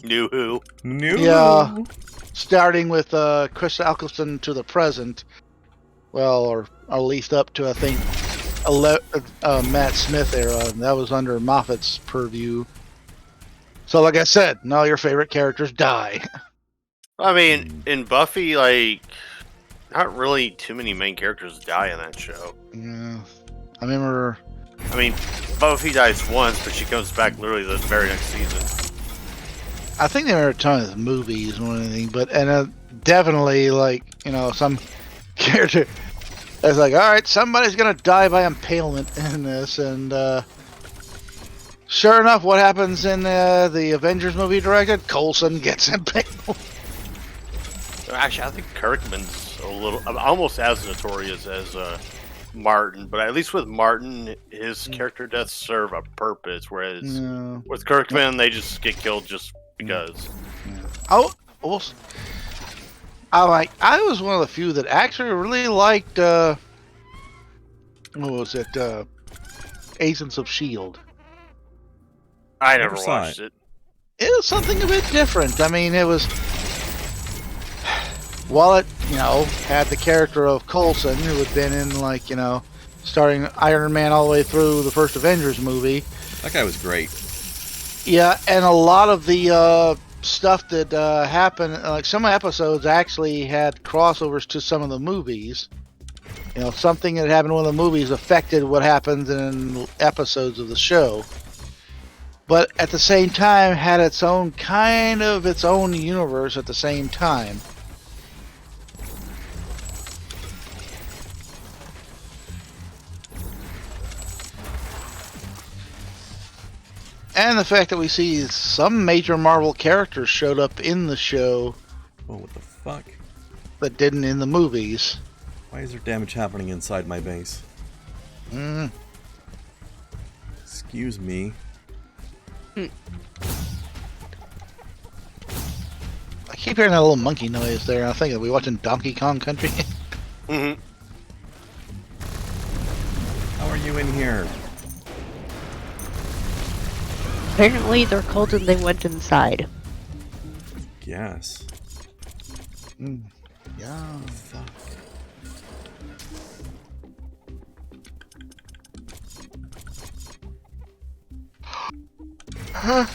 New Who. Yeah, starting with Chris Eccleston to the present. Well, or at least up to I think Matt Smith era, and that was under Moffat's purview. So, like I said, no, your favorite characters die. I mean, in Buffy, like, not really too many main characters die in that show. Yeah, I remember. I mean, Buffy dies once, but she comes back literally the very next season. I think there were a ton of movies or anything, but definitely like some character that's like, all right, somebody's gonna die by impalement in this, and sure enough, what happens in the Avengers movie directed? Coulson gets impaled. Actually, I think Kirkman's almost as notorious as Martin, but at least with Martin, his character deaths serve a purpose, whereas with Kirkman, they just get killed just because. I was one of the few that actually really liked what was it? Agents of S.H.I.E.L.D. I never watched it. It was something a bit different. I mean, it was while it had the character of Coulson, who had been in starting Iron Man all the way through the first Avengers movie. That guy was great. Yeah, and a lot of the stuff that happened, like some episodes actually had crossovers to some of the movies. Something that happened in one of the movies affected what happens in episodes of the show. But at the same time, had its own universe at the same time. And the fact that we see some major Marvel characters showed up in the show. Oh, what the fuck? That didn't in the movies. Why is there damage happening inside my base? Excuse me. I keep hearing that little monkey noise there. I think, are we watching Donkey Kong Country? Mm-hmm. How are you in here? Apparently they're cold and they went inside. Yes. Yeah. Fuck. I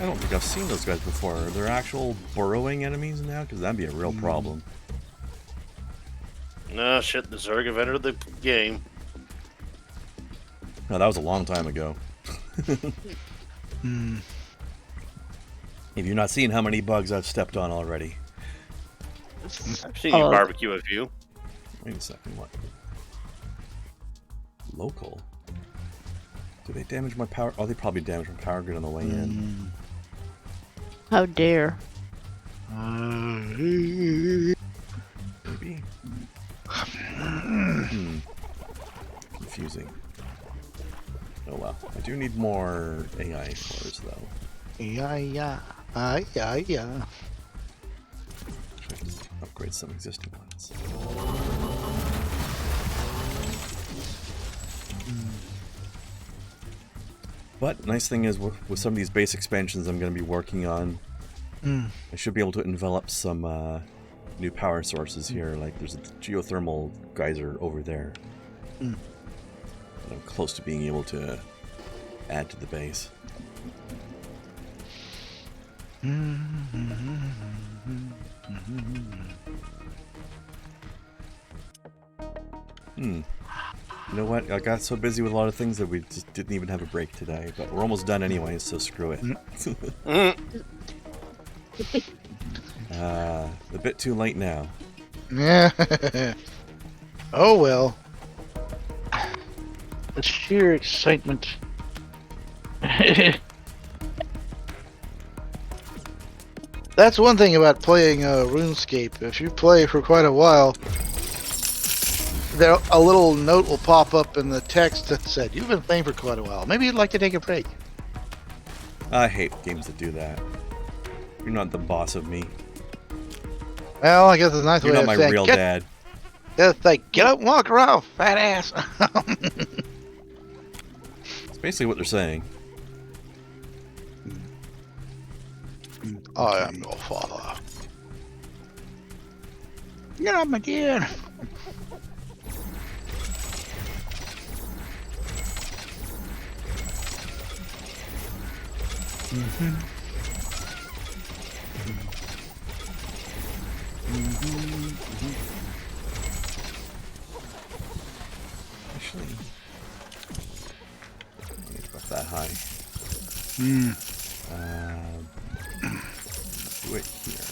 don't think I've seen those guys before. Are there actual burrowing enemies now? Because that'd be a real problem. No shit, the Zerg have entered the game. No, that was a long time ago. Have you not seen how many bugs I've stepped on already? I've seen you barbecue a few. Wait a second, what? Local? Do they damage my power? Oh, they probably damage my power grid on the way in. How dare. Maybe? Confusing. Oh well. I do need more AI cores though. Yeah. I can upgrade some existing ones. But nice thing is with some of these base expansions I'm going to be working on, I should be able to envelop some new power sources here. Like there's a geothermal geyser over there. I'm close to being able to add to the base. You know what? I got so busy with a lot of things that we just didn't even have a break today. But we're almost done anyway, so screw it. A bit too late now. Yeah. Oh well. The sheer excitement. That's one thing about playing RuneScape. If you play for quite a while, there a little note will pop up in the text that said, "You've been playing for quite a while. Maybe you'd like to take a break." I hate games that do that. You're not the boss of me. Well, I guess it's a nice You're way not of my saying, real dad. It's like, get up and walk around, fat ass. It's basically what they're saying. I am your father. Get up again. Actually, it's not that high. Do it here.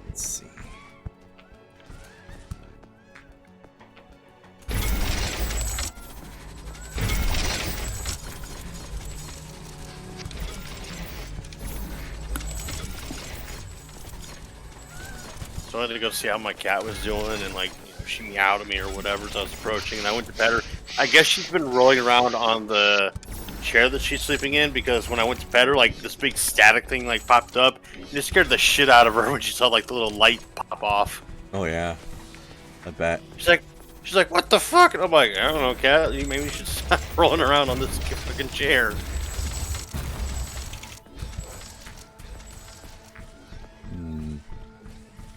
Let's see. So I had to go see how my cat was doing, and like, you know, she meowed at me or whatever as I was approaching, and I went to pet her. I guess she's been rolling around on the chair that she's sleeping in, because when I went to pet her, like this big static thing like popped up, and it scared the shit out of her when she saw like the little light pop off. Oh yeah, I bet. She's like, what the fuck? And I'm like, I don't know, cat. Maybe you should stop rolling around on this fucking chair.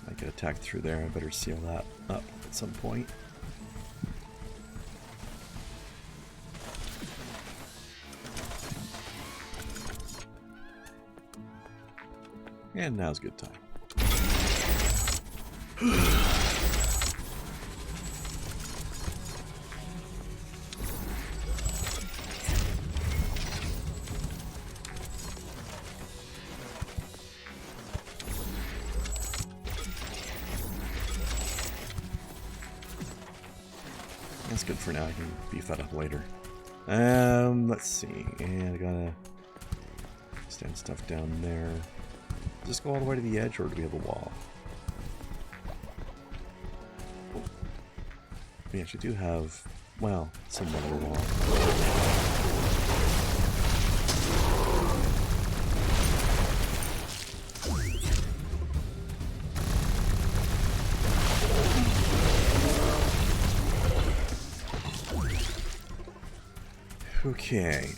I get attacked through there. I better seal that up at some point. And now's a good time. That's good for now. I can beef that up later. Let's see. And I gotta stand stuff down there. Just go all the way to the edge, or do we have a wall? We actually do have, well, somewhat of a wall. Okay,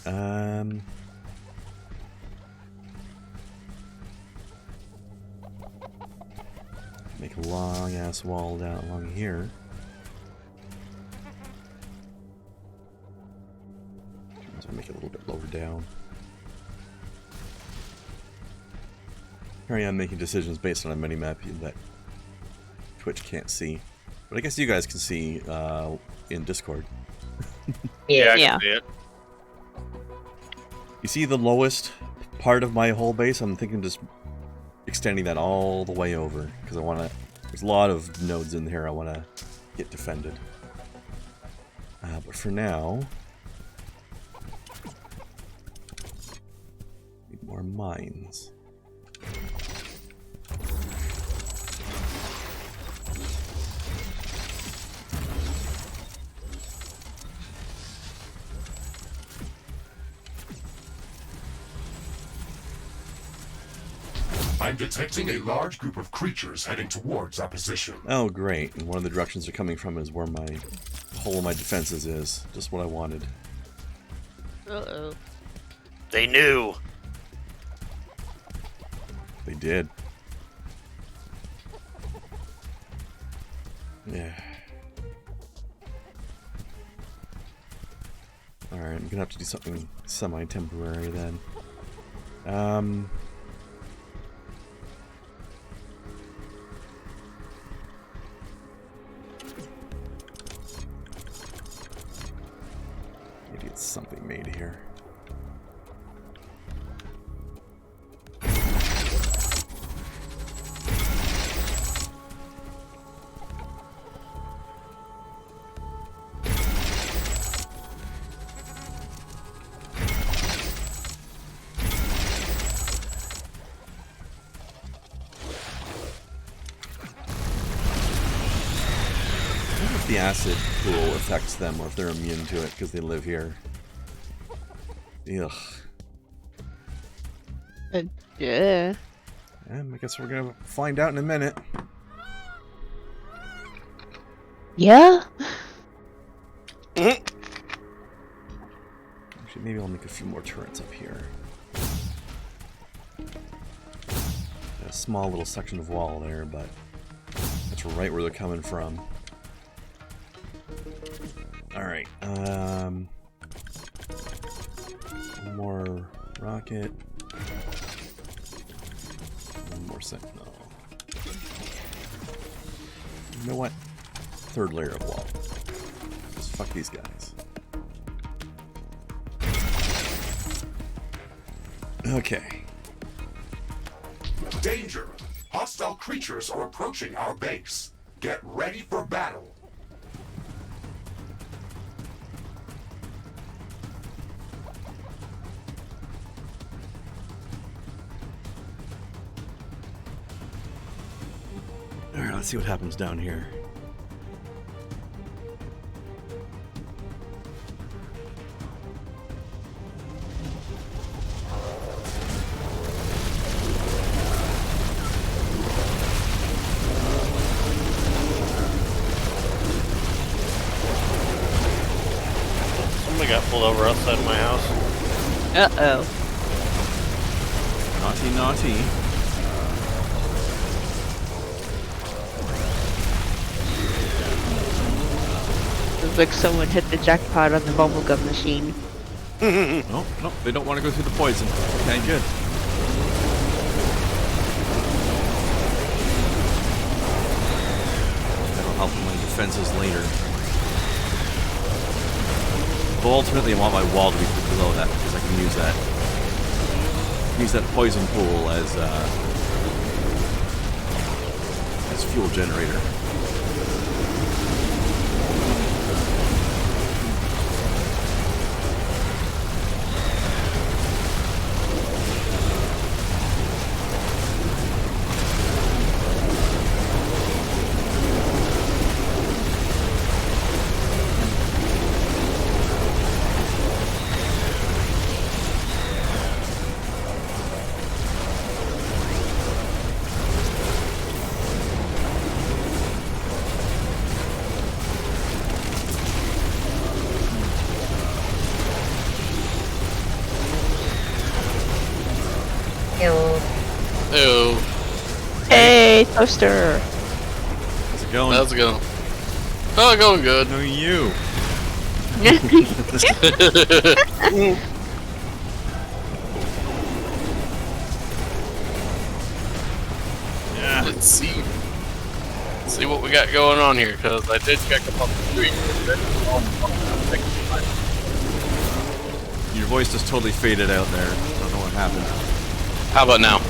make a long ass wall down along here. So make it a little bit lower down. Here I am making decisions based on a mini-map that Twitch can't see. But I guess you guys can see in Discord. I Yeah. can see it. You see the lowest part of my whole base? I'm thinking just extending that all the way over, because I want to, there's a lot of nodes in here I want to get defended. But for now, need more mines. I'm detecting a large group of creatures heading towards our position. Oh great, and one of the directions they're coming from is where my whole of my defenses is. Just what I wanted. Uh-oh. They knew. They did. Yeah. Alright, I'm gonna have to do something semi-temporary then. Maybe it's something made here. if the acid pool affects them or if they're immune to it because they live here. Ugh. Yeah. I guess we're gonna find out in a minute. Yeah? Actually, maybe I'll make a few more turrets up here. A small little section of wall there, but that's right where they're coming from. Alright, one more rocket. One more sentinel. You know what? Third layer of wall. Just fuck these guys. Okay. Danger! Hostile creatures are approaching our base. Get ready for battle. Alright, let's see what happens down here. Somebody got pulled over outside my house. Uh-oh. Naughty, naughty. Looks like someone hit the jackpot on the bubblegum machine. No, no, they don't want to go through the poison. Okay, good. That'll help my defenses later. But ultimately, I want my wall to be below that because I can use that. Use that poison pool as fuel generator. Ew. Hey, toaster. How's it going? How's it going? Oh, going good. No, you. Yeah. Let's see. Let's see what we got going on here, because I did check up on the street. Your voice just totally faded out there. I don't know what happened. How about now?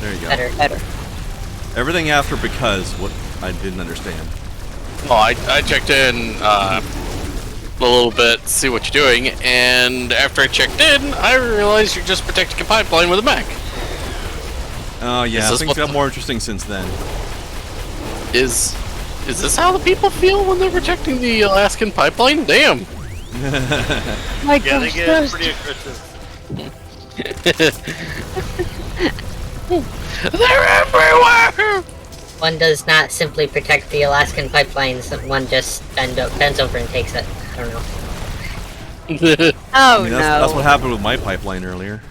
There you go. Better. Everything after because what I didn't understand. Oh, I checked in a little bit to see what you're doing, and after I checked in, I realized you're just protecting a pipeline with a mech. Oh yeah, Is this things what got the- more interesting since then. Is this how the people feel when they're protecting the Alaskan pipeline? Damn. My Yeah, they gosh, get toast. pretty aggressive. They're everywhere! One does not simply protect the Alaskan pipelines. One just bends over and takes it. I don't know. Oh, I mean, no. that's what happened with my pipeline earlier.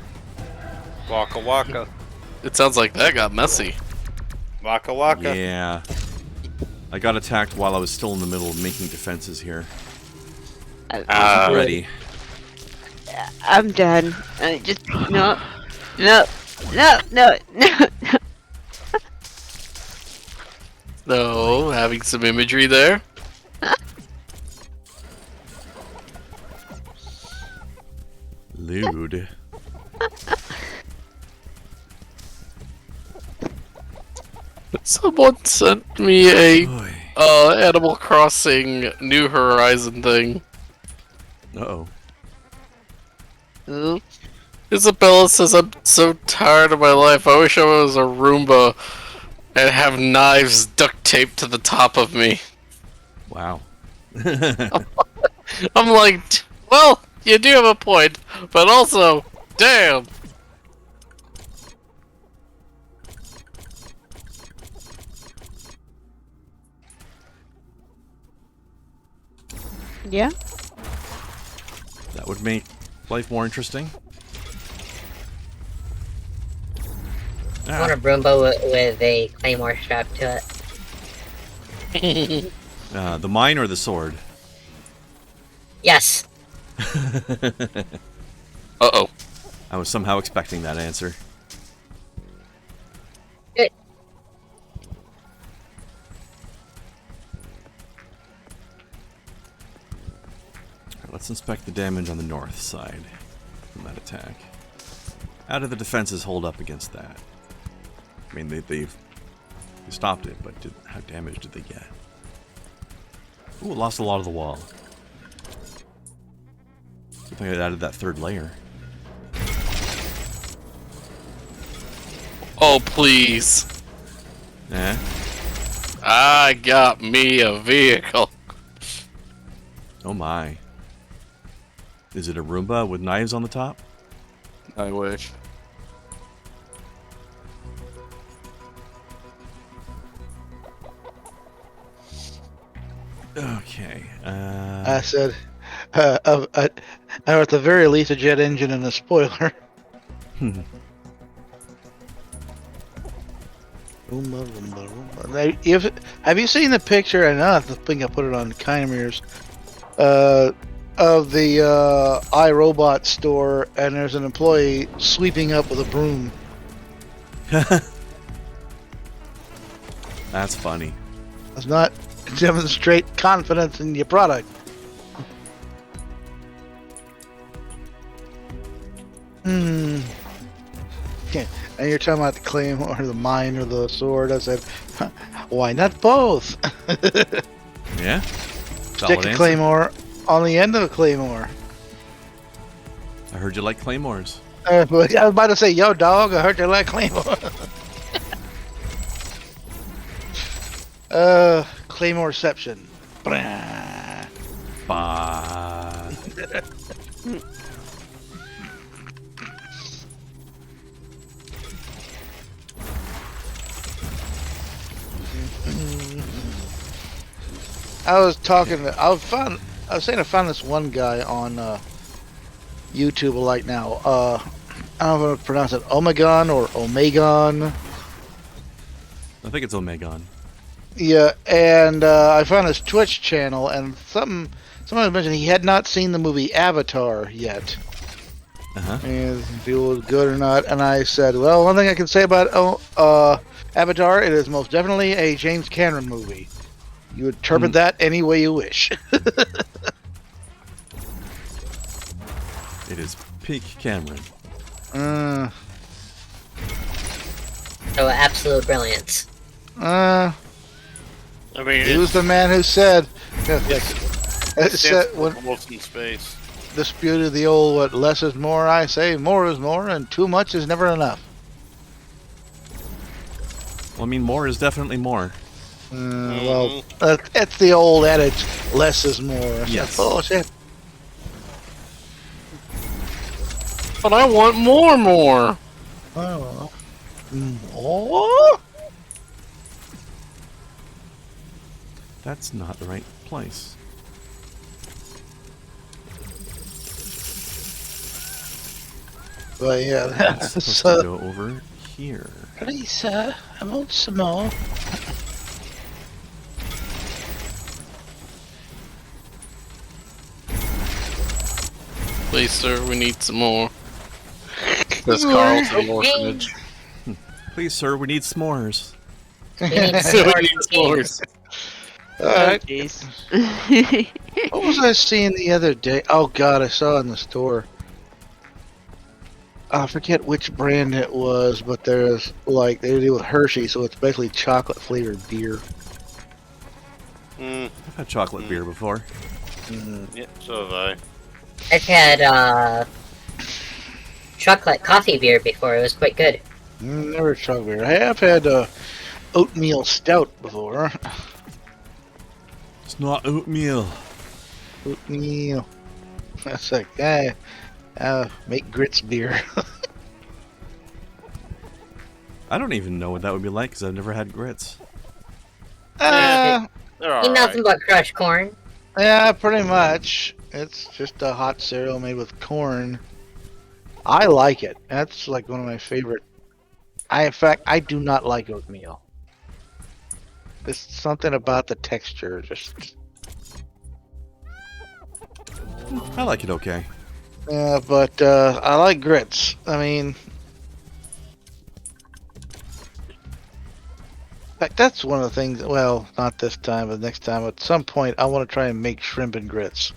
Waka waka. It sounds like that got messy. Waka waka. Yeah. I got attacked while I was still in the middle of making defenses here. Ready. I'm done. I just no. So, having some imagery there. Lewd. Someone sent me a Boy. Animal Crossing New Horizon thing. Uh-oh. Ooh. Isabella says, I'm so tired of my life. I wish I was a Roomba and have knives duct taped to the top of me. Wow. I'm like, well, you do have a point, but also, damn. Yeah. That would make life more interesting. I want a Roomba with a claymore strapped to it. The mine or the sword? Yes. Uh-oh. I was somehow expecting that answer. Good. Alright, let's inspect the damage on the north side from that attack. How do the defenses hold up against that? I mean, they stopped it, but how damaged did they get? Ooh, it lost a lot of the wall. Good thing I added that third layer. Oh, please. Eh? I got me a vehicle. Oh my. Is it a Roomba with knives on the top? I wish. Okay. I said, or at the very least, a jet engine and a spoiler. Roomba, Roomba, Roomba. Now, have you seen the picture? And I think I put it on Kinemir's, of the iRobot store, and there's an employee sweeping up with a broom. That's funny. Does not demonstrate confidence in your product. Okay. And you're talking about the claymore, or the mine, or the sword. I said, why not both? Yeah? Stick the claymore on the end of the claymore. I heard you like claymores. But I was about to say, yo, dog, I heard you like claymore. Claymoreception. Bah. I was talking. I was saying I found this one guy on YouTube right now. I don't know if I pronounce it Omegon or Omegon. I think it's Omegon. Yeah, and I found his Twitch channel, and someone mentioned he had not seen the movie Avatar yet. And if it was good or not, and I said, well, one thing I can say about Avatar, it is most definitely a James Cameron movie. You interpret that any way you wish. It is peak Cameron. So absolute brilliance. I mean, He was the man who said, when almost in space. disputed the old what less is more. I say more is more, and too much is never enough. Well, I mean, more is definitely more. Well, it's the old adage, less is more. Yes. Bullshit. But I want more. Oh. More? That's not the right place. But yeah, It's that's supposed to go over here. please, sir, I want some more. Please, sir, we need some more. This Carlton orphanage. Please, sir, we need s'mores. We need So some we need s'mores. Alright, Jeez. what was I seeing the other day? Oh god, I saw it in the store. I forget which brand it was, but there's like they deal with Hershey, so it's basically chocolate flavored beer. I've had chocolate beer before. Yeah, so have I. I've had chocolate coffee beer before. It was quite good. Never chocolate beer. I have had oatmeal stout before. It's not oatmeal. Oatmeal. That's like, make grits beer. I don't even know what that would be like because I've never had grits. They're Eat alright. nothing but crushed corn. Yeah, pretty much. It's just a hot cereal made with corn. I like it. That's like one of my favorite. In fact, I do not like oatmeal. There's something about the texture. Just. I like it okay. Yeah, but I like grits. I mean, in fact, that's one of the things. Well, not this time, but next time. At some point, I want to try and make shrimp and grits.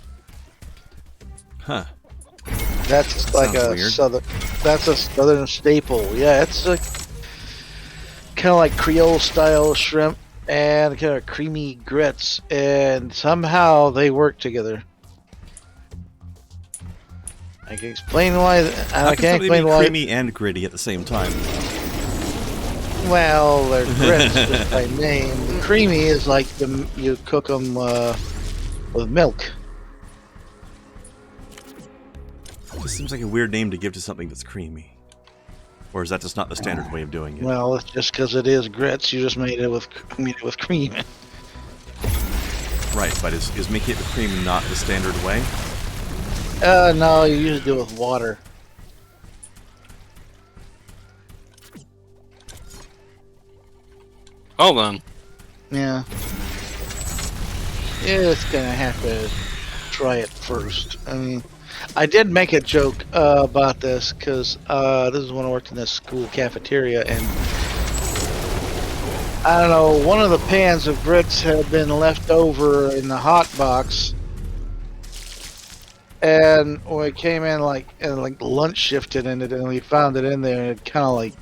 Huh. That's That like sounds a weird. southern. That's a southern staple. Yeah, it's like kind of like Creole style shrimp and kind of creamy grits, and somehow they work together. I can explain why. How I can can't something explain be why. creamy and gritty at the same time? Well, they're grits just by name. The creamy is like you cook them with milk. This seems like a weird name to give to something that's creamy. Or is that just not the standard way of doing it? Well, it's just because it is grits, you just made it with cream. Right, but is making it with cream not the standard way? No, you usually do it with water. Hold on. Yeah. Yeah, it's gonna have to try it first. I mean, I did make a joke about this because this is when I worked in this school cafeteria, and I don't know, one of the pans of grits had been left over in the hot box, and we came in like lunch shifted in it, and we found it in there, and it kind of like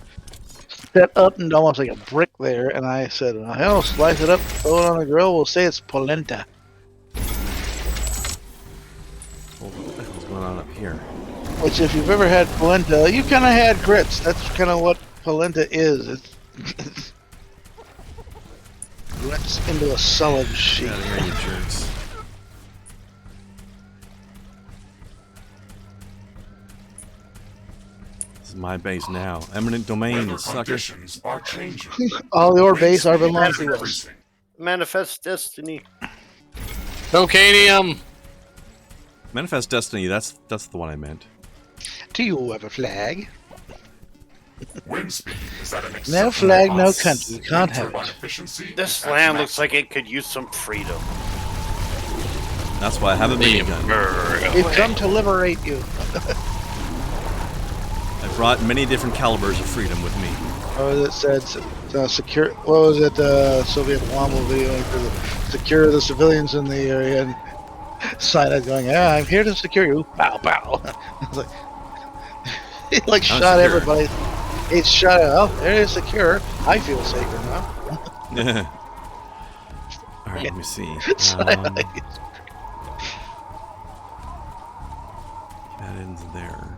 set up and almost like a brick there, and I said, "Hell, slice it up, throw it on the grill. We'll say it's polenta." Well, what the hell's going on up here? Which, if you've ever had polenta, you kind of had grits. That's kind of what polenta is. It's grits into a solid sheet. Get out of here, you jerks. This is my base now. Eminent domain, Weather you sucker. conditions are changing. All your base are Wind speed belong is to us. increasing. Manifest Destiny. Tokanium! Manifest Destiny, that's the one I meant. Do you have a flag? Wind speed is at an No exceptional flag, no plus. country. Can't Wind have turbine it. efficiency This is at land looks maximum. like it could use some freedom. That's why I have a minigun. We've come to liberate you. I brought many different calibers of freedom with me. What was it said? Secure. What was it? Soviet Womble video for the secure the civilians in the area, and sign it going, "Yeah, I'm here to secure you." Pow pow. It's like, it like I'm shot secure. everybody. It shot out. Oh, there it is secure. I feel safer now. Alright, let me see. That ends there.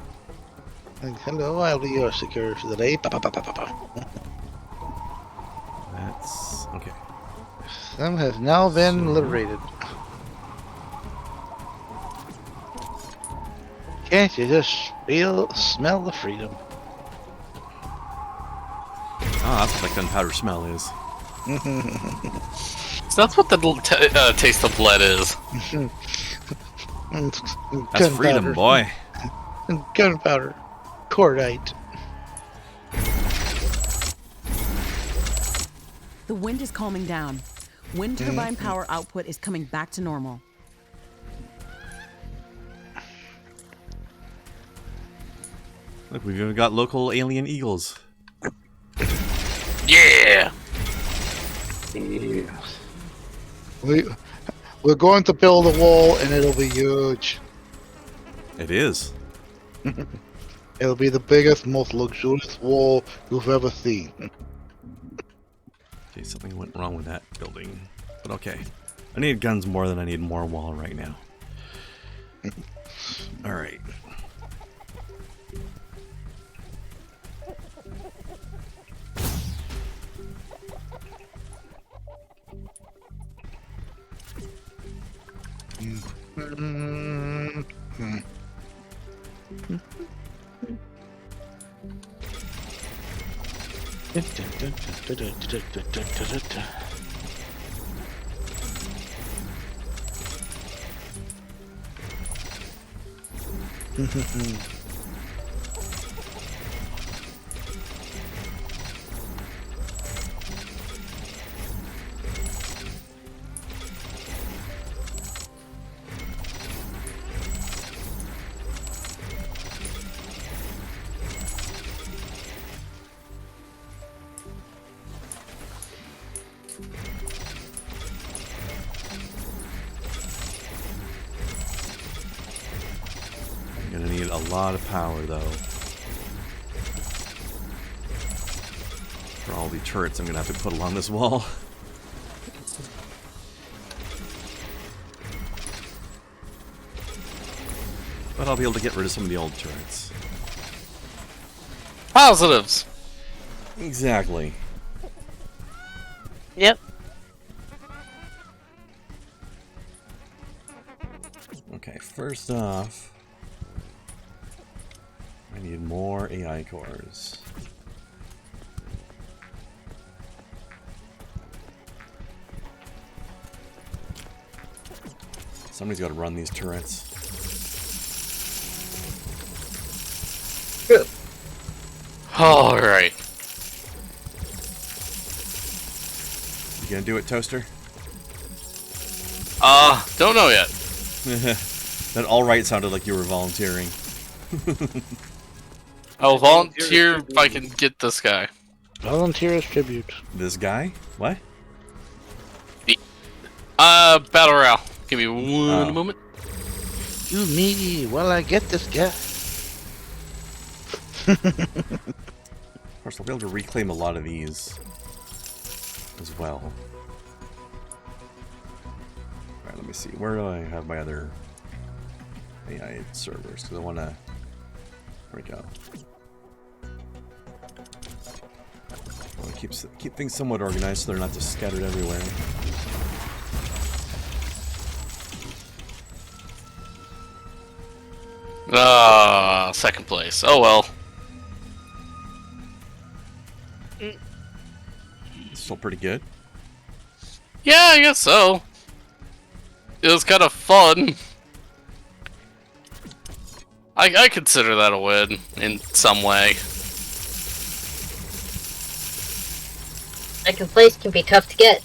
Like, hello, I'll be your secure for the day. Pa, pa, pa, pa, pa, pa. That's okay. Some has now been So- liberated. Can't you just smell the freedom? Ah, that's what that gunpowder smell is. So that's what the taste of lead is. That's freedom, boy. Gunpowder. Cordite. The wind is calming down. Wind turbine power output is coming back to normal. Look, we've even got local alien eagles. Yeah! We're going to build a wall, and it'll be huge. It is. It'll be the biggest, most luxurious wall you've ever seen. Okay, something went wrong with that building. But okay. I need guns more than I need more wall right now. Alright. I'm gonna need a lot of power though. For all the turrets I'm gonna have to put along this wall. But I'll be able to get rid of some of the old turrets. Positives. Exactly. Yep. Okay, first off, I need more AI cores. Somebody's got to run these turrets. True. All right. You gonna do it, Toaster? Don't know yet. That all right sounded like you were volunteering. I'll volunteer if I can get this guy. Volunteer as tribute. This guy? What? Battle Royale. Give me one moment. You me while I get this guy. Of course, I'll be able to reclaim a lot of these as well. Alright, let me see. Where do I have my other AI servers? Because I want to... There we go. I want to keep things somewhat organized so they're not just scattered everywhere. Second place. Oh well. Still pretty good. Yeah, I guess so. It was kind of fun. I consider that a win in some way. Second place can be tough to get.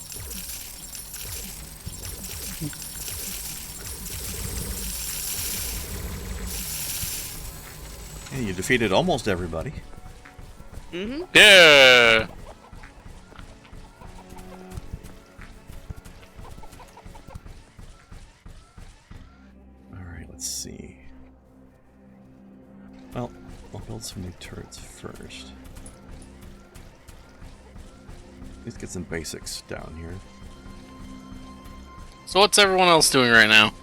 Hey, you defeated almost everybody. Mm-hmm. Yeah. Alright, let's see. Well, I'll build some new turrets first. Let's get some basics down here. So what's everyone else doing right now?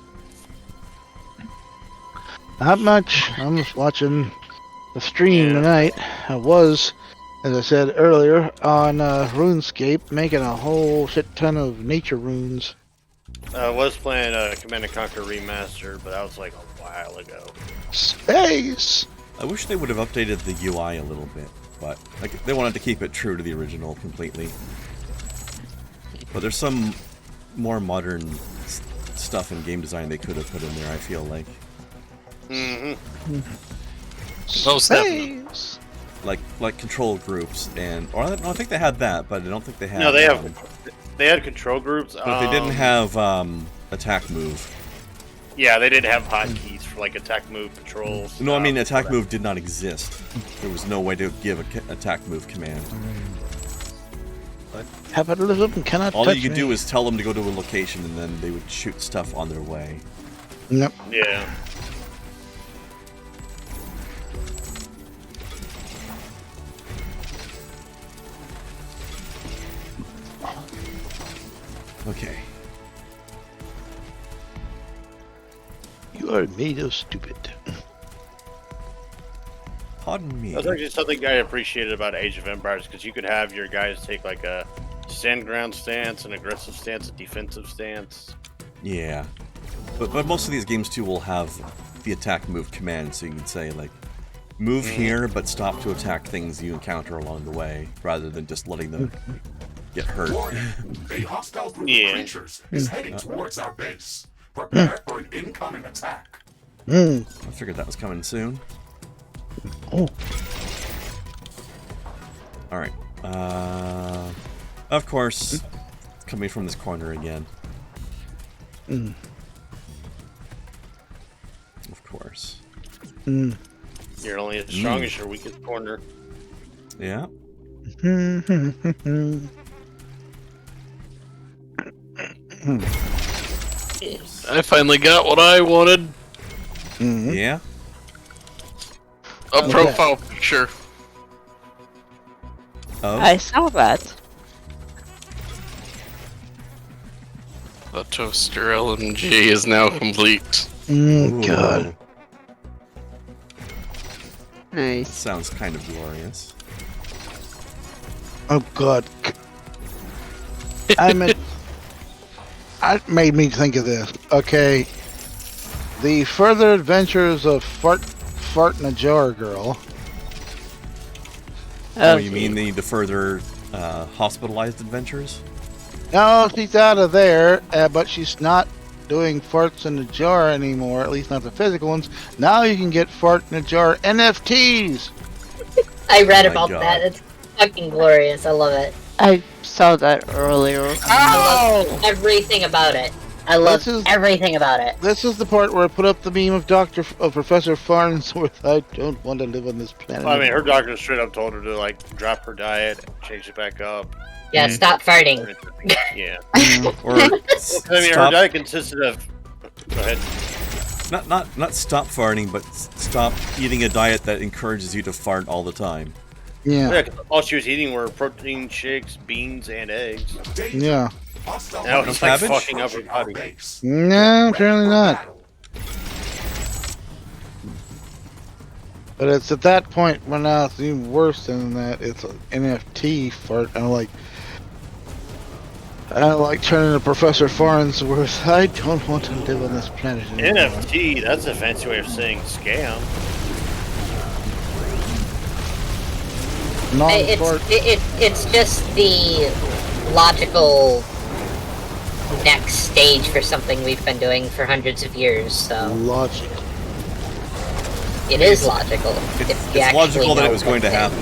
Not much. I'm just watching the stream tonight. I was, as I said earlier, on RuneScape, making a whole shit ton of nature runes. I was playing Command & Conquer Remastered, but that was like a while ago. Space! I wish they would have updated the UI a little bit, but like, they wanted to keep it true to the original completely. But there's some more modern stuff in game design they could have put in there, I feel like. Mm-hmm. Most definitely. Space! Like control groups and... Or I think they had that, but I don't think they had... No, they had control groups. But they didn't have attack move. Yeah, they didn't have hotkeys for like attack move controls. No, I mean attack move did not exist. There was no way to give an attack move command. Capitalism cannot All touch you could me. do is tell them to go to a location and then they would shoot stuff on their way. Yep. Yeah. Okay. You are made of stupid. Pardon me. That's actually something I appreciated about Age of Empires, because you could have your guys take like a stand ground stance, an aggressive stance, a defensive stance. Yeah. But most of these games too will have the attack move command, so you can say like, move here, but stop to attack things you encounter along the way, rather than just letting them get hurt. Warning, a hostile group of creatures is heading towards our base. Prepare for an incoming attack. I figured that was coming soon. Oh. Alright. Of course, coming from this corner again. Of course. You're only as strong as your weakest corner. Yeah. I finally got what I wanted. Yeah. A profile picture. Oh. I saw that. The toaster LMG is now complete. God. Nice. Sounds kind of glorious. Oh God. That made me think of this. Okay. The Further Adventures of Fart in a Jar Girl. Oh, you mean the further hospitalized adventures? No, she's out of there, but she's not doing farts in a jar anymore, at least not the physical ones. Now you can get fart in a jar NFTs. I read Oh my about God. that. It's fucking glorious. I love it. I saw that earlier. I love everything about it. I love This is- everything about it. This is the part where I put up the meme of Professor Farnsworth. I don't want to live on this planet. Well, I mean, her doctor straight up told her to like drop her diet, change it back up. Yeah, stop farting. Yeah. Or I mean, her stop, diet consisted of. Go ahead. not stop farting, but stop eating a diet that encourages you to fart all the time. Yeah. Yeah, 'cause all she was eating were protein shakes, beans, and eggs. Yeah. Hostile Now group it's like cabbage? fucking up her approaching our body. base. No, apparently not. Battle. But it's at that point when now it's even worse than that. It's an NFT fart. I don't like turning to Professor Farnsworth. I don't want to live on this planet anymore. NFT, that's a fancy way of saying scam. Non-fart. It's just the logical next stage for something we've been doing for hundreds of years. So Logic. it is logical. It's if you actually logical that know it was going to what's happen.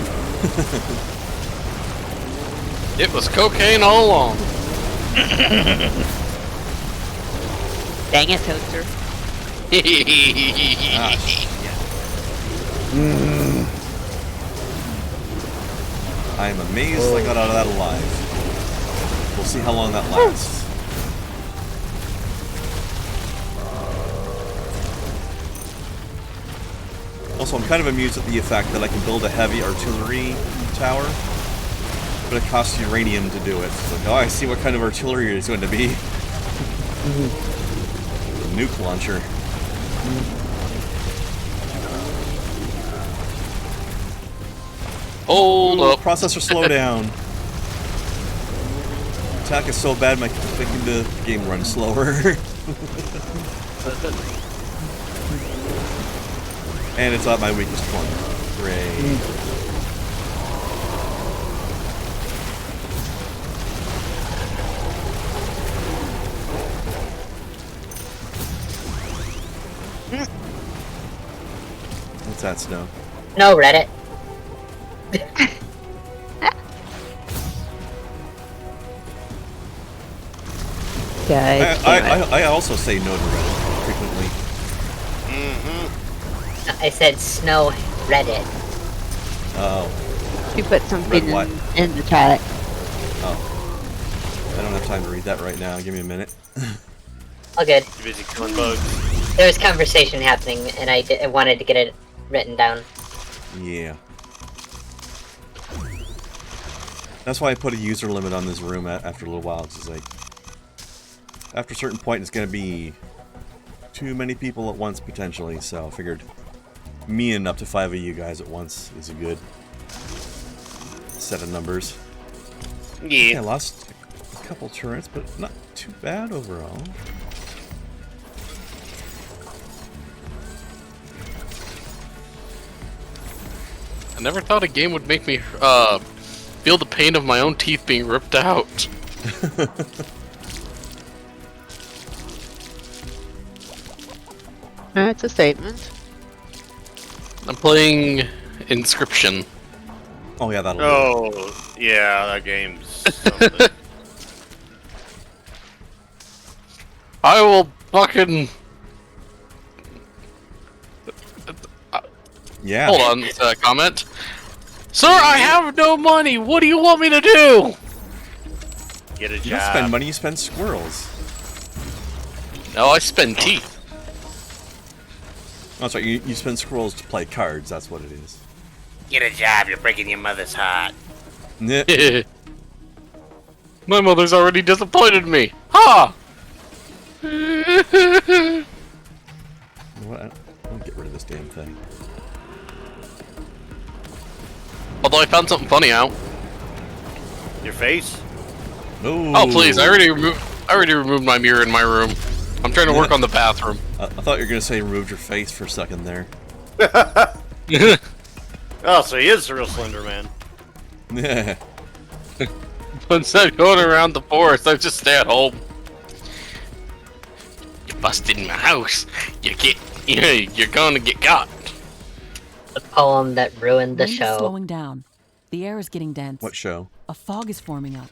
It was cocaine all along. Dang it, Toaster. I am amazed I got out of that alive. We'll see how long that lasts. Also, I'm kind of amused at the fact that I can build a heavy artillery tower, but it costs uranium to do it. It's like, oh, I see what kind of artillery it's going to be. A nuke launcher. Hold up. Processor slowdown. Attack is so bad, making the game run slower. And it's not my weakest point. Hooray. What's that, Snow? No, Reddit. Yeah, I also say no to Reddit frequently. I said snow Reddit. Oh, you put something Red what? in the chat. oh. I don't have time to read that right now. Give me a minute. All good. You're busy killing bugs. There was conversation happening, and I wanted to get it written down. Yeah. That's why I put a user limit on this room after a little while. It's just like, after a certain point, it's going to be too many people at once, potentially. So I figured me and up to 5 of you guys at once is a good set of numbers. Yeah. I lost a couple turrets, but not too bad overall. I never thought a game would make me feel the pain of my own teeth being ripped out. That's a statement. I'm playing Inscription. Oh yeah, that'll. Oh, yeah, that game's something. I will fucking. Yeah. Hold on, comment. Sir, I have no money. What do you want me to do? Get a You don't job. spend money, you spend squirrels. No, I spend teeth. Oh, sorry, you spend squirrels to play cards, that's what it is. Get a job. You're breaking your mother's heart. Yeah. My mother's already disappointed me. Ha! What? I'll get rid of this damn thing. Although I found something funny out. Your face? No. Oh please! I already removed my mirror in my room. I'm trying to work on the bathroom. I thought you were gonna say removed your face for a second there. Oh, so he is the real Slender Man. Yeah. Instead of going around the forest, I just stay at home. You busted in my house. You're gonna get caught. The poem that ruined the Wind is show. slowing down. The air is getting dense. What show? A fog is forming up.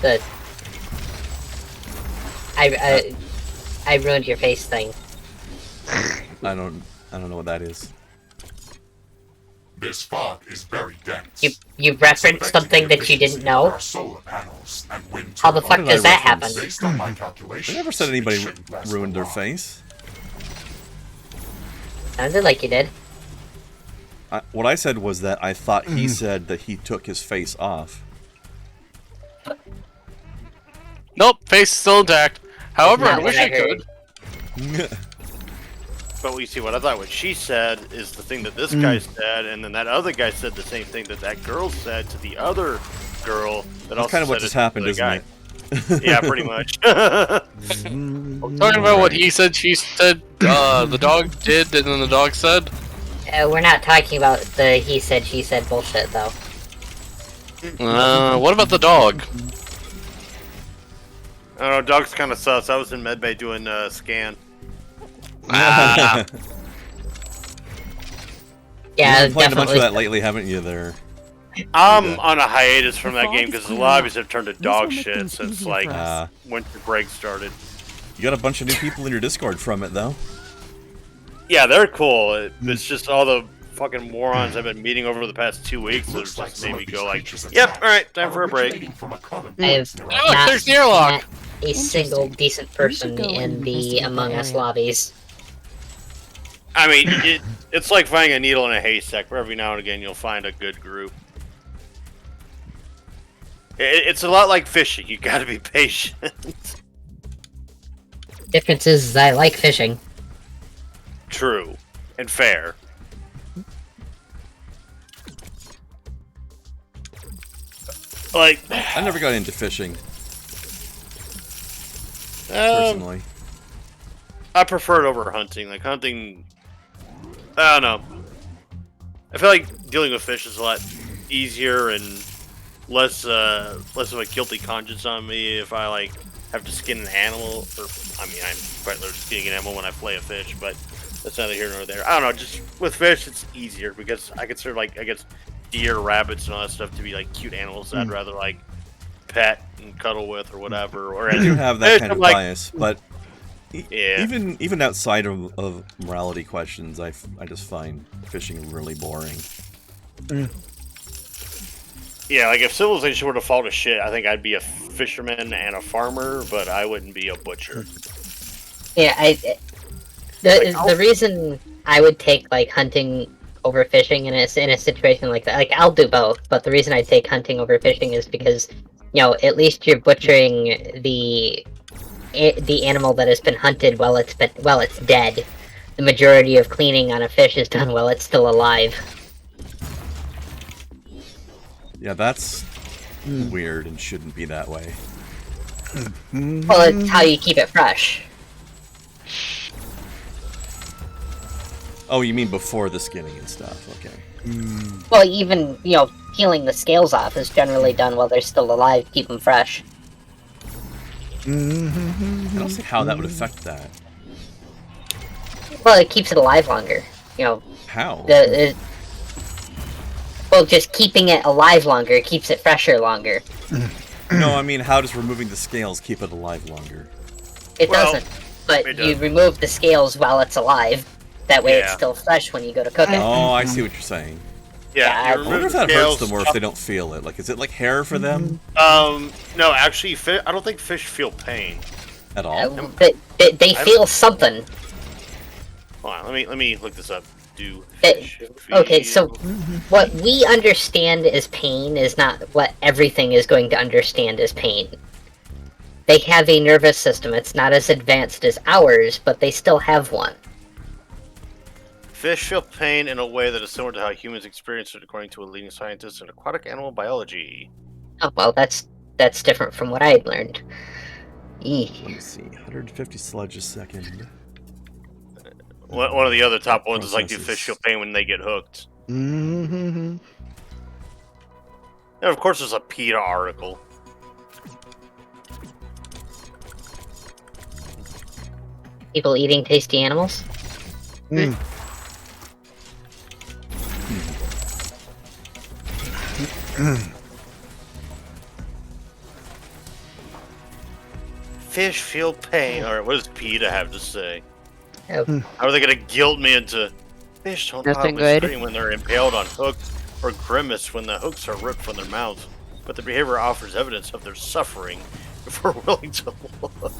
The I ruined your face thing. I don't know what that is. This fog is very dense. You referenced something that you didn't know? Our solar panels and wind How the turbines. fuck What did I does that happen? reference? Based on my I calculations, never said it anybody shouldn't last ruined their long. face. Sounded like you did. What I said was that I thought he said that he took his face off. Nope, face is still intact. However, That's I not wish what I I heard. could. But you see, what I thought what she said is the thing that this guy said, and then that other guy said the same thing that that girl said to the other girl. That That's also kind of what said just it to happened, the isn't guy. it? Yeah, pretty much. Talking about what he said, she said, the dog did, and then the dog said. We're not talking about the he said, she said bullshit, though. What about the dog? I don't know, dog's kind of sus. I was in medbay doing a scan. Ah, Yeah, You've been playing a bunch of definitely. that lately, haven't you? There. I'm on a hiatus from The that fog game is because the clearing lobbies up. have turned to This will dog make shit things since easier like for us. winter break started. You got a bunch of new people in your Discord from it, though. Yeah, they're cool. It's just all the fucking morons I've been meeting over the past 2 weeks that Looks like just some made of me these go like, creatures yep, attacks alright, time are for a break. originating from a common I have monster. Oh, look, not there's the airlock. met a single decent person go and in the investigate Among that Us area. lobbies. I mean, it's like finding a needle in a haystack, where every now and again you'll find a good group. It's a lot like fishing. You gotta be patient. Difference is I like fishing. True. And fair. Like, I never got into fishing, um, personally. I prefer it over hunting. Like, hunting, I don't know. I feel like dealing with fish is a lot easier and less of a guilty conscience on me if I, like, have to skin an animal. Or, I mean, I'm quite literally skinning an animal when I flay a fish, but that's neither here nor there. I don't know, just with fish, it's easier because I consider, like, I guess deer, rabbits, and all that stuff to be, like, cute animals that I'd rather, like, pet and cuddle with or whatever. Or I do have that fish, kind I'm of like, bias, but Yeah. even outside of morality questions, I just find fishing really boring. Yeah, like if civilization were to fall to shit, I think I'd be a fisherman and a farmer, but I wouldn't be a butcher. Yeah, the reason I would take like hunting over fishing in a situation like that, like I'll do both, but the reason I take hunting over fishing is because, you know, at least you're butchering the animal that has been hunted while it's dead. The majority of cleaning on a fish is done while it's still alive. Yeah, that's weird and shouldn't be that way. Well, it's how you keep it fresh. Oh, you mean before the skinning and stuff? Okay. Well, even, peeling the scales off is generally done while they're still alive, keep them fresh. I don't see how that would affect that. Well, it keeps it alive longer. How? Well, just keeping it alive longer keeps it fresher longer. No, I mean, how does removing the scales keep it alive longer? It doesn't, but you remove the scales while it's alive. That way it's still fresh when you go to cook it. Oh, I see what you're saying. Yeah, I wonder if that hurts them or if they don't feel it. Like, is it like hair for them? No, actually, I don't think fish feel pain. At all? They feel something. Hold on, let me look this up. Okay, so what we understand as pain is not what everything is going to understand as pain. They have a nervous system. It's not as advanced as ours, but they still have one. Fish feel pain in a way that is similar to how humans experience it, according to a leading scientist in aquatic animal biology. Oh, well, that's different from what I had learned. Let me see. 150 sludge a second. One of the other top ones is like, do fish feel pain when they get hooked? Mm-hmm. And of course, there's a PETA article. People eating tasty animals? Fish feel pain. Alright, what does PETA have to say? Oh. How are they going to guilt me into... Fish don't Nothing probably good. scream when they're impaled on hooks or grimace when the hooks are ripped from their mouths, but the behavior offers evidence of their suffering if we're willing to look.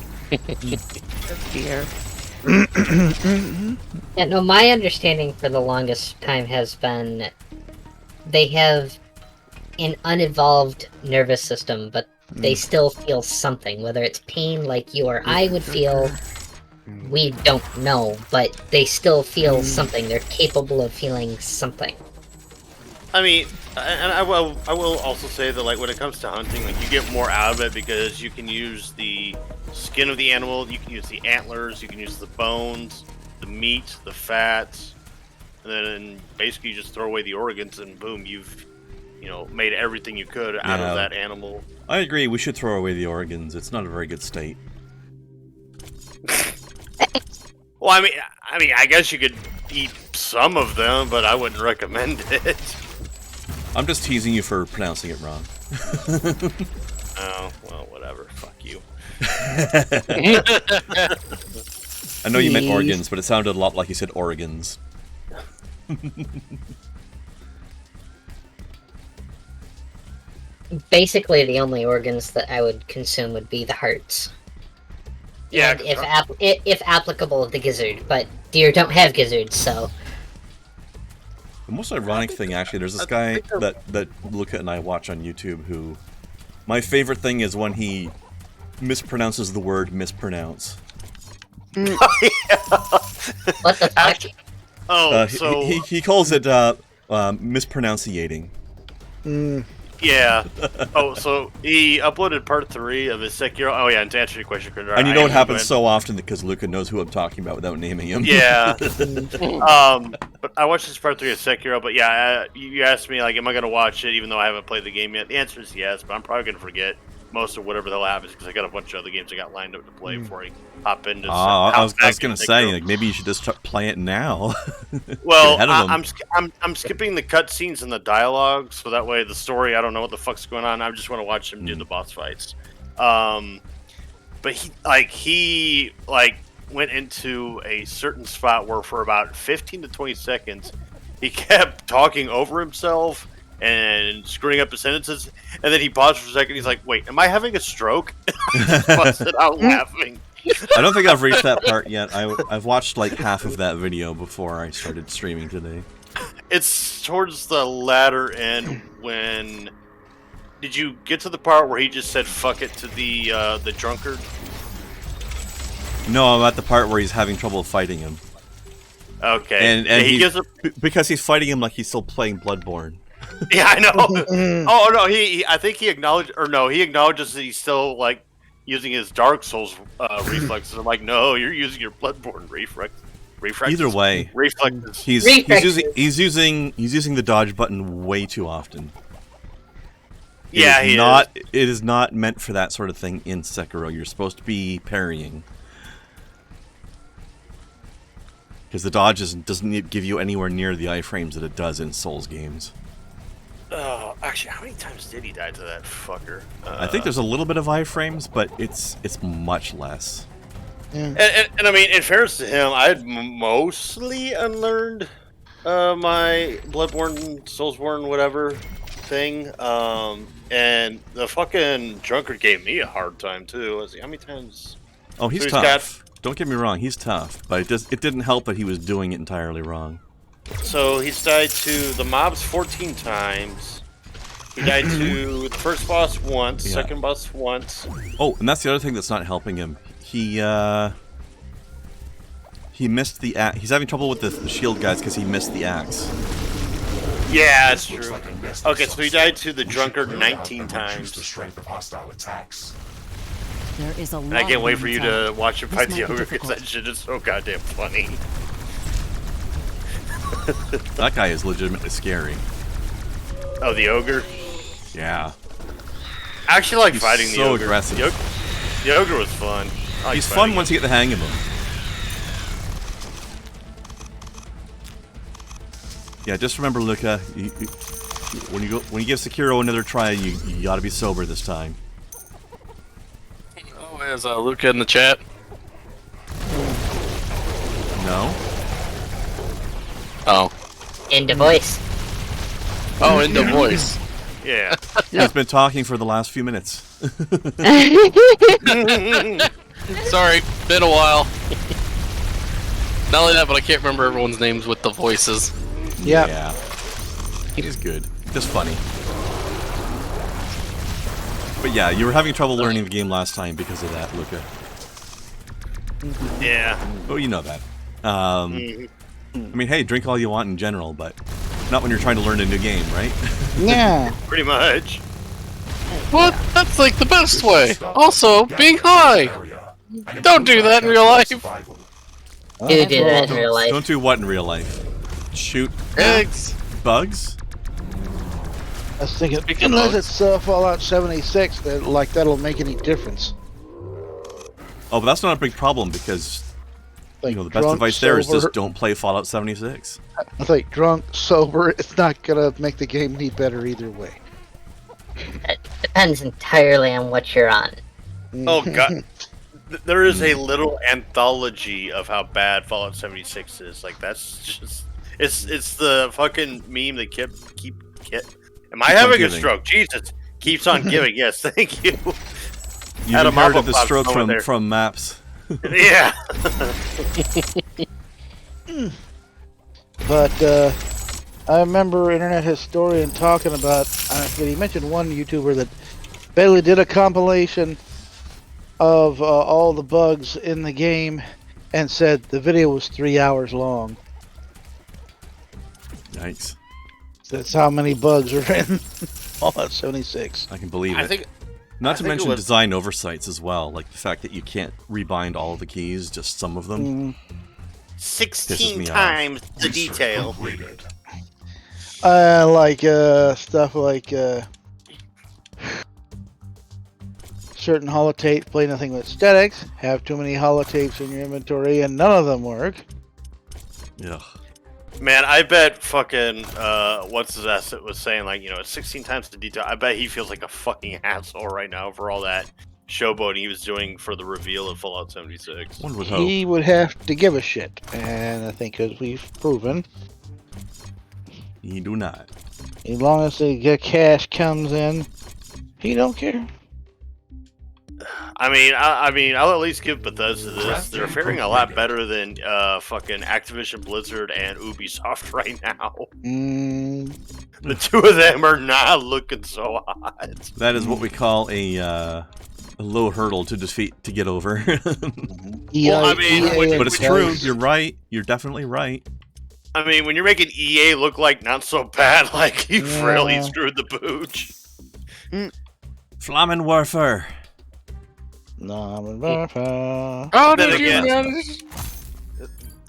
Dear. Yeah, no, my understanding for the longest time has been they have an unevolved nervous system, but they still feel something, whether it's pain like you or I would feel. We don't know, but they still feel something. They're capable of feeling something. I mean, and I will also say that, like, when it comes to hunting, like, you get more out of it because you can use the skin of the animal, you can use the antlers, you can use the bones, the meat, the fats, and then basically you just throw away the organs and boom, you've, made everything you could out of that animal. I agree, we should throw away the organs. It's not a very good state. Well, I mean, I guess you could eat some of them, but I wouldn't recommend it. I'm just teasing you for pronouncing it wrong. Oh, well, whatever. Fuck you. I know you meant organs, but it sounded a lot like you said organs. Basically, the only organs that I would consume would be the hearts. Yeah. And if applicable, the gizzard. But deer don't have gizzards, so... The most ironic thing, actually, there's this guy that Luca and I watch on YouTube who... My favorite thing is when he mispronounces the word mispronounce. What the fuck? So... He calls it mispronunciating. Yeah. Oh, so he uploaded part 3 of his Sekiro... Oh, yeah, and to answer your question, Krendar, And you know it happens so often because Luca knows who I'm talking about without naming him. Yeah. But I watched this part 3 of Sekiro, but yeah, you asked me, like, am I going to watch it even though I haven't played the game yet? The answer is yes, but I'm probably going to forget most of whatever the hell happens because I got a bunch of other games I got lined up to play before I hop into I was going to say, like, maybe you should just play it now. Well, I'm skipping the cutscenes and the dialogue, so that way the story, I don't know what the fuck's going on. I just want to watch him do the boss fights. But he went into a certain spot where for about 15 to 20 seconds, he kept talking over himself and screwing up his sentences, and then he paused for a second. He's like, "Wait, am I having a stroke?" I just busted out laughing. I don't think I've reached that part yet. I've watched like half of that video before I started streaming today. It's towards the latter end when... Did you get to the part where he just said "fuck it" to the drunkard? No, I'm at the part where he's having trouble fighting him. Okay, and he gives because he's fighting him like he's still playing Bloodborne. Yeah, I know. Oh no, I think he acknowledged, or no, he acknowledges that he's still like using his Dark Souls reflexes. I'm like, no, you're using your Bloodborne Either way, reflexes. he's using the dodge button way too often. It is not meant for that sort of thing in Sekiro. You're supposed to be parrying. Because the dodge doesn't give you anywhere near the iframes that it does in Souls games. Actually, how many times did he die to that fucker? I think there's a little bit of iframes, but it's much less. And I mean, in fairness to him, I had mostly unlearned my Bloodborne, Soulsborne, whatever thing. And the fucking drunkard gave me a hard time too. Let's see, how many times? Oh, he's tough. Don't get me wrong, he's tough, but it didn't help that he was doing it entirely wrong. So he's died to the mobs 14 times. He died to the first boss once, second boss once. Oh, and that's the other thing that's not helping him. He missed the axe. He's having trouble with the shield guys because he missed the axe. Yeah, that's true. Okay, so he died to the drunkard 19 times. The strength of hostile attacks. There is a lot. And I can't wait for you inside. to watch him fight the This might be ogre because that shit is so goddamn funny. That guy is legitimately scary. Oh, the ogre? Yeah. I actually like He's fighting the so ogre. aggressive. The ogre was fun. I like He's fighting fun once you get the hang of him. Yeah, just remember, Luca. When you give Sekiro another try, you gotta be sober this time. Oh, there's Luca in the chat. No. Oh. In the voice. Oh, in the voice. Yeah. He's been talking for the last few minutes. Sorry, been a while. Not only that, but I can't remember everyone's names with the voices. Yeah. He's good. Just funny. But yeah, you were having trouble learning the game last time because of that, Luca. Yeah. Oh, you know that. I mean, hey, drink all you want in general, but not when you're trying to learn a new game, right? Yeah. Pretty much. What? That's like the best way. Also, being high. Don't do that in real life. Do that in real life. Don't do what in real life? Shoot Eggs. bugs? I was thinking, Speaking unless of- it's Fallout 76, that'll make any difference. Oh, but that's not a big problem because Like the best drunk, advice there is sober- just don't play Fallout 76. I think drunk, sober, it's not gonna make the game any better either way. It depends entirely on what you're on. Oh god. There is a little anthology of how bad Fallout 76 is. Like that's just it's the fucking meme that keep Am I Keeps on having a giving. stroke? Jesus. Keeps on giving. Yes, thank you. You Adam inherited Apple the Pop's stroke over there. from maps. Yeah. But I remember Internet Historian talking about, he mentioned one YouTuber that basically did a compilation of all the bugs in the game and said the video was 3 hours long. Yikes. That's how many bugs are in Fallout 76. I can believe I it. think Not to think it mention was- design oversights as well, like the fact that you can't rebind all of the keys, just some of them. 16 me off. times the detail. Completed. Like stuff like certain holotapes play nothing but statics, have too many holotapes in your inventory, and none of them work. Ugh. Man, I bet fucking what's his ass that was saying like, it's 16 times the detail. I bet he feels like a fucking asshole right now for all that showboating he was doing for the reveal of Fallout 76. One would hope. He would have to give a shit, and I think as we've proven, You do not. as long as the cash comes in, he don't care. I mean, I'll at least give Bethesda this. They're faring a lot better than fucking Activision Blizzard and Ubisoft right now. The two of them are not looking so hot. That is what we call a low hurdle to defeat to get over. Well, I mean, But it's true. You're right. You're definitely right. I mean, when you're making EA look like not so bad, like you've Yeah. really screwed the pooch. Flammen Warfare. No, Oh, Then did you again- manage?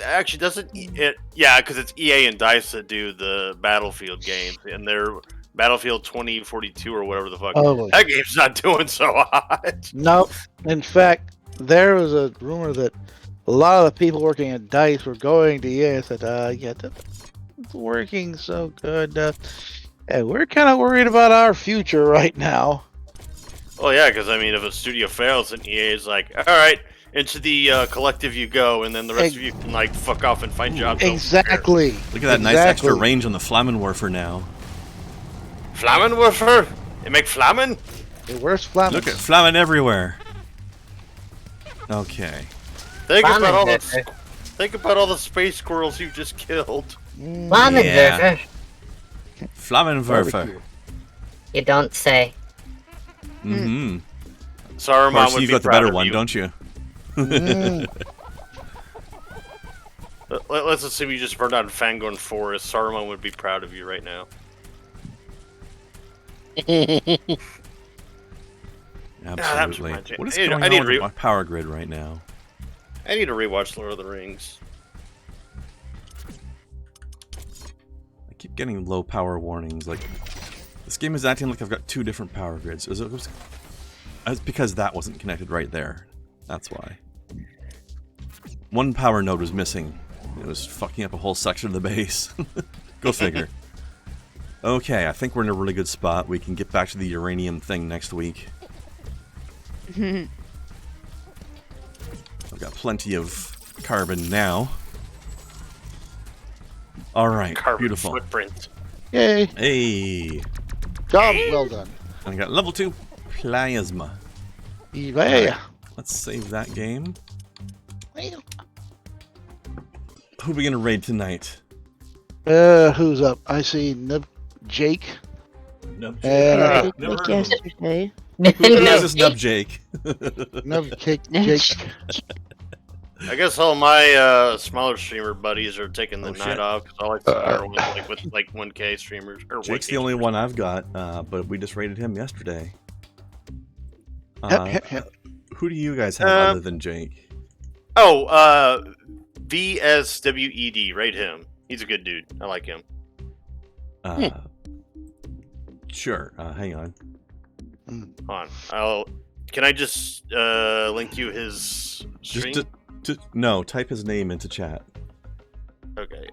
actually doesn't it? Yeah, because it's EA and DICE that do the Battlefield games, and they're Battlefield 2042 or whatever the fuck. Oh, That game's not doing so hot. no. In fact, there was a rumor that a lot of the people working at DICE were going to EA and said, yeah, it's working so good. And we're kind of worried about our future right now. Well, yeah, because I mean, if a studio fails, then EA is like, all right, into the collective you go, and then the rest of you can like fuck off and find jobs. Exactly. Look at that nice extra range on the Flammenwerfer now. Flammenwerfer? They make Flammen? The worst Flammen. Look at Flammen everywhere. Okay. Think about all the space squirrels you just killed. Flammenwerfer. Flammenwerfer. You don't say. Mm-hmm. Saruman Of course, would you've be got the proud better of one, you. don't you? Let's assume you just burned down Fangorn Forest. Saruman would be proud of you right now. Absolutely. reminds me. What is I going need on to with my power grid right now? I need to rewatch Lord of the Rings. I keep getting low power warnings. Like, this game is acting like I've got two different power grids. It's because that wasn't connected right there. That's why. One power node was missing. It was fucking up a whole section of the base. Go figure. Okay, I think we're in a really good spot. We can get back to the uranium thing next week. I've got plenty of carbon now. Alright, beautiful. Footprint. Yay. Hey! Job well done. I got level 2 plasma. Yeah. Right, let's save that game. Who are we gonna raid tonight? Who's up? I see Jake. Nub And Like yesterday. Who is this Nub Jake? Jake. I guess all my smaller streamer buddies are taking the night shit. off because I like to pair with like 1K streamers. Or Jake's 1K the only streamers. one I've got, but we just raided him yesterday. Who do you guys have other than Jake? Oh, VSWED, rate him. He's a good dude. I like him. Sure. Hang on. Hold on. Can I just link you his stream? No, type his name into chat. Okay.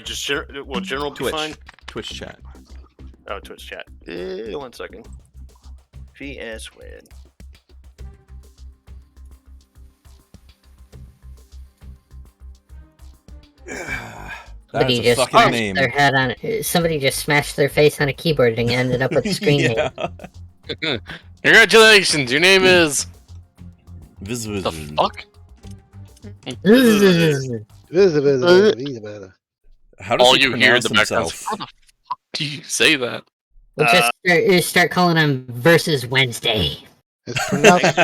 Just general be Twitch. fine. Twitch chat. Oh, Twitch chat. 1 second. VS Win. That's Somebody a just fucking smashed name. their head on it. Somebody just smashed their face on a keyboard and ended up with a screen Yeah. name. Congratulations, your name is. The Visvision. fuck? How does All he you hear in pronounce the background. himself? How the fuck do you say that? We'll just start calling him Versus Wednesday. It's pronounced